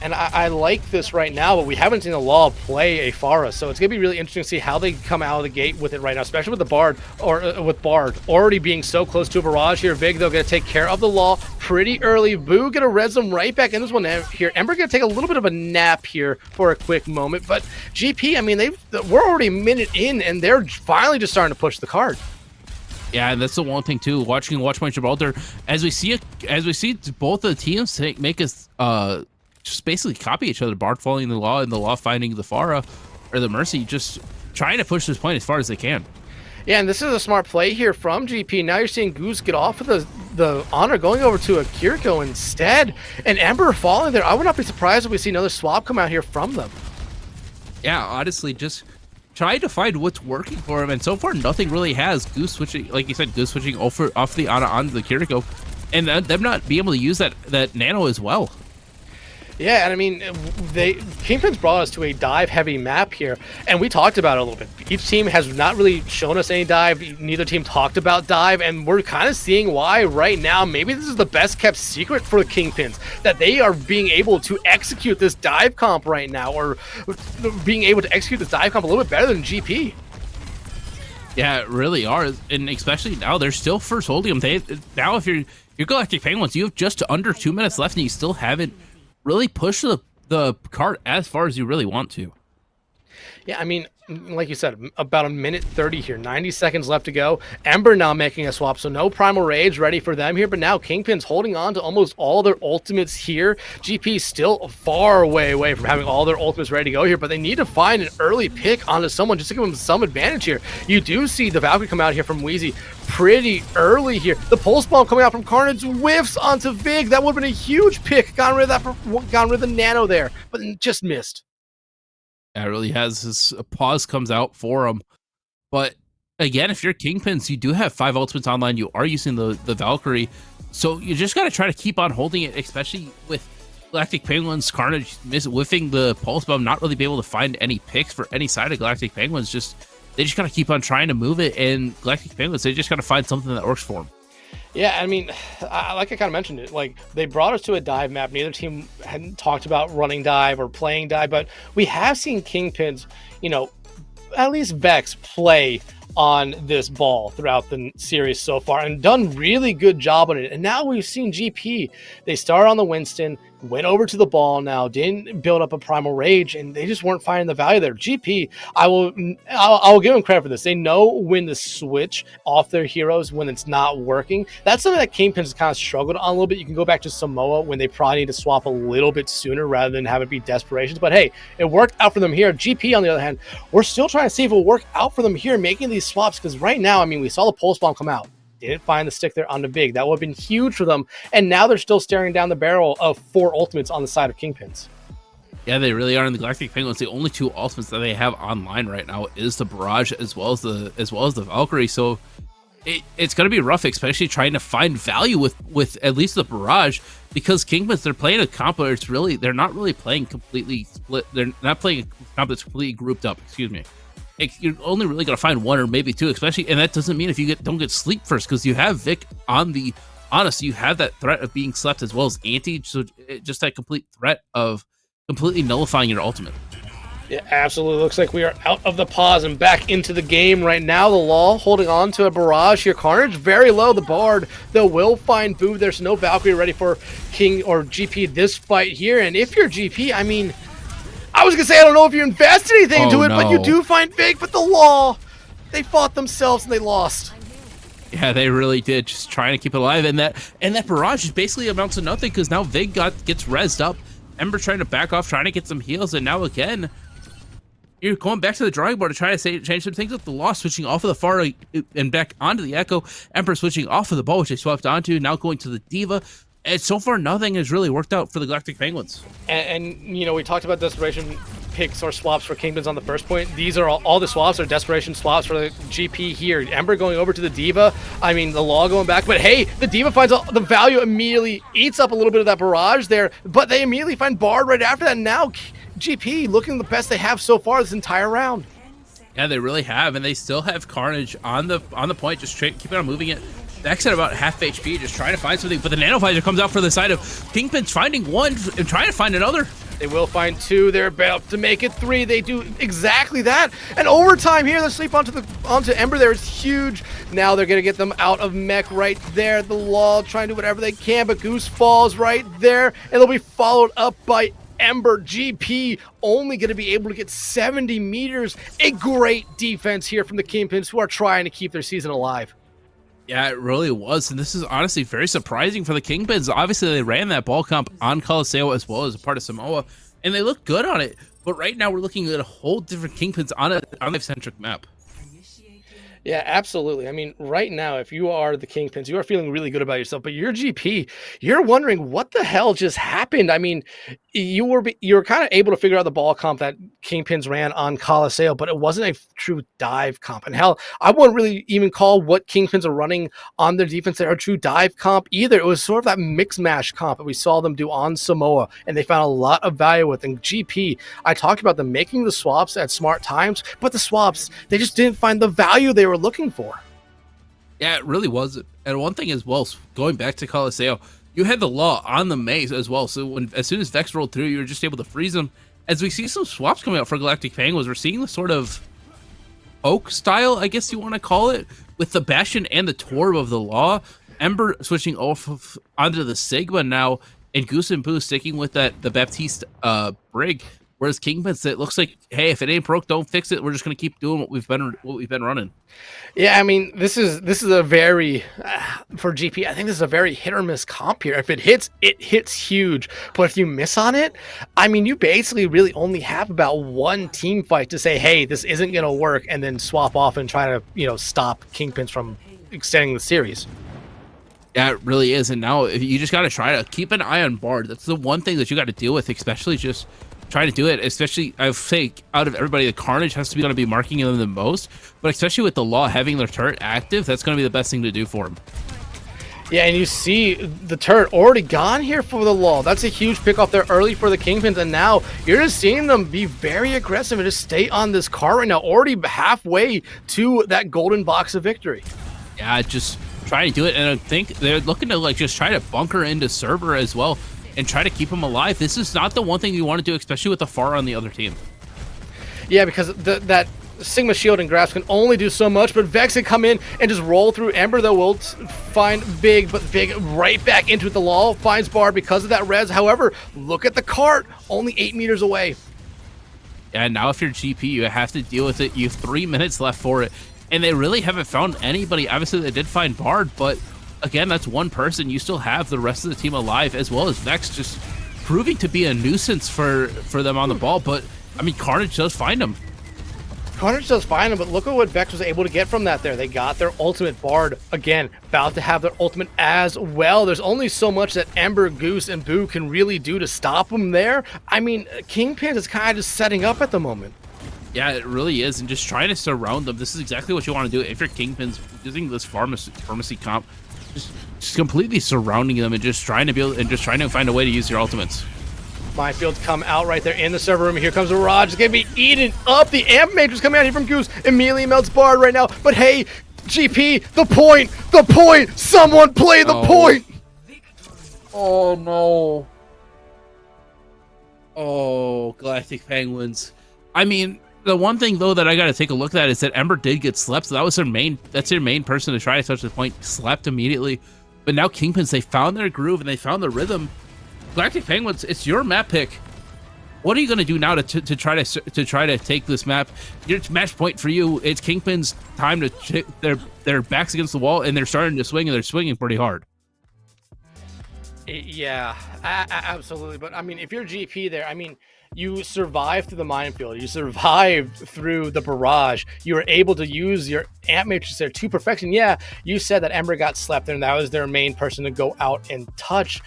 And I like this right now, but we haven't seen the Law play a Pharah, so it's going to be really interesting to see how they come out of the gate with it right now, especially with the Bard, or with Bard already being so close to a barrage here. Vig, they're going to take care of the Law pretty early. Boo going to res them right back in this one here. Ember going to take a little bit of a nap here for a quick moment, but GP, I mean, we're already a minute in, and they're finally just starting to push the card. Yeah, and that's the one thing too. Watching Watchpoint Gibraltar, as we see both the teams make us just basically copy each other. Bard following the Law and the Law finding the Pharah or the Mercy, just trying to push this point as far as they can. Yeah, and this is a smart play here from GP. Now you're seeing Goose get off of the Honor, going over to a Kiriko instead, and Ember falling there. I would not be surprised if we see another swap come out here from them. Yeah, honestly, just trying to find what's working for him, and so far nothing really has. Goose switching, like you said, Goose switching off the Ana onto the Kiriko, and them not being able to use that nano as well. Yeah, and I mean, Kingpins brought us to a dive-heavy map here, and we talked about it a little bit. Each team has not really shown us any dive. Neither team talked about dive, and we're kind of seeing why right now. Maybe this is the best-kept secret for the Kingpins, that they are being able to execute this dive comp right now, or being able to execute this dive comp a little bit better than GP. Yeah, it really are, and especially now they're still first holding them. Now, if you're Galactic Penguins, you have just under 2 minutes left, and you still haven't really push the card as far as you really want to. Yeah, I mean, like you said, about a minute 30 here, 90 seconds left to go. Ember now making a swap, so no Primal Rage ready for them here, but now Kingpin's holding on to almost all their ultimates here. GP still far away from having all their ultimates ready to go here, but they need to find an early pick onto someone just to give them some advantage here. You do see the Valkyrie come out here from Wheezy pretty early here. The Pulse Bomb coming out from Carnage whiffs onto Vig. That would have been a huge pick. Gotten rid of the nano there, but just missed. Yeah, it really has. A pause comes out for him. But again, if you're Kingpins, you do have 5 ultimates online. You are using the Valkyrie. So you just got to try to keep on holding it, especially with Galactic Penguins, Carnage whiffing the Pulse Bomb, not really be able to find any picks for any side of Galactic Penguins. They just got to keep on trying to move it, and Galactic Penguins, they just got to find something that works for them. Yeah, I mean, like I kind of mentioned it, like they brought us to a dive map. Neither team hadn't talked about running dive or playing dive, but we have seen Kingpins, at least Vex play on this ball throughout the series so far and done really good job on it. And now we've seen GP. They start on the Winston, went over to the ball now, didn't build up a primal rage, and they just weren't finding the value there. GP, I'll give them credit for this. They know when to switch off their heroes when it's not working. That's something that Kingpins has kind of struggled on a little bit. You can go back to Samoa when they probably need to swap a little bit sooner rather than have it be desperations. But hey, it worked out for them here. GP, on the other hand, we're still trying to see if it will work out for them here, making these swaps, because right now, I mean, we saw the Pulse Bomb come out. Didn't find the stick there on the big. That would have been huge for them. And now they're still staring down the barrel of 4 ultimates on the side of Kingpins. Yeah, they really are. In the Galactic Penguins, the only 2 ultimates that they have online right now is the Barrage as well as the Valkyrie. So it's going to be rough, especially trying to find value with at least the Barrage, because Kingpins, they're playing a comp where they're not really playing completely split. They're not playing a comp that's completely grouped up. Excuse me. You're only really gonna find 1 or maybe 2, especially, and that doesn't mean if you don't get sleep first, because you have Vic on the honest. You have that threat of being slept as well as anti, so just that complete threat of completely nullifying your ultimate. Yeah, absolutely. Looks like we are out of the pause and back into the game right now. The Law holding on to a Barrage here. Carnage very low. The Bard, they will find Boo. There's no Valkyrie ready for King or GP this fight here. And if you're GP, I mean, I was going to say, I don't know if you invest anything into it, but you do find Big. But the Law, they fought themselves and they lost. Yeah, they really did. Just trying to keep it alive. And that Barrage is basically amounts to nothing, because now Vig gets rezzed up. Ember trying to back off, trying to get some heals. And now again, you're going back to the drawing board to try to change some things up. The Law switching off of the far and back onto the Echo. Ember switching off of the ball, which they swapped onto. Now going to the D.Va. And so far, nothing has really worked out for the Galactic Penguins. And you know, we talked about desperation picks or swaps for Kingpins on the first point. These are all the swaps are desperation swaps for the GP here. Ember going over to the D.Va. I mean, the Law going back. But hey, the D.Va finds the value, immediately eats up a little bit of that Barrage there. But they immediately find Bard right after that. Now GP looking the best they have so far this entire round. Yeah, they really have. And they still have Carnage on the point, just keeping on moving it. Dex at about half HP, just trying to find something, but the Nanovisor comes out for the side of Kingpins, finding 1 and trying to find another. They will find 2. They're about to make it 3. They do exactly that. And overtime here, the sleep onto Ember there is huge. Now they're going to get them out of mech right there. The Law trying to do whatever they can, but Goose falls right there, and they'll be followed up by Ember. GP only going to be able to get 70 meters. A great defense here from the Kingpins, who are trying to keep their season alive. Yeah, it really was, and this is honestly very surprising for the Kingpins. Obviously, they ran that ball comp on Colosseo as well as a part of Samoa, and they look good on it. But right now, we're looking at a whole different Kingpins on a life-centric map. Yeah, absolutely. I mean, right now, if you are the Kingpins, you are feeling really good about yourself, but you're GP, you're wondering what the hell just happened. I mean, you were kind of able to figure out the ball comp that Kingpins ran on Colosseo, but it wasn't a true dive comp. And hell, I wouldn't really even call what Kingpins are running on their defense there a true dive comp either. It was sort of that mix mash comp that we saw them do on Samoa, and they found a lot of value with. And GP, I talked about them making the swaps at smart times, but the swaps, they just didn't find the value they were looking for. Yeah, it really was. And one thing as well, going back to Colosseo, you had the Law on the maze as well. So as soon as Vex rolled through, you were just able to freeze them. As we see some swaps coming out for Galactic Penguins, we're seeing the sort of Oak style, I guess you want to call it, with the Bastion and the Torb of the Law. Ember switching off onto the Sigma now, and Goose and Boo sticking with the Baptiste Brig. Whereas Kingpins, it looks like, hey, if it ain't broke, don't fix it. We're just gonna keep doing what we've been running. Yeah, I mean, this is a very for GP. I think this is a very hit or miss comp here. If it hits huge. But if you miss on it, I mean, you basically really only have about 1 team fight to say, hey, this isn't gonna work, and then swap off and try to stop Kingpins from extending the series. Yeah, it really is. And now you just got to try to keep an eye on Bard. That's the one thing that you got to deal with, especially just trying to do it. Especially, I say, out of everybody, the Carnage has to be going to be marking them the most. But especially with the Law having their turret active, that's going to be the best thing to do for them. Yeah, and you see the turret already gone here for the Law. That's a huge pick off there early for the Kingpins, and now you're just seeing them be very aggressive and just stay on this car right now, already halfway to that golden box of victory. Yeah, just trying to do it, and I think they're looking to just try to bunker into Server as well and try to keep him alive. This is not the one thing you want to do, especially with the Far on the other team. Yeah, because that Sigma Shield and Grasp can only do so much, but Vex can come in and just roll through. Ember, though, will find Big, but Big right back into the lull, finds Bard because of that res. However, look at the cart, only 8 meters away. And now if you're GP, you have to deal with it. You have 3 minutes left for it, and they really haven't found anybody. Obviously, they did find Bard, but again, that's one person. You still have the rest of the team alive, as well as Vex just proving to be a nuisance for them on the ball. But, I mean, Carnage does find him. Carnage does find him, but look at what Vex was able to get from that there. They got their ultimate. Bard, again, about to have their ultimate as well. There's only so much that Ember, Goose, and Boo can really do to stop them there. I mean, Kingpins is kind of just setting up at the moment. Yeah, it really is, and just trying to surround them. This is exactly what you want to do. If you're Kingpins, using this pharmacy comp, just completely surrounding them and just trying to find a way to use your ultimates. Minefields come out right there in the server room. Here comes Raj. It's going to be eaten up. The Amp Matrix coming out here from Goose. Immediately melts Bard right now. But hey, GP, the point. Someone play the point. Oh, no. Oh, Galactic Penguins. I mean, the one thing, though, that I got to take a look at is that Ember did get slept. So that's their main person to try to touch the point. Slept immediately. But now Kingpins, they found their groove and they found the rhythm. Galactic Penguins, it's your map pick. What are you going to do now to try to take this map? Your match point for you. It's Kingpin's time to their backs against the wall, and they're starting to swing, and they're swinging pretty hard. Yeah, absolutely. But I mean, if you're GP there, I mean, you survived through the minefield. You survived through the barrage. You were able to use your Amp Matrix there to perfection. Yeah, you said that Ember got slept, and that was their main person to go out and touch.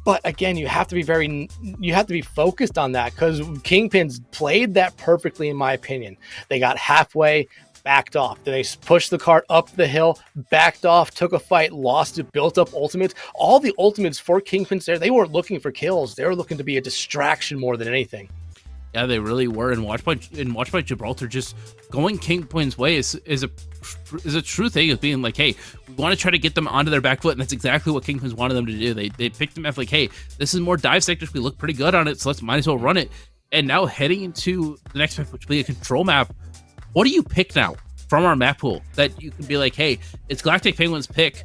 But again, you have to be focused on that, because Kingpins played that perfectly, in my opinion. They got halfway, backed off. They pushed the cart up the hill, backed off, took a fight, lost it, built up ultimates. All the ultimates for Kingpins there, they weren't looking for kills. They were looking to be a distraction more than anything. Yeah, they really were. And Watch by Gibraltar, just going Kingpin's way is a true thing of being like, hey, we want to try to get them onto their back foot, and that's exactly what Kingpins wanted them to do. They picked them up like, hey, this is more dive sectors. We look pretty good on it, so might as well run it. And now heading into the next map, which will be a control map, what do you pick now from our map pool that you can be like, hey, it's Galactic Penguins' pick?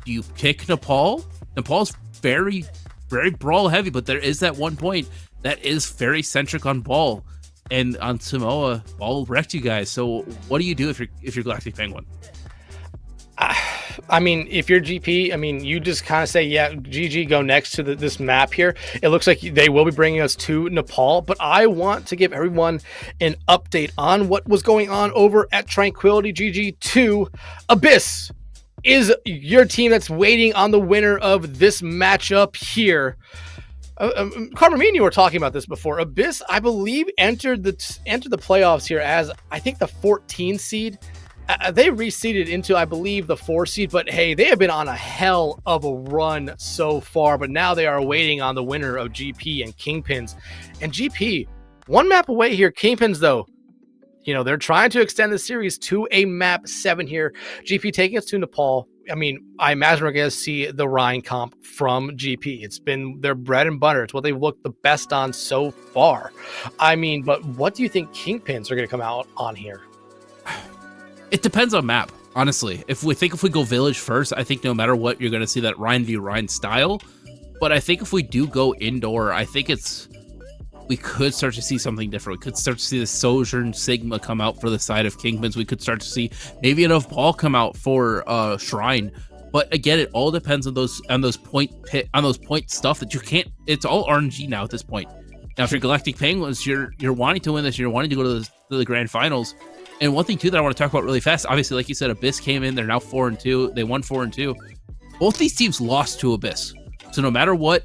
Do you pick Nepal? Nepal's very, very brawl heavy, but there is that one point that is very centric on ball, and on Samoa, ball wrecked you guys. So what do you do if you're Galactic Penguin? I mean, if you're GP, I mean, you just kind of say, yeah, GG, go next to this map here. It looks like they will be bringing us to Nepal, but I want to give everyone an update on what was going on over at Tranquility GG2. Abyss is your team that's waiting on the winner of this matchup here. Carter, me and you were talking about this before. Abyss, I believe, entered the playoffs here as, I think, the 14 seed. They reseeded into, I believe, the 4 seed, but hey, they have been on a hell of a run so far, but now they are waiting on the winner of GP and Kingpins. And GP, one map away here. Kingpins, though, you know, they're trying to extend the series to a map 7 here. GP taking us to Nepal. I mean, I imagine we're going to see the Rhine comp from GP. It's been their bread and butter. It's what they've looked the best on so far. I mean, but what do you think Kingpins are going to come out on here? It depends on map, honestly. If we go village first, I think no matter what, you're going to see that Rhine v Rhine style. But I think if we do go indoor, I think we could start to see something different. We could start to see the Sojourn Sigma come out for the side of Kingpins. We could start to see maybe enough ball come out for Shrine. But again, it all depends on those point stuff that you can't. It's all RNG now at this point. Now, if you're Galactic Penguins, you're wanting to win this. You're wanting to go to the grand finals. And one thing too that I want to talk about really fast. Obviously, like you said, Abyss came in. They're now 4-2. They won 4-2. Both these teams lost to Abyss. So no matter what,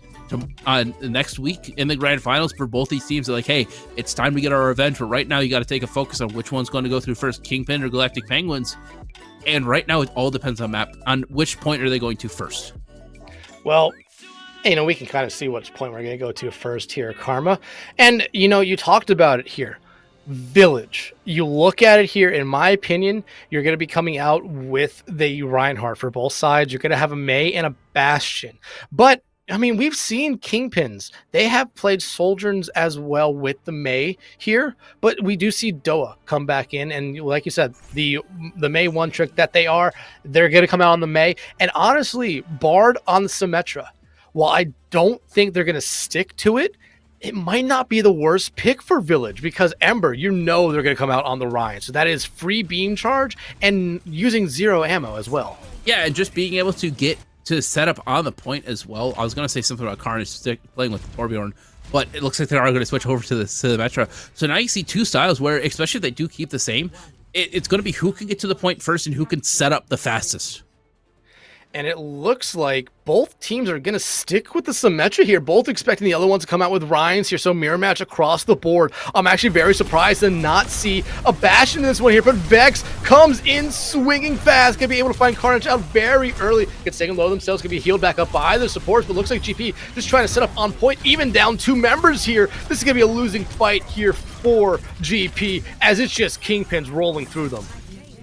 next week in the grand finals for both these teams, they're like, hey, it's time to get our revenge. But right now, you got to take a focus on which one's going to go through first, Kingpin or Galactic Penguins. And right now, it all depends on map, on which point are they going to first. Well, you know, we can kind of see which point we're going to go to first here, Karma. And, you know, you talked about it here. Village. You look at it here, in my opinion, you're going to be coming out with the Reinhardt for both sides. You're going to have a May and a Bastion. But I mean, we've seen Kingpins. They have played Soldierns as well with the Mei here, but we do see Doa come back in, and like you said, the Mei one trick that they're going to come out on the Mei, and honestly, Bard on the Symmetra. While I don't think they're going to stick to it, it might not be the worst pick for Village, because Ember, they're going to come out on the Ryan. So that is free beam charge and using 0 ammo as well. Yeah, and just being able to get to set up on the point as well. I was going to say something about Carnage playing with Torbjorn, but it looks like they are going to switch over to the Symmetra. So now you see two styles where, especially if they do keep the same, it's going to be who can get to the point first and who can set up the fastest. And it looks like both teams are going to stick with the Symmetra here, both expecting the other ones to come out with Ryans here, so mirror match across the board. I'm actually very surprised to not see a Bash in this one here, but Vex comes in swinging fast, going to be able to find Carnage out very early. Gets taken low themselves, going to be healed back up by the supports, but looks like GP just trying to set up on point, even down 2 members here. This is going to be a losing fight here for GP, as it's just Kingpins rolling through them.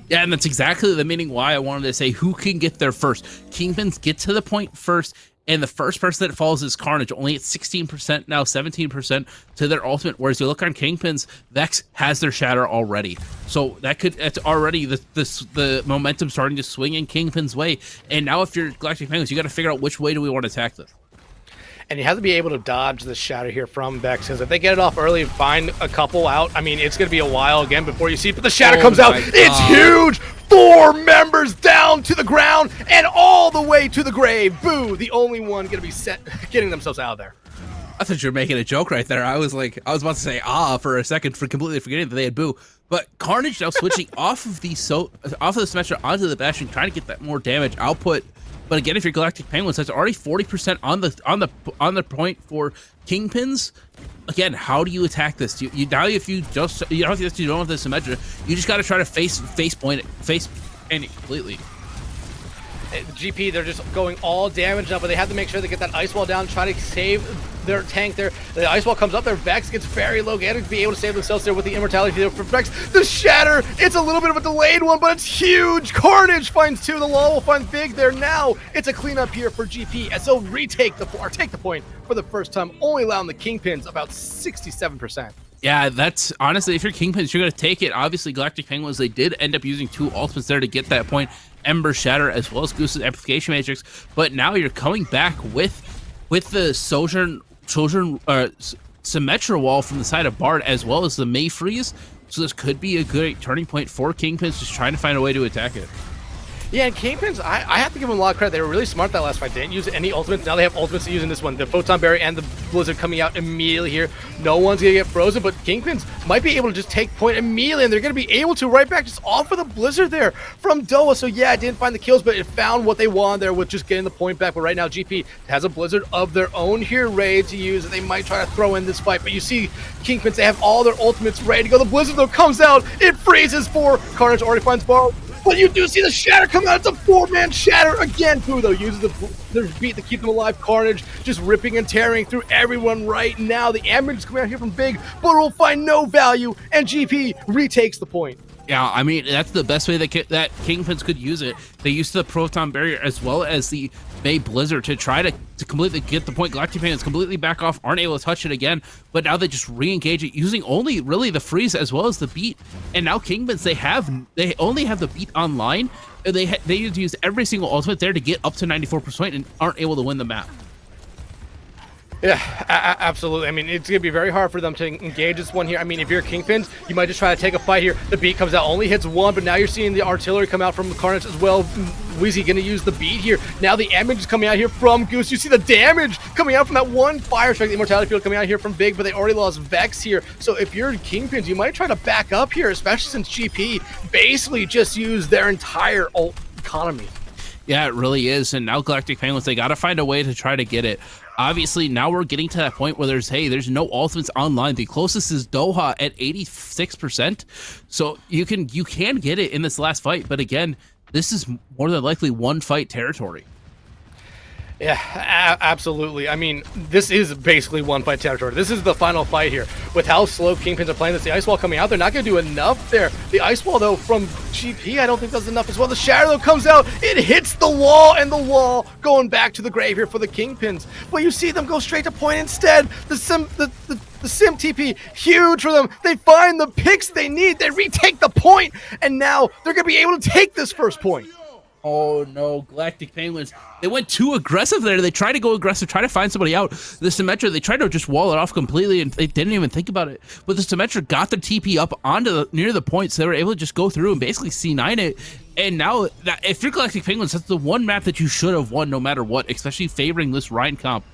Yeah, and that's exactly the meaning why I wanted to say who can get there first. Kingpins get to the point first, and the first person that falls is Carnage, only at 16%, now 17% to their ultimate, whereas you look on Kingpins, Vex has their Shatter already. So it's already the momentum starting to swing in Kingpins' way, and now if you're Galactic Penguins, you got to figure out which way do we want to attack this. And you have to be able to dodge the Shatter here from Vex, because if they get it off early and find a couple out, I mean, it's going to be a while again before you see it, but the Shatter comes out. It's huge! 4 members down to the ground and all the way to the grave. Boo, the only one going to be getting themselves out of there. I thought you were making a joke right there. I was about to say for a second, for completely forgetting that they had Boo. But Carnage now switching off of the Symmetra onto the Bastion, trying to get that more damage output. But again, if you're Galactic Penguins, that's already 40% on the point for Kingpins. Again, how do you attack this? You don't have the Symmetra. You just got to try to face point it completely. GP, they're just going all damage up, but they have to make sure they get that ice wall down, try to save their tank there. The ice wall comes up there, Vex gets very low, getting to be able to save themselves there with the immortality there for Vex. The Shatter, it's a little bit of a delayed one, but it's huge. Carnage finds 2, the Law will find Big there. Now it's a cleanup here for GP, as they'll take the point for the first time, only allowing the Kingpins about 67%. Yeah, that's honestly, if you're Kingpins, you're going to take it. Obviously, Galactic Penguins, they did end up using 2 ultimates there to get that point. Ember Shatter as well as Goose's Amplification Matrix, but now you're coming back with the Symmetra wall from the side of Bard as well as the Mei Freeze, so this could be a good turning point for Kingpins, just trying to find a way to attack it. Yeah, and Kingpins, I have to give them a lot of credit. They were really smart that last fight. They didn't use any ultimates. Now they have ultimates to use in this one. The Photon Barrier and the Blizzard coming out immediately here. No one's going to get frozen, but Kingpins might be able to just take point immediately, and they're going to be able to right back just off of the Blizzard there from Doa. So yeah, it didn't find the kills, but it found what they wanted there with just getting the point back. But right now, GP has a Blizzard of their own here ready to use, and they might try to throw in this fight. But you see Kingpins, they have all their ultimates ready to go. The Blizzard, though, comes out. It freezes for Carnage, already finds Bar. But you do see the Shatter come out. It's a 4-man Shatter again. Boo, though, uses their beat to keep them alive. Carnage just ripping and tearing through everyone right now. The Ambulance is coming out here from Big, but will find no value, and GP retakes the point. Yeah, I mean, that's the best way that Kingpins could use it. They used the Proton Barrier as well as the Mei Blizzard to try to completely get the point. Galactic Penguins completely back off, aren't able to touch it again, but now they just re-engage it using only really the freeze as well as the beat. And now Kingpins, they only have the beat online. They use every single ultimate there to get up to 94% and aren't able to win the map. Yeah, absolutely. I mean, it's going to be very hard for them to engage this one here. I mean, if you're Kingpins, you might just try to take a fight here. The beat comes out, only hits 1, but now you're seeing the artillery come out from the Carnage as well. Wheezy going to use the beat here. Now the damage is coming out here from Goose. You see the damage coming out from that one fire strike. The immortality field coming out here from Big, but they already lost Vex here. So if you're Kingpins, you might try to back up here, especially since GP basically just used their entire ult economy. Yeah, it really is. And now Galactic Penguins, they got to find a way to try to get it. Obviously, now we're getting to that point where there's no ultimates online. The closest is Doha at 86%. So you can get it in this last fight, but again, this is more than likely one fight territory. Yeah, absolutely. I mean, this is basically one fight territory. This is the final fight here. With how slow Kingpins are playing this, the Ice Wall coming out, they're not going to do enough there. The Ice Wall, though, from GP, I don't think does enough as well. The Shatter, though, comes out. It hits the wall, and the wall going back to the grave here for the Kingpins. But you see them go straight to point instead. The Sim TP, huge for them. They find the picks they need. They retake the point, and now they're going to be able to take this first point. Oh no, Galactic Penguins. They went too aggressive there. They tried to go aggressive, try to find somebody out. The Symmetra, they tried to just wall it off completely, and they didn't even think about it. But the Symmetra got the TP up onto near the point, so they were able to just go through and basically C9 it. And now, if you're Galactic Penguins, that's the one map that you should have won no matter what, especially favoring this Rhine comp.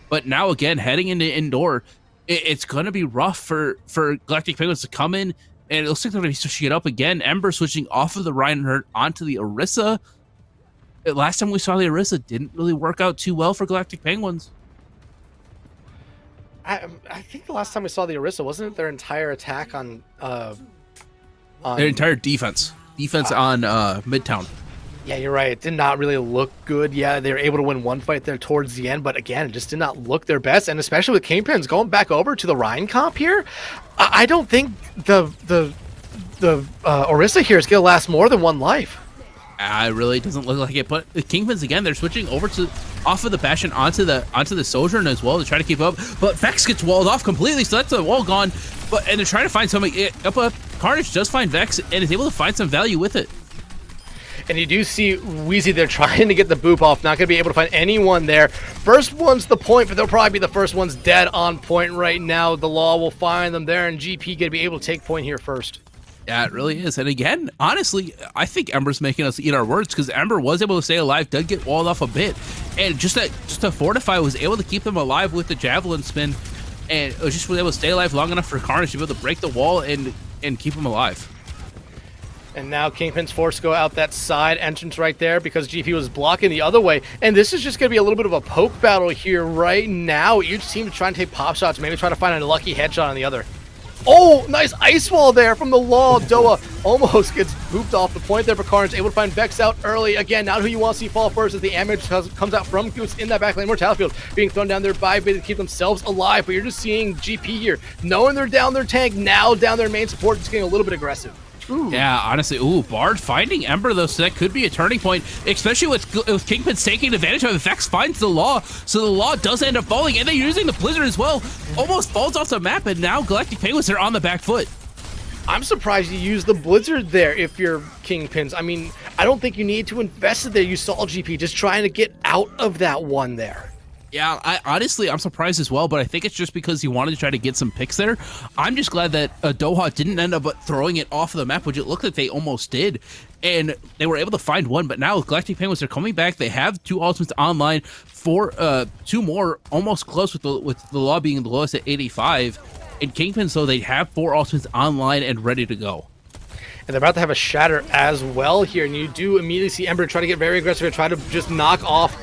But now, again, heading into indoor, it's going to be rough for Galactic Penguins to come in, and it looks like they're going to be switching it up again. Ember switching off of the Reinhardt onto the Orisa. Last time we saw the Orisa didn't really work out too well for Galactic Penguins. I think the last time we saw the Orisa, wasn't it their entire attack on their entire defense on Midtown. Yeah, you're right. It did not really look good. Yeah, they were able to win one fight there towards the end, but again, it just did not look their best. And especially with Kingpins going back over to the Rhine comp here, I don't think the Orisa here is going to last more than one life. It really doesn't look like it, but the Kingpins again, they're switching over to off of the Bastion onto the Sojourn as well to try to keep up, but Vex gets walled off completely, so that's the wall gone. And they're trying to find something up. Carnage does find Vex and is able to find some value with it. And you do see Wheezy there trying to get the boop off, not going to be able to find anyone there. First one's the point, but they'll probably be the first ones dead on point right now. The Law will find them there, and GP going to be able to take point here first. Yeah, it really is. And again, honestly, I think Ember's making us eat our words, because Ember was able to stay alive, did get walled off a bit, and just to fortify, was able to keep them alive with the Javelin spin, and just was able to stay alive long enough for Carnage to be able to break the wall and keep them alive. And now Kingpin's forced to go out that side entrance right there because GP was blocking the other way. And this is just going to be a little bit of a poke battle here right now. Each team is trying to take pop shots, maybe try to find a lucky headshot on the other. Oh, nice ice wall there from the Law. Doa almost gets booped off the point there for Carnage, able to find Vex out early. Again, not who you want to see fall first as the damage comes out from Goose in that backline. Mortality field being thrown down there by Bit to keep themselves alive. But you're just seeing GP here, knowing they're down their tank, now down their main support, just getting a little bit aggressive. Ooh. Yeah, honestly, Bard finding Ember though, so that could be a turning point, especially with Kingpins taking advantage of it. Vex finds the Law, so the Law does end up falling, and they're using the Blizzard as well. Almost falls off the map, and now Galactic Penguins are on the back foot. I'm surprised you used the Blizzard there if you're Kingpins. I mean, I don't think you need to invest it there. You saw GP just trying to get out of that one there. Yeah, I'm surprised as well, but I think it's just because he wanted to try to get some picks there. I'm just glad that Doha didn't end up throwing it off of the map, which it looked like they almost did, and they were able to find one. But now Galactic Penguins are coming back. They have 2 ultimates online, 2 more almost close with the Law being the lowest at 85. And Kingpins, though, they have 4 ultimates online and ready to go. And they're about to have a Shatter as well here, and you do immediately see Ember try to get very aggressive and try to just knock off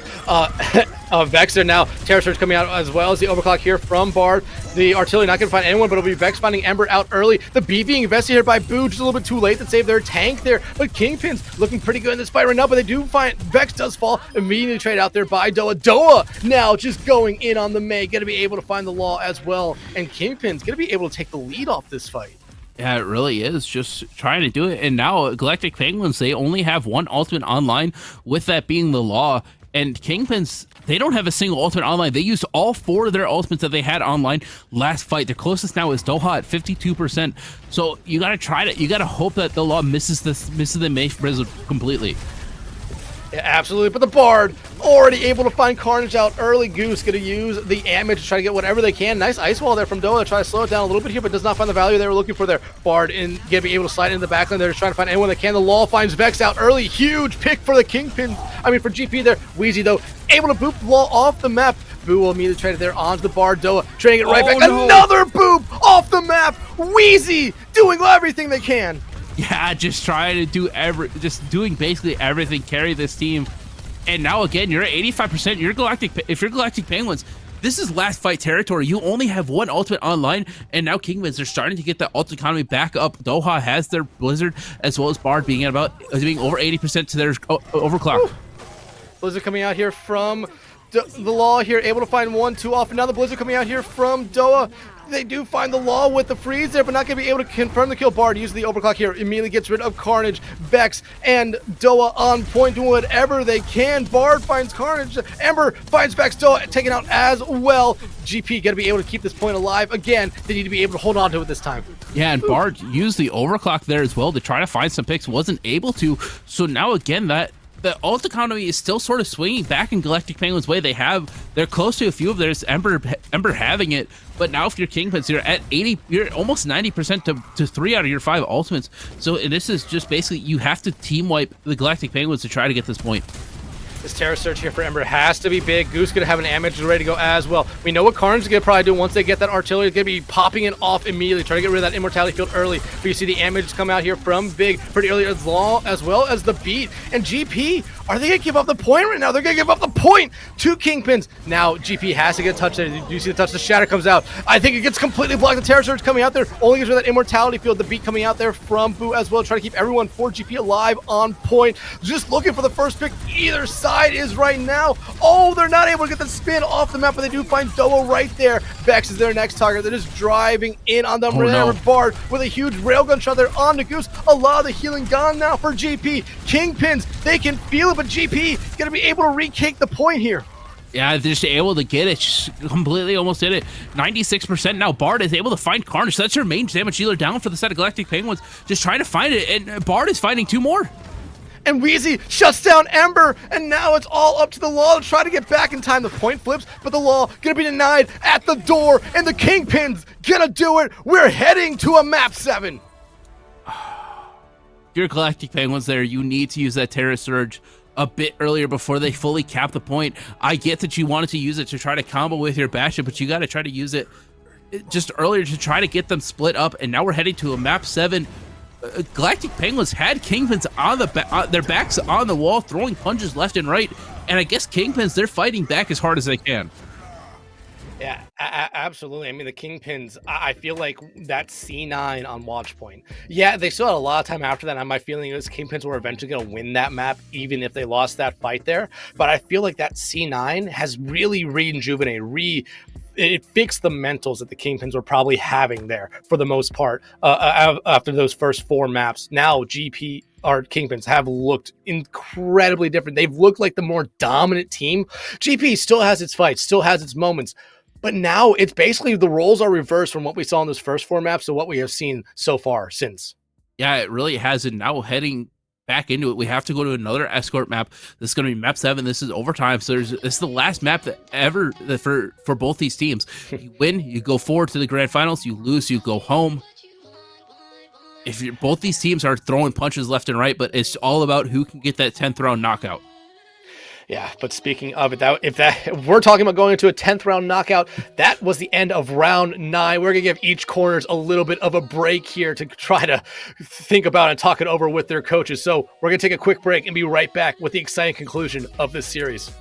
Vex there now. Terror Surge coming out as well as the overclock here from Bard. The artillery not going to find anyone, but it'll be Vex finding Ember out early. The B being invested here by Boo, just a little bit too late to save their tank there. But Kingpins looking pretty good in this fight right now, but they do find Vex does fall, immediately trade out there by Doa. Doa now just going in on the May, going to be able to find the Law as well. And Kingpins going to be able to take the lead off this fight. Yeah, it really is, just trying to do it. And now Galactic Penguins, they only have 1 ultimate online, with that being the Law. And Kingpins, they don't have a single ultimate online. They used all 4 of their ultimates that they had online last fight. Their closest now is Doha at 52%. So you gotta hope that the Law misses the Mace Blizzard completely. Yeah, absolutely, but the Bard already able to find Carnage out early. Goose going to use the damage to try to get whatever they can. Nice ice wall there from Doa to try to slow it down a little bit here, but does not find the value they were looking for there. Bard going to be able to slide into the backline. They're just trying to find anyone they can. The Law finds Vex out early. Huge pick for the Kingpin. I mean, for GP there. Wheezy, though, able to boop the Law off the map. Boo will immediately trade it there onto the Bard. Doa trading it right back. No. Another boop off the map. Wheezy doing everything they can. Yeah, just trying to do doing basically everything, carry this team. And now again, you're at 85%. If you're Galactic Penguins, this is last fight territory. You only have 1 ultimate online, and now Kingpins are starting to get that ult economy back up. Doha has their Blizzard, as well as Bard being over 80% to their overclock. Blizzard coming out here from the Law here able to find 1 too often. Now the Blizzard coming out here from Doa. They do find the Law with the freeze there, but not going to be able to confirm the kill. Bard uses the overclock here, immediately gets rid of Carnage. Vex and Doa on point, doing whatever they can. Bard finds Carnage. Ember finds Vex. Doa taken out as well. GP going to be able to keep this point alive. Again, they need to be able to hold on to it this time. Yeah, and Bard used the overclock there as well to try to find some picks. Wasn't able to. So now again, the ult economy is still sort of swinging back in Galactic Penguin's way. They're close to a few of theirs, Ember having it, but now if you're Kingpins, you're at 80, you're almost 90% to 3 out of your 5 ultimates. So this is just basically, you have to team wipe the Galactic Penguins to try to get this point. This Terror Surge here for Ember has to be big. Goose going to have an Amage ready to go as well. We know what Carnage is going to probably do once they get that artillery. It's going to be popping it off immediately, trying to get rid of that Immortality field early. But you see the Amage come out here from Big pretty early as well as the beat. And GP, are they going to give up the point right now? They're going to give up the point to Kingpins. Now GP has to get a touch there. You see the touch, the Shatter comes out. I think it gets completely blocked. The Terror Surge coming out there, only gets rid of that Immortality field. The beat coming out there from Boo as well, trying to keep everyone for GP alive on point. Just looking for the first pick. Either side is right now. Oh, they're not able to get the spin off the map, but they do find Doa right there. Vex is their next target. They're just driving in on them. Bard with a huge railgun shot there on the Goose. A lot of the healing gone now for GP. Kingpins, they can feel it, but GP gonna be able to retake the point here. Yeah, they're just able to get it. Just completely almost did it. 96% now. Bard is able to find Carnage. That's her main damage dealer down for the set of Galactic Penguins. Just trying to find it, and Bard is finding 2 more. And Wheezy shuts down Ember, and now it's all up to the Law to try to get back in time. The point flips, but the Law gonna be denied at the door, and the Kingpins gonna do it. We're heading to a map 7. If you're Galactic Penguins there, you need to use that Terror Surge a bit earlier before they fully cap the point. I get that you wanted to use it to try to combo with your Bastion, but you got to try to use it just earlier to try to get them split up, and now we're heading to a map 7. Galactic Penguins had Kingpins on their backs on the wall, throwing punches left and right, and I guess Kingpins, they're fighting back as hard as they can. Yeah, absolutely. I mean, the Kingpins, I feel like that C9 on watch point. Yeah, they still had a lot of time after that, and my feeling is Kingpins were eventually going to win that map, even if they lost that fight there. But I feel like that C9 has really rejuvenated, it fixed the mentals that the Kingpins were probably having there for the most part after those first 4 maps. Now GP or Kingpins have looked incredibly different. They've looked like the more dominant team. GP still has its fights, still has its moments, but now it's basically the roles are reversed from what we saw in those first 4 maps to what we have seen so far since. Yeah, it really has. And now heading back into it, we have to go to another escort map. This is going to be map 7. This is overtime, so this is the last map for both these teams. You win, you go forward to the grand finals. You lose, you go home. Both these teams are throwing punches left and right, but it's all about who can get that 10th round knockout. Yeah, but speaking of it, if we're talking about going into a 10th round knockout, that was the end of round 9. We're going to give each corners a little bit of a break here to try to think about and talk it over with their coaches. So we're going to take a quick break and be right back with the exciting conclusion of this series.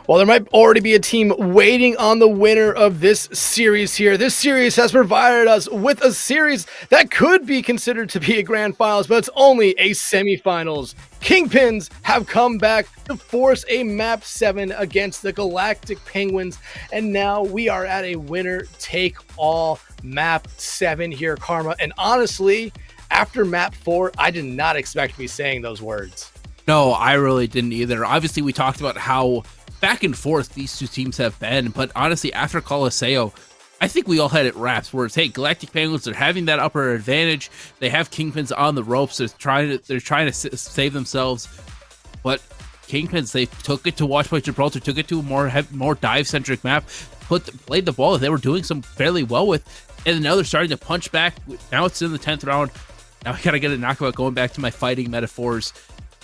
Well, there might already be a team waiting on the winner of this series here. This series has provided us with a series that could be considered to be a grand finals, but it's only a semifinals. Kingpins have come back to force a map 7 against the Galactic Penguins, and now we are at a winner-take-all map 7 here, Karma. And honestly, after map 4, I did not expect to be saying those words. No, I really didn't either. Obviously, we talked about how back and forth these two teams have been, but honestly, after Colosseo, I think we all had it wrapped where it's, hey, Galactic Penguins are having that upper advantage. They have Kingpins on the ropes. They're trying to save themselves, but Kingpins, they took it to Watchpoint Gibraltar, took it to a more dive-centric map, played the ball that they were doing some fairly well with, and now they're starting to punch back. Now it's in the 10th round. Now I gotta get a knockout, going back to my fighting metaphors.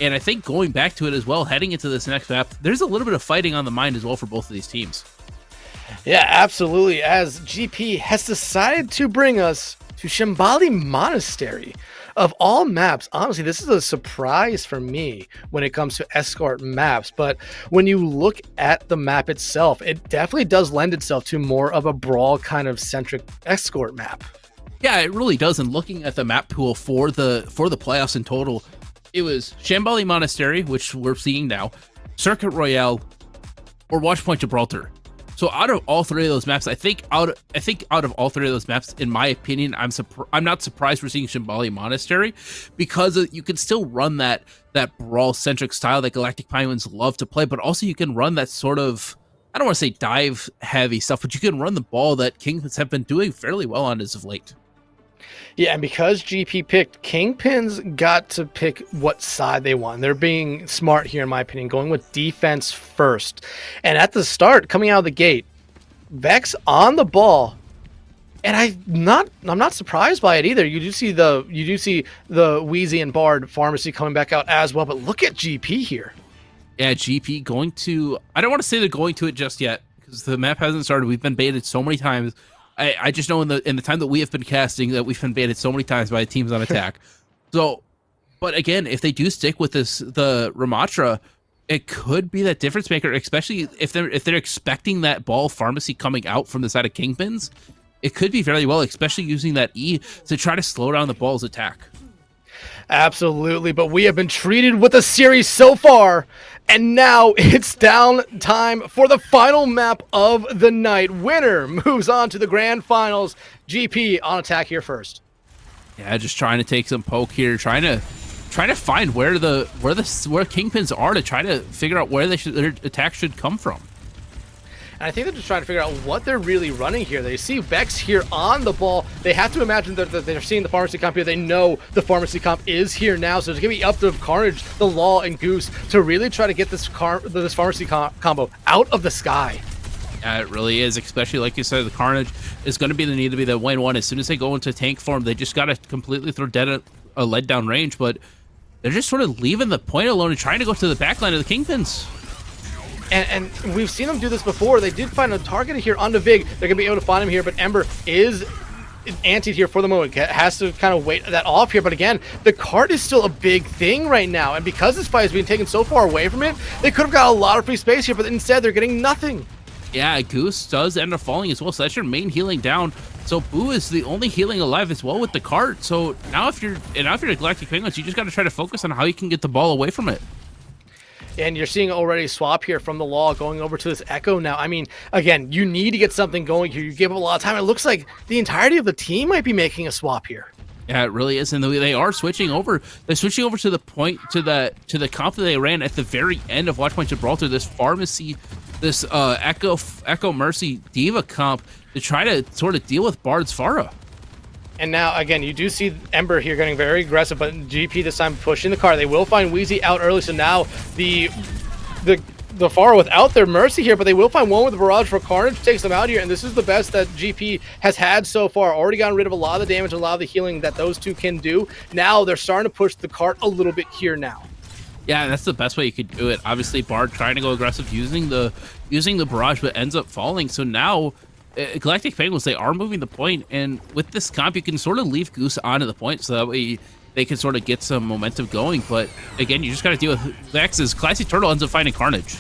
And I think going back to it as well, heading into this next map, there's a little bit of fighting on the mind as well for both of these teams. Yeah, absolutely. As GP has decided to bring us to Shambali Monastery. Of all maps, honestly, this is a surprise for me when it comes to escort maps. But when you look at the map itself, it definitely does lend itself to more of a brawl kind of centric escort map. Yeah, it really does. And looking at the map pool for the playoffs in total, it was Shambali Monastery, which we're seeing now, Circuit Royale, or Watchpoint Gibraltar. So out of all three of those maps, I think out of all three of those maps, in my opinion, I'm not surprised we're seeing Shambali Monastery, because you can still run that brawl centric style that Galactic Penguins love to play, but also you can run that sort of, I don't want to say dive heavy stuff, but you can run the ball that Kingpins have been doing fairly well on as of late. Yeah, and because GP picked, Kingpins got to pick what side they want. They're being smart here, in my opinion, going with defense first. And at the start, coming out of the gate, Vex on the ball, and I'm not surprised by it either. You do see the Wheezy and Bard Pharmacy coming back out as well, but look at GP here. Yeah, GP going to, I don't want to say they're going to it just yet, because the map hasn't started. We've been baited so many times. I just know in the time that we have been casting that we've been baited so many times by teams on attack. So, but again, if they do stick with the Ramatra, it could be that difference maker, especially if they're expecting that ball Pharmacy coming out from the side of Kingpins. It could be very well, especially using that E to try to slow down the ball's attack. Absolutely, but we have been treated with a series so far, and now it's down time for the final map of the night. Winner moves on to the grand finals. GP on attack here first. Yeah, just trying to take some poke here, trying to find where Kingpins are, to try to figure out where their attack should come from. And I think they're just trying to figure out what they're really running here. They see Vex here on the ball. They have to imagine that they're seeing the Pharmacy Comp here. They know the Pharmacy Comp is here now, so it's going to be up to Carnage, the Law, and Goose to really try to get this Pharmacy combo out of the sky. Yeah, it really is, especially like you said, the Carnage is going to be the need to be the win one. As soon as they go into tank form, they just got to completely throw dead a lead down range, but they're just sort of leaving the point alone and trying to go to the backline of the Kingpins. And we've seen them do this before. They did find a target here on the Vig. They're going to be able to find him here, but Ember is antied here for the moment. Has to kind of wait that off here. But again, the cart is still a big thing right now. And because this fight is being taken so far away from it, they could have got a lot of free space here, but instead they're getting nothing. Yeah, Goose does end up falling as well, so that's your main healing down. So Boo is the only healing alive as well with the cart. So now if you're the Galactic Penguins, you just got to try to focus on how you can get the ball away from it. And you're seeing already a swap here from the Law going over to this Echo now. I mean, again, you need to get something going here. You give up a lot of time. It looks like the entirety of the team might be making a swap here. Yeah, it really is, and they are switching over. They're switching over to the point to the comp that they ran at the very end of Watchpoint Gibraltar. This pharmacy, this Echo Mercy Diva comp to try to sort of deal with Bard's Pharah. And now, again, you do see Ember here getting very aggressive, but GP this time pushing the car. They will find Wheezy out early, so now the Pharah without their Mercy here, but they will find one with the Barrage for Carnage, takes them out here, and this is the best that GP has had so far. Already gotten rid of a lot of the damage, a lot of the healing that those two can do. Now they're starting to push the cart a little bit here now. Yeah, that's the best way you could do it. Obviously, Bard trying to go aggressive using the Barrage, but ends up falling. So now Galactic Penguins, they are moving the point, and with this comp, you can sort of leave Goose onto the point, so that way they can sort of get some momentum going. But again, you just got to deal with Vex's Classy Turtle ends up finding Carnage.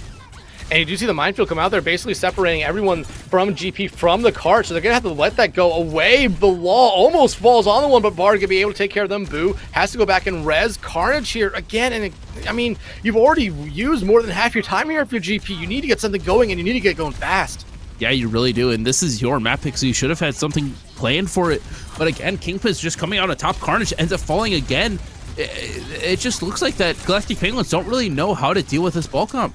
And you do see the Minefield come out there, basically separating everyone from GP from the cart, so they're going to have to let that go away. The Law almost falls on the one, but Bard going to be able to take care of them. Boo has to go back and res Carnage here again, and I mean, you've already used more than half your time here if you're GP. You need to get something going, and you need to get going fast. Yeah, you really do, and this is your map pick, so you should have had something planned for it. But again, Kingpins just coming out on top. Carnage ends up falling again. It just looks like that Galactic Penguins don't really know how to deal with this ball comp.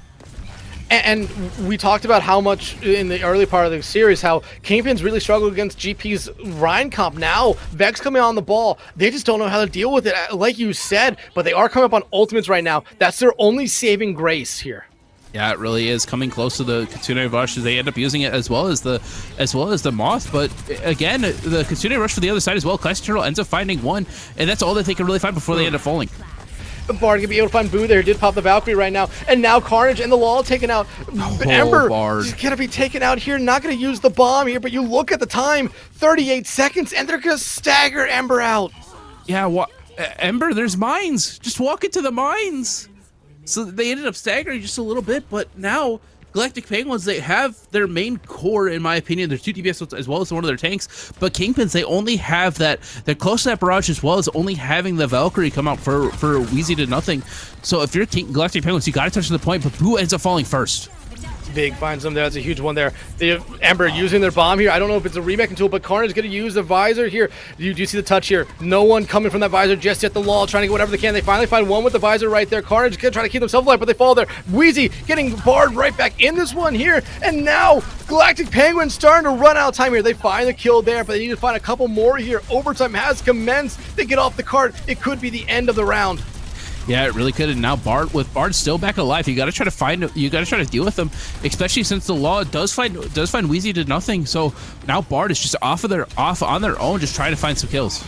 And we talked about how much in the early part of the series, how Kingpins really struggled against GP's Rhine comp. Now, Vex coming on the ball, they just don't know how to deal with it, like you said, but they are coming up on ultimates right now. That's their only saving grace here. Yeah, it really is coming close to the Kitsune Rush. They end up using it as well as the Moth, but again, the Kitsune Rush for the other side as well. Classy Turtle ends up finding one, and that's all that they can really find before they end up falling. Bard gonna be able to find Boo there. Did pop the Valkyrie right now, and now Carnage and the Law taken out. Ember is gonna be taken out here. Not gonna use the bomb here, but you look at the time, 38 seconds, and they're gonna stagger Ember out. Yeah, Ember, there's mines. Just walk into the mines. So they ended up staggering just a little bit, but now Galactic Penguins, they have their main core, in my opinion, their 2 DPS as well as one of their tanks, but Kingpins, they only have that, they're close to that Barrage as well as only having the Valkyrie come out for Wheezy to nothing. So if you're Galactic Penguins, you gotta touch the point, but Boo ends up falling first. Big finds them there. That's a huge one there. The Ember using their bomb here. I don't know if it's a remaking tool, but Carnage is going to use the visor here. You do see the touch here. No one coming from that visor just yet. The Law trying to get whatever they can. They finally find one with the visor right there. Carnage is going to try to keep themselves alive, but they fall there. Wheezy getting barred right back in this one here. And now Galactic Penguins starting to run out of time here. They find the kill there, but they need to find a couple more here. Overtime has commenced. They get off the cart. It could be the end of the round. Yeah, it really could. And now Bard still back alive, you got to try to deal with them, especially since the Law does find Wheezy to nothing. So now Bard is just off on their own, just trying to find some kills.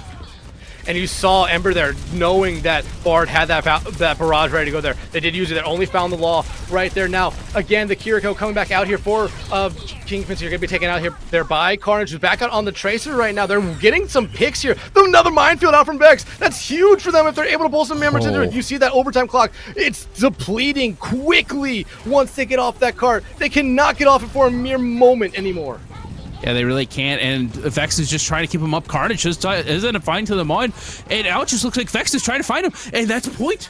And you saw Ember there knowing that Bard had that barrage ready to go there. They did use it. They only found the Law right there. Now, again, the Kiriko coming back out here for Kingpins. You're going to be taken out here there by Carnage, who's back out on the Tracer right now. They're getting some picks here. Another minefield out from Vex. That's huge for them if they're able to pull some members into it. You see that overtime clock. It's depleting quickly once they get off that cart. They cannot get off it for a mere moment anymore. Yeah, they really can't, and Vex is just trying to keep him up. Carnage just isn't finding them on, and now it just looks like Vex is trying to find him, and that's a point.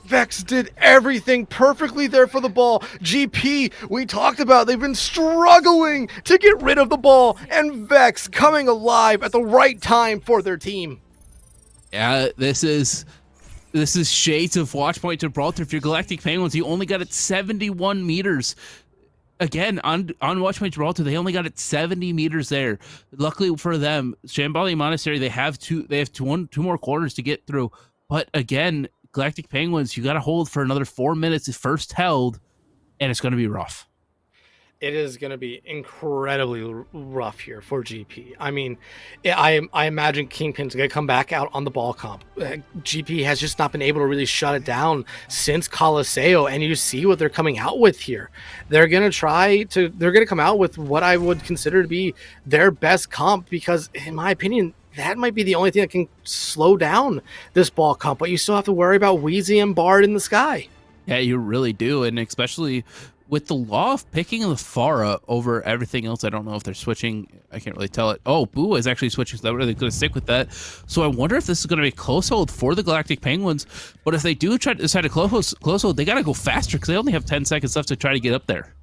Vex did everything perfectly there for the ball. GP, we talked about, they've been struggling to get rid of the ball, and Vex coming alive at the right time for their team. Yeah, this is shades of Watchpoint Gibraltar. If you're Galactic Penguins, you only got it 71 meters. Again, on Watchpoint Gibraltar, they only got it 70 meters there. Luckily for them, Shambali Monastery, they have two more corners to get through. But again, Galactic Penguins, you got to hold for another 4 minutes. It's first held, and it's going to be rough. It is going to be incredibly rough here for GP. I mean, I imagine Kingpin's going to come back out on the ball comp. GP has just not been able to really shut it down since Coliseo, and you see what they're coming out with here. They're going to come out with what I would consider to be their best comp, because in my opinion, that might be the only thing that can slow down this ball comp, but you still have to worry about Wheezy and Bard in the sky. Yeah, you really do, and especially with the law of picking the Pharah over everything else. I don't know if they're switching. I can't really tell it. Oh, Boo is actually switching, so they're really going to stick with that. So I wonder if this is going to be a close hold for the Galactic Penguins. But if they do decide to close hold, they got to go faster because they only have 10 seconds left to try to get up there.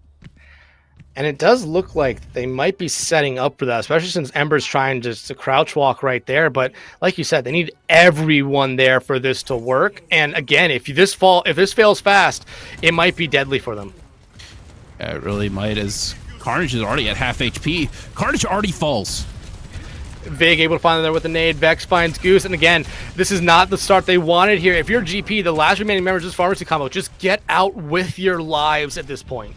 And it does look like they might be setting up for that, especially since Ember's trying just to crouch walk right there. But like you said, they need everyone there for this to work. And again, if this fails fast, it might be deadly for them. Yeah, it really might, as Carnage is already at half HP. Carnage already falls. Vig able to find them there with the nade. Vex finds Goose. And again, this is not the start they wanted here. If you're GP, the last remaining members of this pharmacy combo, just get out with your lives at this point.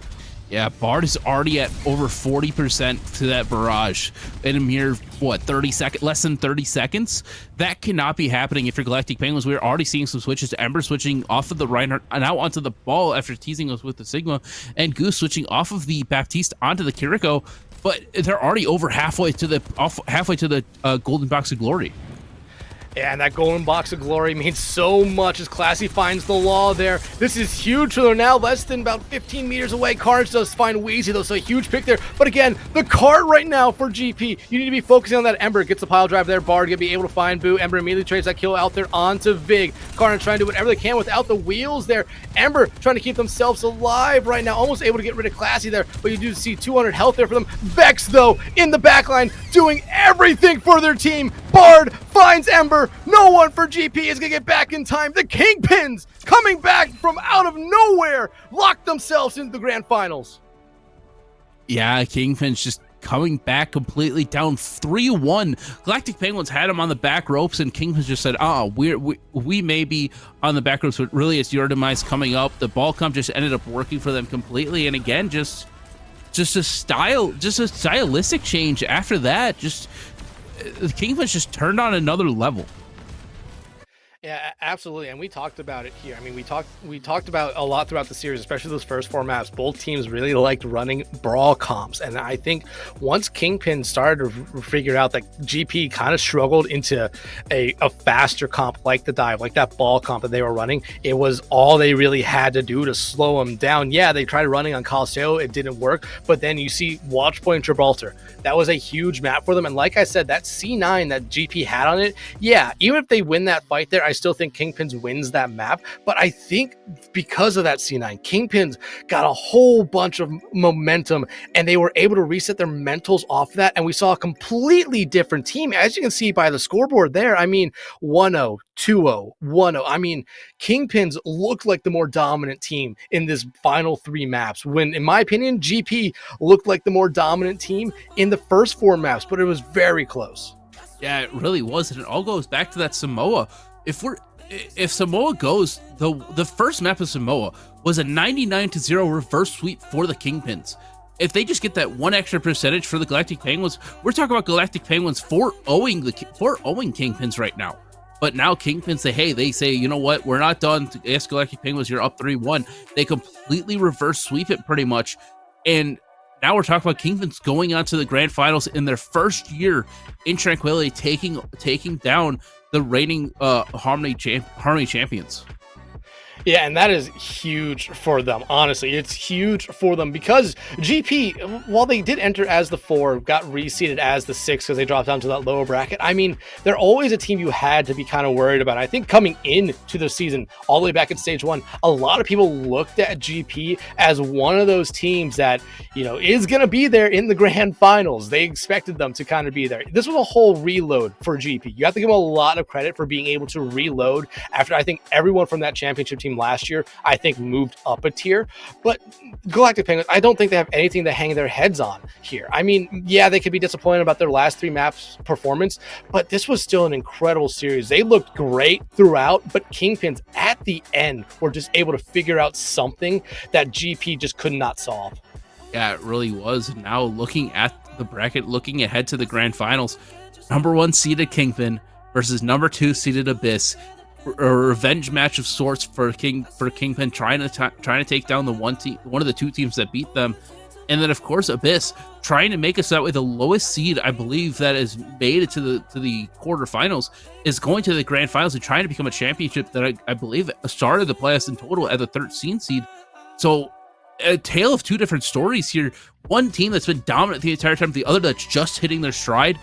Yeah, Bard is already at over 40% to that barrage in a mere, less than 30 seconds? That cannot be happening if you're Galactic Penguins. We're already seeing some switches to Ember switching off of the Reinhardt and out onto the ball after teasing us with the Sigma, and Goose switching off of the Baptiste onto the Kiriko, but they're already over halfway to the Golden Box of Glory. Yeah, and that golden box of glory means so much as Classy finds the law there. This is huge for them now, less than about 15 meters away. Carnage does find Wheezy, though, so a huge pick there. But again, the cart right now for GP. You need to be focusing on that Ember. Gets the pile drive there. Bard gonna be able to find Boo. Ember immediately trades that kill out there onto Vig. Carnage trying to do whatever they can without the wheels there. Ember trying to keep themselves alive right now. Almost able to get rid of Classy there, but you do see 200 health there for them. Vex, though, in the backline, doing everything for their team. Bard finds Ember. No one for GP is going to get back in time. The Kingpins, coming back from out of nowhere, locked themselves into the grand finals. Yeah, Kingpins just coming back completely down 3-1. Galactic Penguins had him on the back ropes, and Kingpins just said, we may be on the back ropes, but really it's your demise coming up. The ball comp just ended up working for them completely, and again, just a stylistic change after that. The Kingpins just turned on another level. Yeah, absolutely, and we talked about it here. I mean, we talked about a lot throughout the series, especially those first 4 maps. Both teams really liked running brawl comps, and I think once Kingpin started to figure out that GP kind of struggled into a faster comp like the dive, like that ball comp that they were running, it was all they really had to do to slow them down. Yeah, they tried running on Coliseo, it didn't work, but then you see Watchpoint Gibraltar. That was a huge map for them, and like I said, that C9 that GP had on it, yeah, even if they win that fight there, I still think Kingpins wins that map. But I think because of that C9, Kingpins got a whole bunch of momentum, and they were able to reset their mentals off of that, and we saw a completely different team, as you can see by the scoreboard there. I mean, 1-0, 2-0, 1-0. I mean, Kingpins looked like the more dominant team in this final 3 maps, when, in my opinion, GP looked like the more dominant team in the first 4 maps, but it was very close. Yeah, it really was, and it all goes back to that Samoa. If Samoa goes, the first map of Samoa was a 99-0 reverse sweep for the Kingpins. If they just get that 1 extra percentage for the Galactic Penguins, we're talking about Galactic Penguins 4-0ing Kingpins right now. But now Kingpins say, you know what, we're not done. Yes, Galactic Penguins, you're up 3-1. They completely reverse sweep it pretty much, and now we're talking about Kingpins going on to the grand finals in their first year in Tranquility, taking down the reigning Harmony champions. Yeah, and that is huge for them. Honestly, it's huge for them because GP, while they did enter as the 4, got reseeded as the 6 because they dropped down to that lower bracket. I mean, they're always a team you had to be kind of worried about. I think coming into the season, all the way back in stage 1, a lot of people looked at GP as one of those teams that, is going to be there in the grand finals. They expected them to kind of be there. This was a whole reload for GP. You have to give them a lot of credit for being able to reload after, I think, everyone from that championship team last year, I think, moved up a tier. But Galactic Penguins, I don't think they have anything to hang their heads on here. I mean, yeah, they could be disappointed about their last 3 maps performance, but this was still an incredible series. They looked great throughout, but Kingpins at the end were just able to figure out something that GP just could not solve. Yeah, it really was. And now looking at the bracket, looking ahead to the grand finals, number 1 seeded Kingpin versus number 2 seeded Abyss. A revenge match of sorts for Kingpin, trying to take down the one of the 2 teams that beat them. And then of course Abyss trying to make us that way. The lowest seed, I believe, that is made it to the quarterfinals is going to the grand finals and trying to become a championship that I believe started the playoffs in total at the 13th seed. So a tale of 2 different stories here. One team that's been dominant the entire time, the other that's just hitting their stride.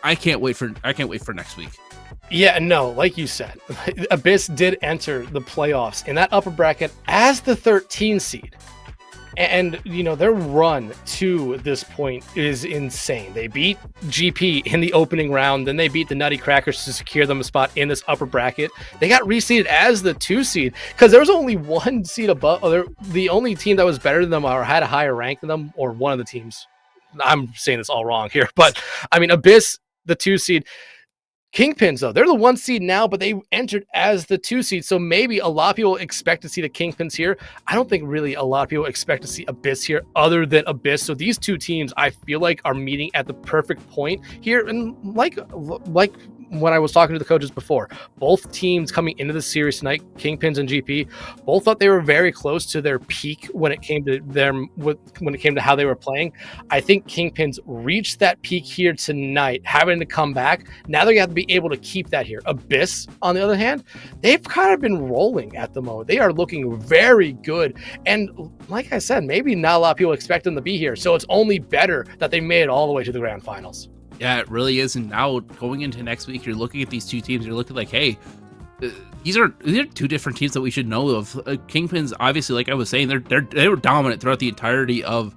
I can't wait for next week. Yeah, no, like you said, Abyss did enter the playoffs in that upper bracket as the 13 seed. And, their run to this point is insane. They beat GP in the opening round, then they beat the Nutty Crackers to secure them a spot in this upper bracket. They got reseeded as the 2 seed because there was only 1 seed above. The only team that was better than them or had a higher rank than them, or one of the teams. I'm saying this all wrong here, but Abyss, the 2 seed. Kingpins, though, they're the 1 seed now, but they entered as the 2 seed. So maybe a lot of people expect to see the Kingpins here. I don't think really a lot of people expect to see Abyss here other than Abyss. So these 2 teams, I feel like, are meeting at the perfect point here. And like when I was talking to the coaches before, both teams coming into the series tonight, Kingpins and GP, both thought they were very close to their peak when it came to how they were playing. I think Kingpins reached that peak here tonight, having to come back. Now they have to be able to keep that here. Abyss, on the other hand, they've kind of been rolling at the moment. They are looking very good. And like I said, maybe not a lot of people expect them to be here. So it's only better that they made it all the way to the grand finals. Yeah, it really is. And now going into next week, you're looking at these 2 teams. You're looking like, hey, these are 2 different teams that we should know of. Kingpins, obviously, like I was saying, they were dominant throughout the entirety of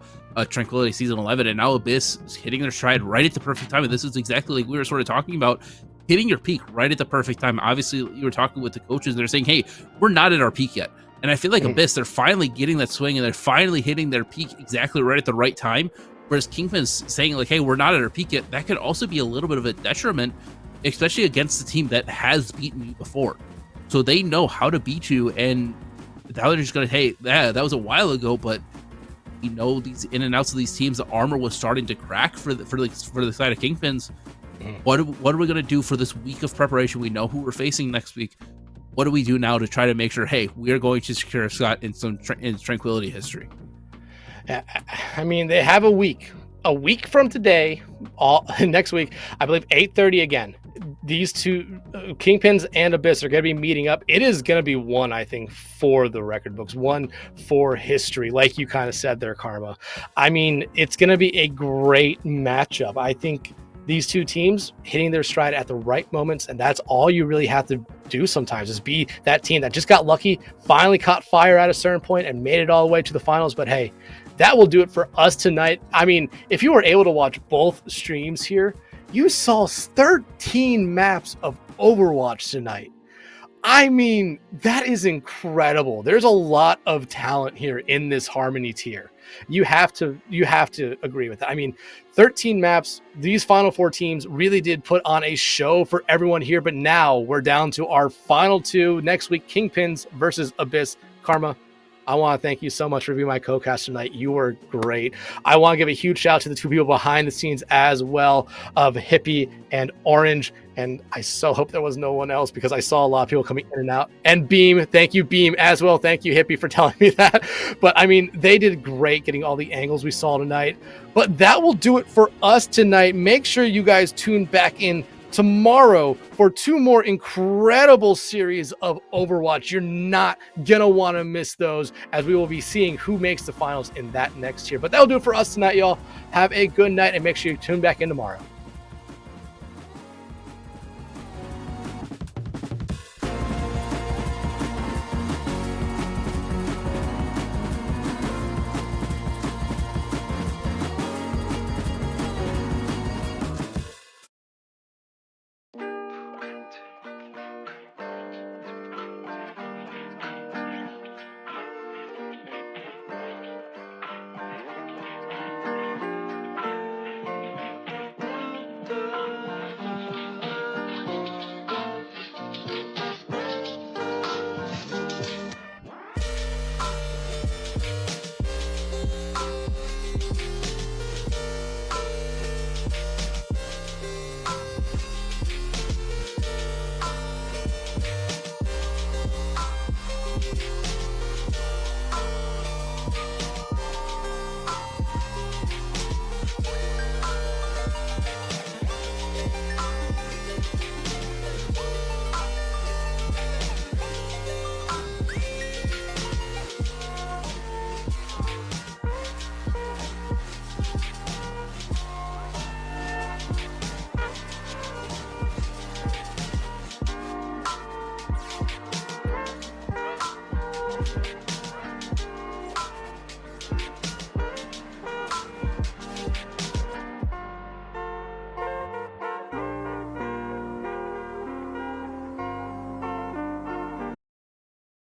Tranquility Season 11, and now Abyss is hitting their stride right at the perfect time. And this is exactly like we were sort of talking about, hitting your peak right at the perfect time. Obviously, you were talking with the coaches. They're saying, hey, we're not at our peak yet. And I feel like Abyss, they're finally getting that swing, and they're finally hitting their peak exactly right at the right time. Whereas Kingpin's saying like, hey, we're not at our peak yet. That could also be a little bit of a detriment, especially against the team that has beaten you before. So they know how to beat you, and now they're just going to, hey, that was a while ago, but these in and outs of these teams, the armor was starting to crack for the side of Kingpins. What are we going to do for this week of preparation? We know who we're facing next week. What do we do now to try to make sure, hey, we are going to secure a spot in Tranquility history? They have a week from today, next week, I believe 8:30 again. These 2 Kingpins and Abyss are going to be meeting up. It is going to be one, I think, for the record books, one for history, like you kind of said there, Karma. It's going to be a great matchup. I think these 2 teams hitting their stride at the right moments, and that's all you really have to do sometimes, is be that team that just got lucky, finally caught fire at a certain point and made it all the way to the finals. But hey, that will do it for us tonight. If you were able to watch both streams here, you saw 13 maps of Overwatch tonight. That is incredible. There's a lot of talent here in this Harmony tier. You have to agree with that. 13 maps. These final 4 teams really did put on a show for everyone here, but now we're down to our final 2 next week, Kingpins versus Abyss. Karma, I want to thank you so much for being my co-cast tonight. You were great. I want to give a huge shout out to the 2 people behind the scenes as well, of Hippy and Orange. And I so hope there was no one else, because I saw a lot of people coming in and out. And Beam, thank you, Beam, as well. Thank you, Hippy, for telling me that. But they did great getting all the angles we saw tonight. But that will do it for us tonight. Make sure you guys tune back in tomorrow for 2 more incredible series of Overwatch. You're not gonna want to miss those, as we will be seeing who makes the finals in that next year. But that'll do it for us tonight, y'all. Have a good night, and make sure you tune back in tomorrow.